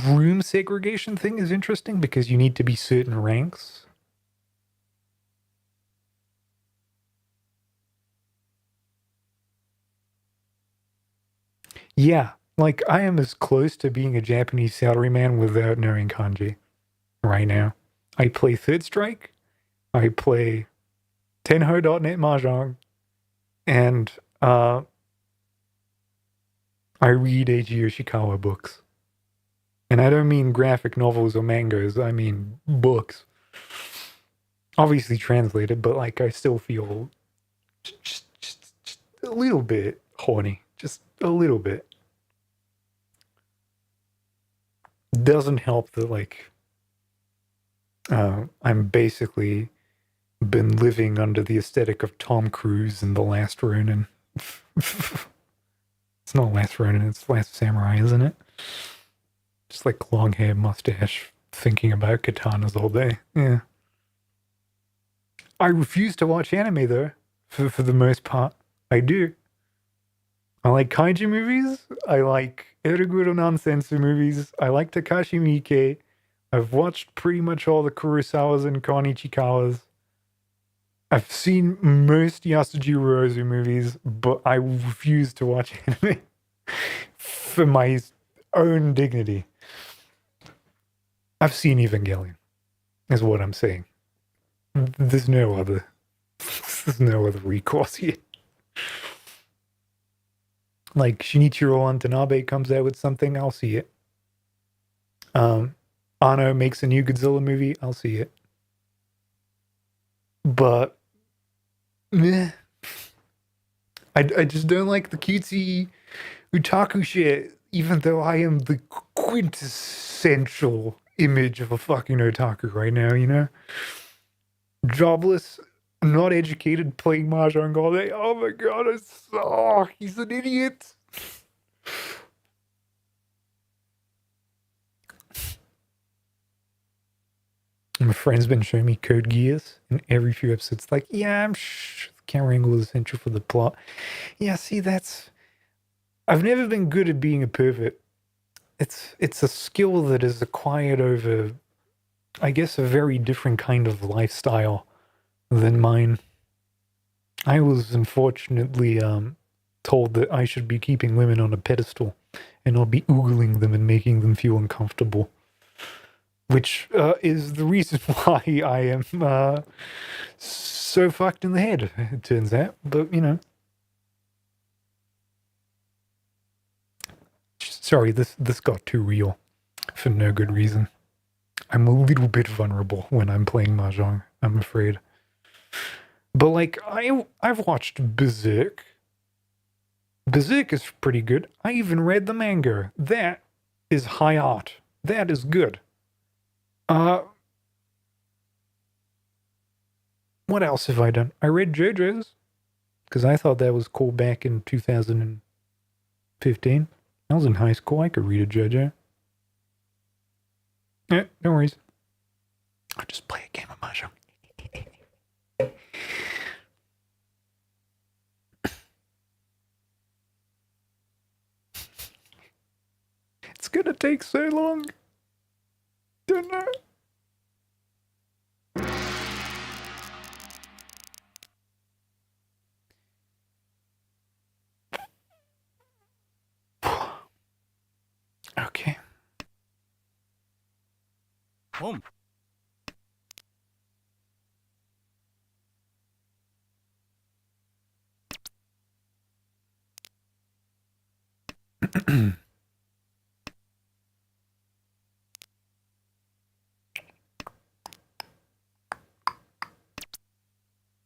room segregation thing is interesting because you need to be certain ranks. Yeah, like I am as close to being a Japanese salaryman without knowing kanji right now. I play Third Strike, I play Tenho.net Mahjong, and I read Eiji Yoshikawa books. And I don't mean graphic novels or mangas, I mean books. Obviously translated, but like I still feel just a little bit horny. Just a little bit. Doesn't help that like I'm basically been living under the aesthetic of Tom Cruise in The Last Ronin. It's not Last Ronin, it's Last Samurai, isn't it? Just like long hair, mustache, thinking about katanas all day. Yeah. I refuse to watch anime though, for the most part. I do. I like kaiju movies. I like Eroguro Nonsensu movies. I like Takashi Miike. I've watched pretty much all the Kurosawas and Kon Ichikawas. I've seen most Yasujiro Ozu movies, but I refuse to watch anime for my own dignity. I've seen Evangelion, is what I'm saying. There's no other recourse here. Like Shinichiro Watanabe comes out with something, I'll see it. Anno makes a new Godzilla movie, I'll see it. But meh. I just don't like the cutesy otaku shit, even though I am the quintessential image of a fucking otaku right now, you know? Jobless, not educated, playing Mahjong all day. Oh my god, he's an idiot. My friend's been showing me Code Geass in every few episodes. Like, yeah, I'm sure the camera angle is essential for the plot. Yeah, see, I've never been good at being a pervert. It's a skill that is acquired over, I guess, a very different kind of lifestyle than mine. I was unfortunately told that I should be keeping women on a pedestal and not be oogling them and making them feel uncomfortable. Which is the reason why I am so fucked in the head, it turns out. But, you know. Sorry, this got too real for no good reason. I'm a little bit vulnerable when I'm playing Mahjong, I'm afraid. But, like, I've watched Berserk. Berserk is pretty good. I even read the manga. That is high art. That is good. What else have I done? I read JoJo's Because I thought that was cool back in 2015. I was in high school. I could read a JoJo. Yeah, no worries. I'll just play a game of Mahjong. It's gonna take so long. Don't know. Okay. Home.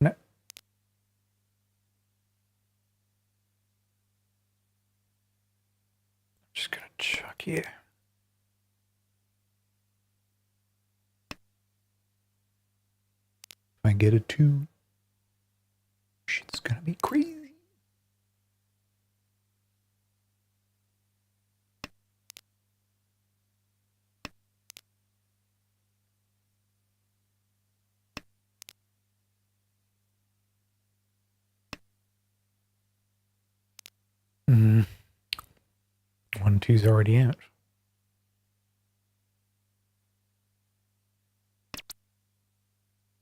No. Just gonna chuck here. If I get a 2, shit's gonna be crazy. Mm. 1, 2's already out.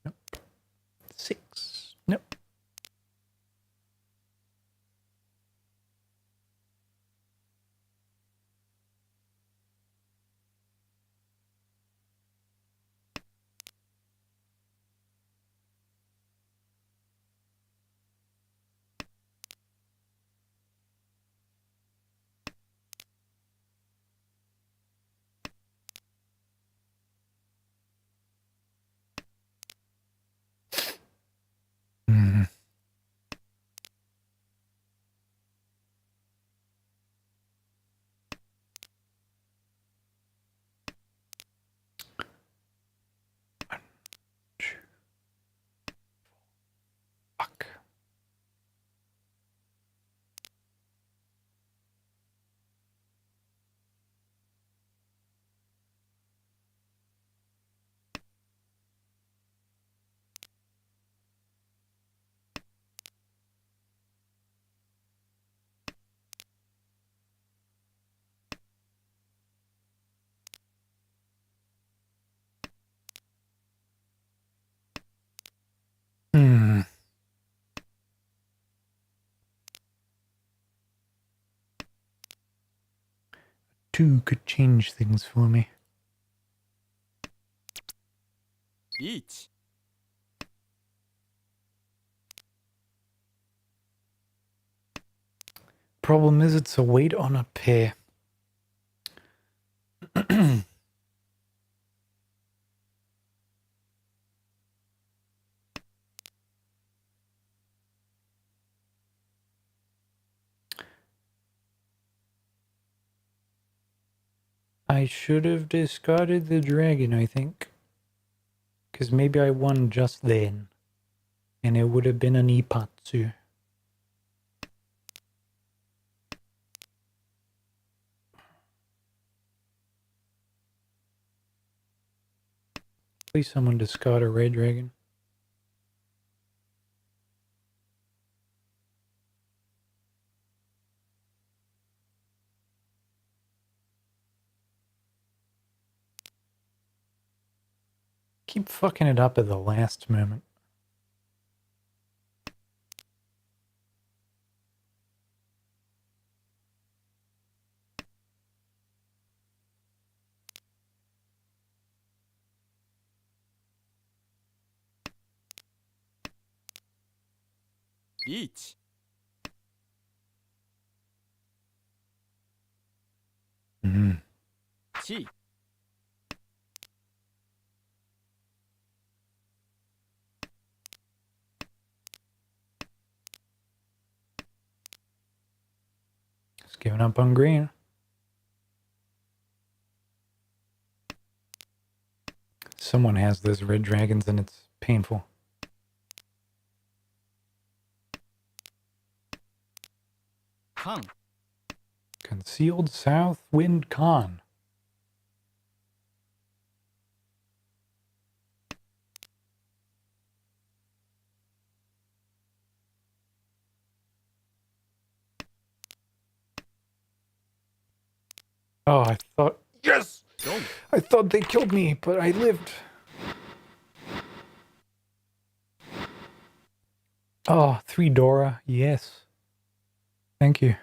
Nope. 6. Nope. Mm. Fuck. Hmm. 2 could change things for me. Each. Problem is, it's a weight on a pair. I should have discarded the dragon, I think. Because maybe I won just then. And it would have been an Ipatsu. Please someone discard a red dragon. Keep fucking it up at the last moment. Each. Mm-hmm. Chi. Just giving up on green. Someone has those red dragons and it's painful. 間 Concealed south wind con. Oh, I thought... Yes! 4 I thought they killed me, but I lived. Oh, 3 Dora. Yes. Thank you.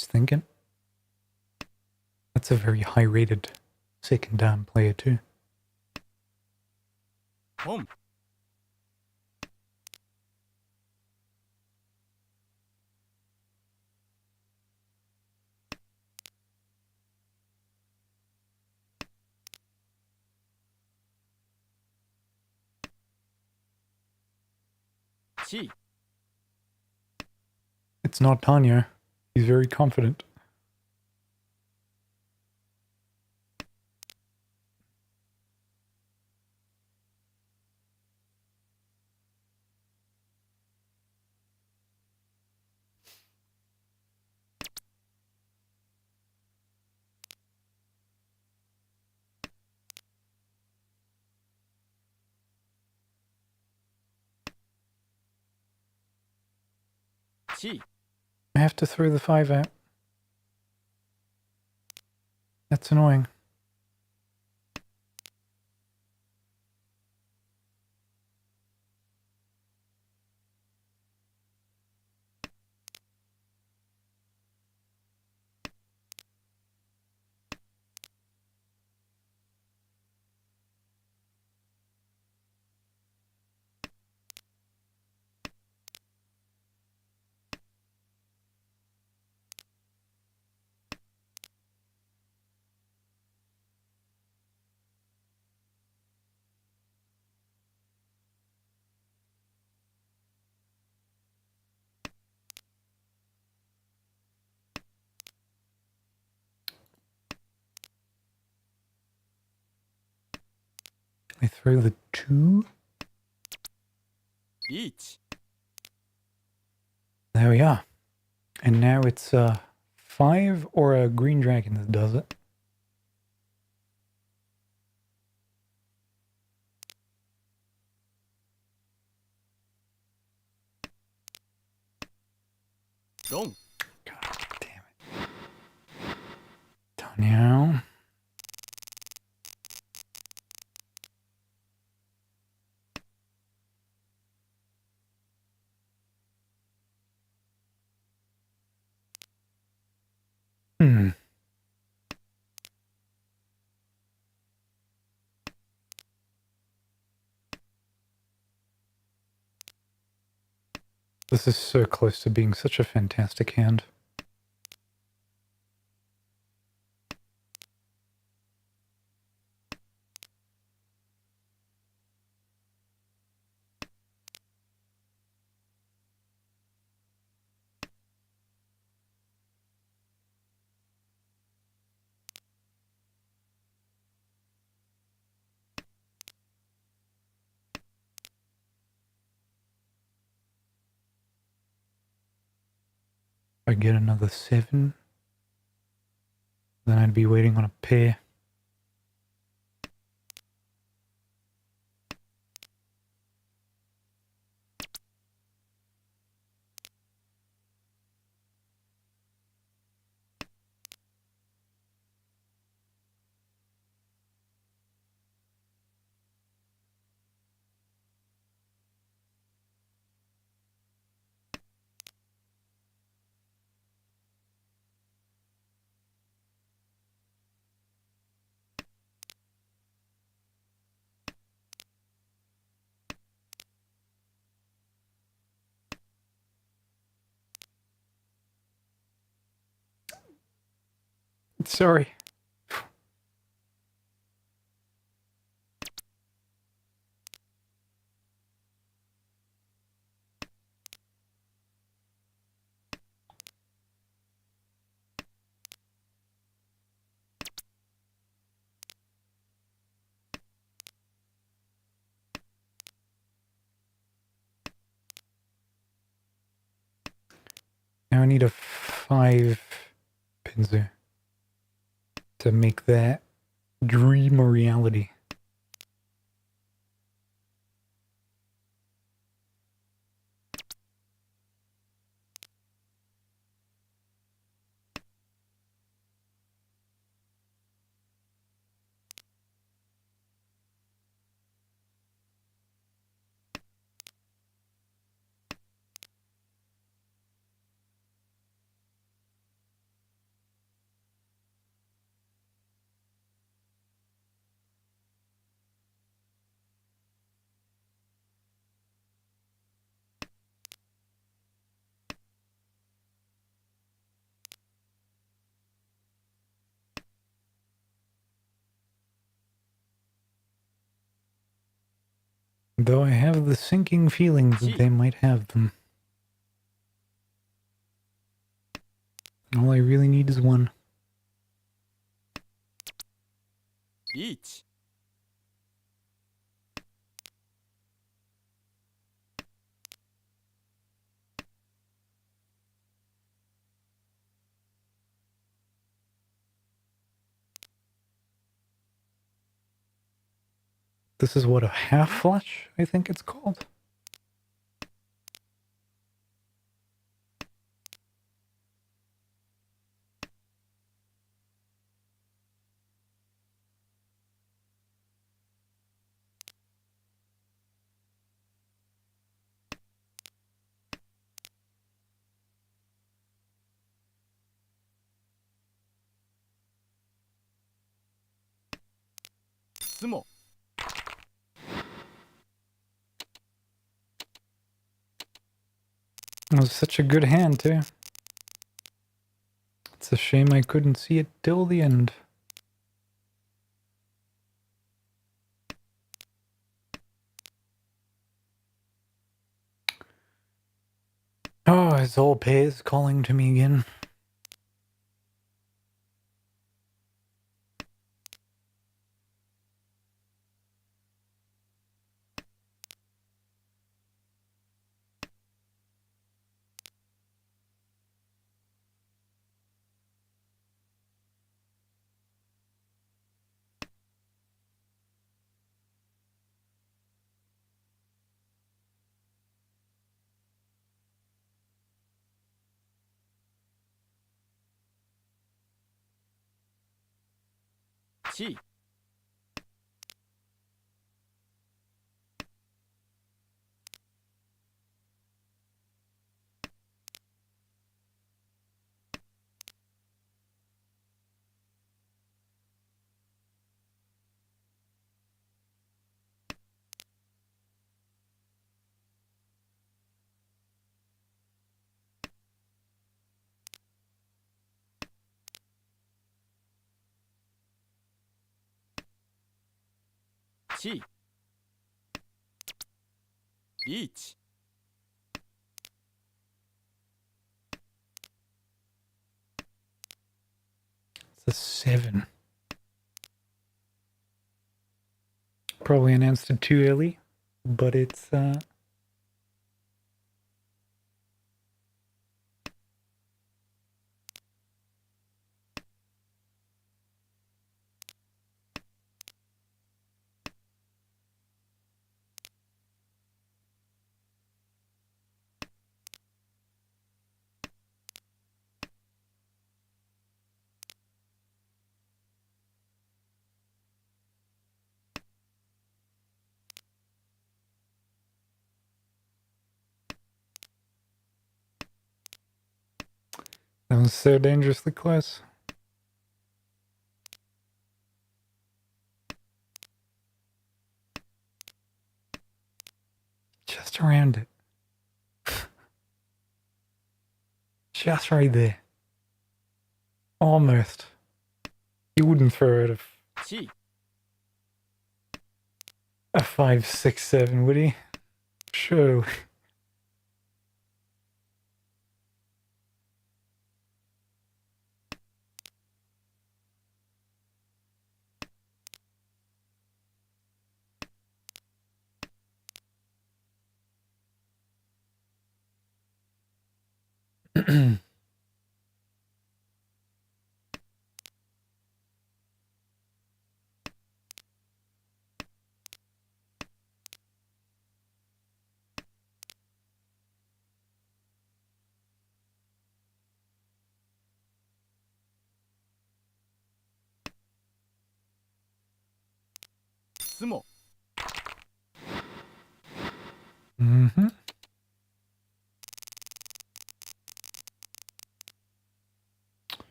Just thinking. That's a very high-rated second down player too. 本 地 It's not Tanya. He's very confident. T I have to throw the 5 out. That's annoying. I throw the 2. 1 There we are. And now it's 5 or a green dragon that does it. Long God damn it. Tanya. Hmm. This is so close to being such a fantastic hand. If I get another 7, then I'd be waiting on a pair. Sorry. Now I need a 5 pincer to make that dream a reality. Though I have the sinking feeling that they might have them. All I really need is one. 1 This is what, a half flush, I think it's called. Sumo. It was such a good hand, too. It's a shame I couldn't see it till the end. Oh, his old pay is calling to me again. Chi. Chi. 1 It's a 7. Probably announced it too early, but it's that was so dangerously close. Just around it. Just right there. Almost. He wouldn't throw it 7 a 5, 6, 7, would he? Surely.つも Mm-hmm.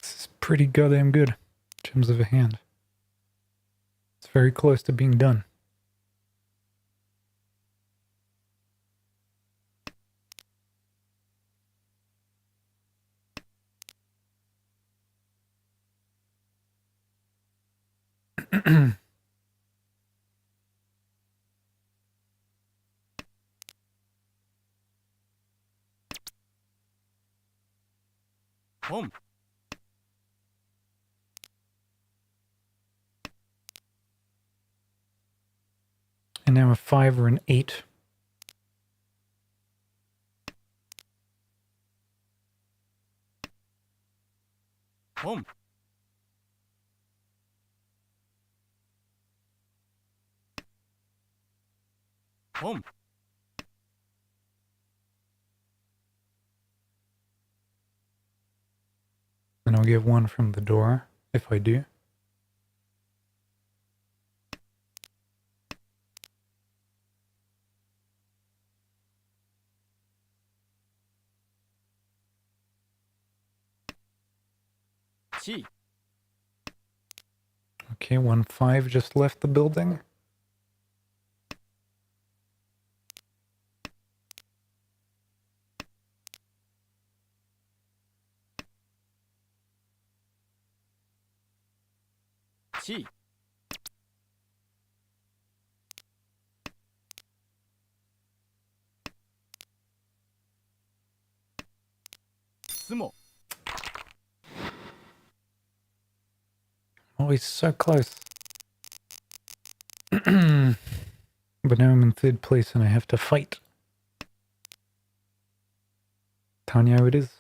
This is pretty goddamn good in terms of a hand. It's very close to being done. Home. And now a 5 or an 8. Home. Home. Then I'll get 1 from the door, if I do. Chi. Okay, 1, 5 just left the building. Chi. Sumo. Oh, he's so close. But now I'm in 3rd place and I have to fight. Tanya it is.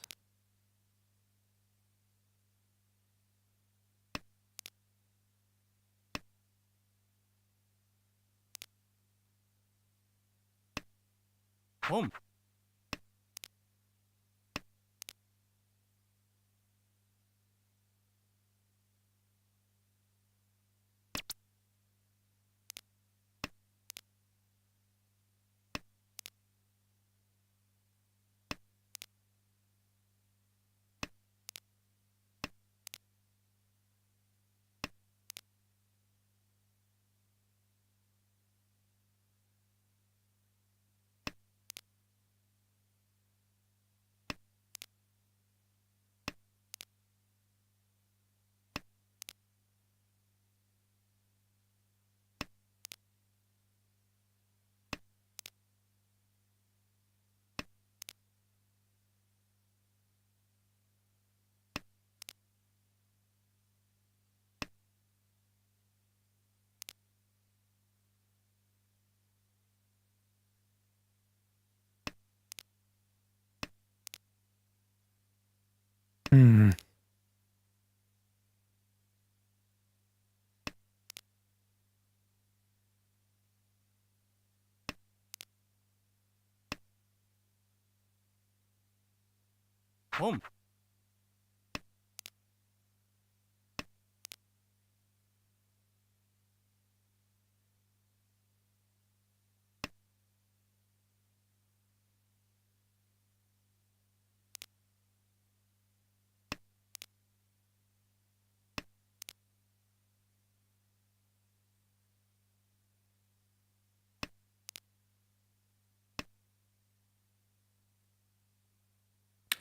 Home. Hmm. Home.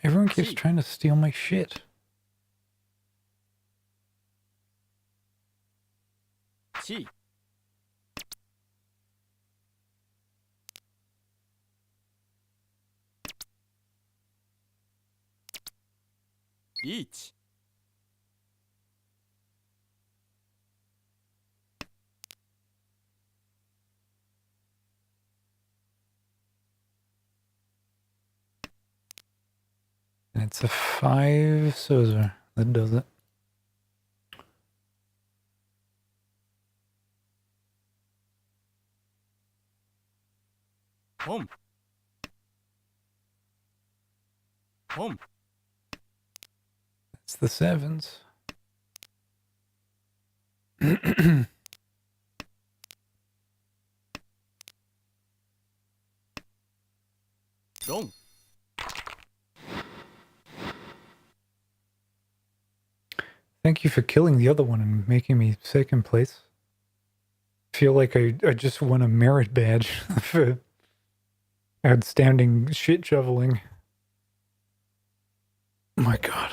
Everyone keeps Gee. trying to steal my shit. T. Each. And it's a 5 Sozer that does it. Home. Home. It's the 7s. Long. Thank you for killing the other one and making me second place. I feel like I just won a merit badge for outstanding shit shoveling. My god.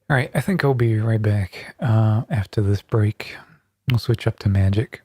Alright, I think I'll be right back after this break. We'll switch up to magic.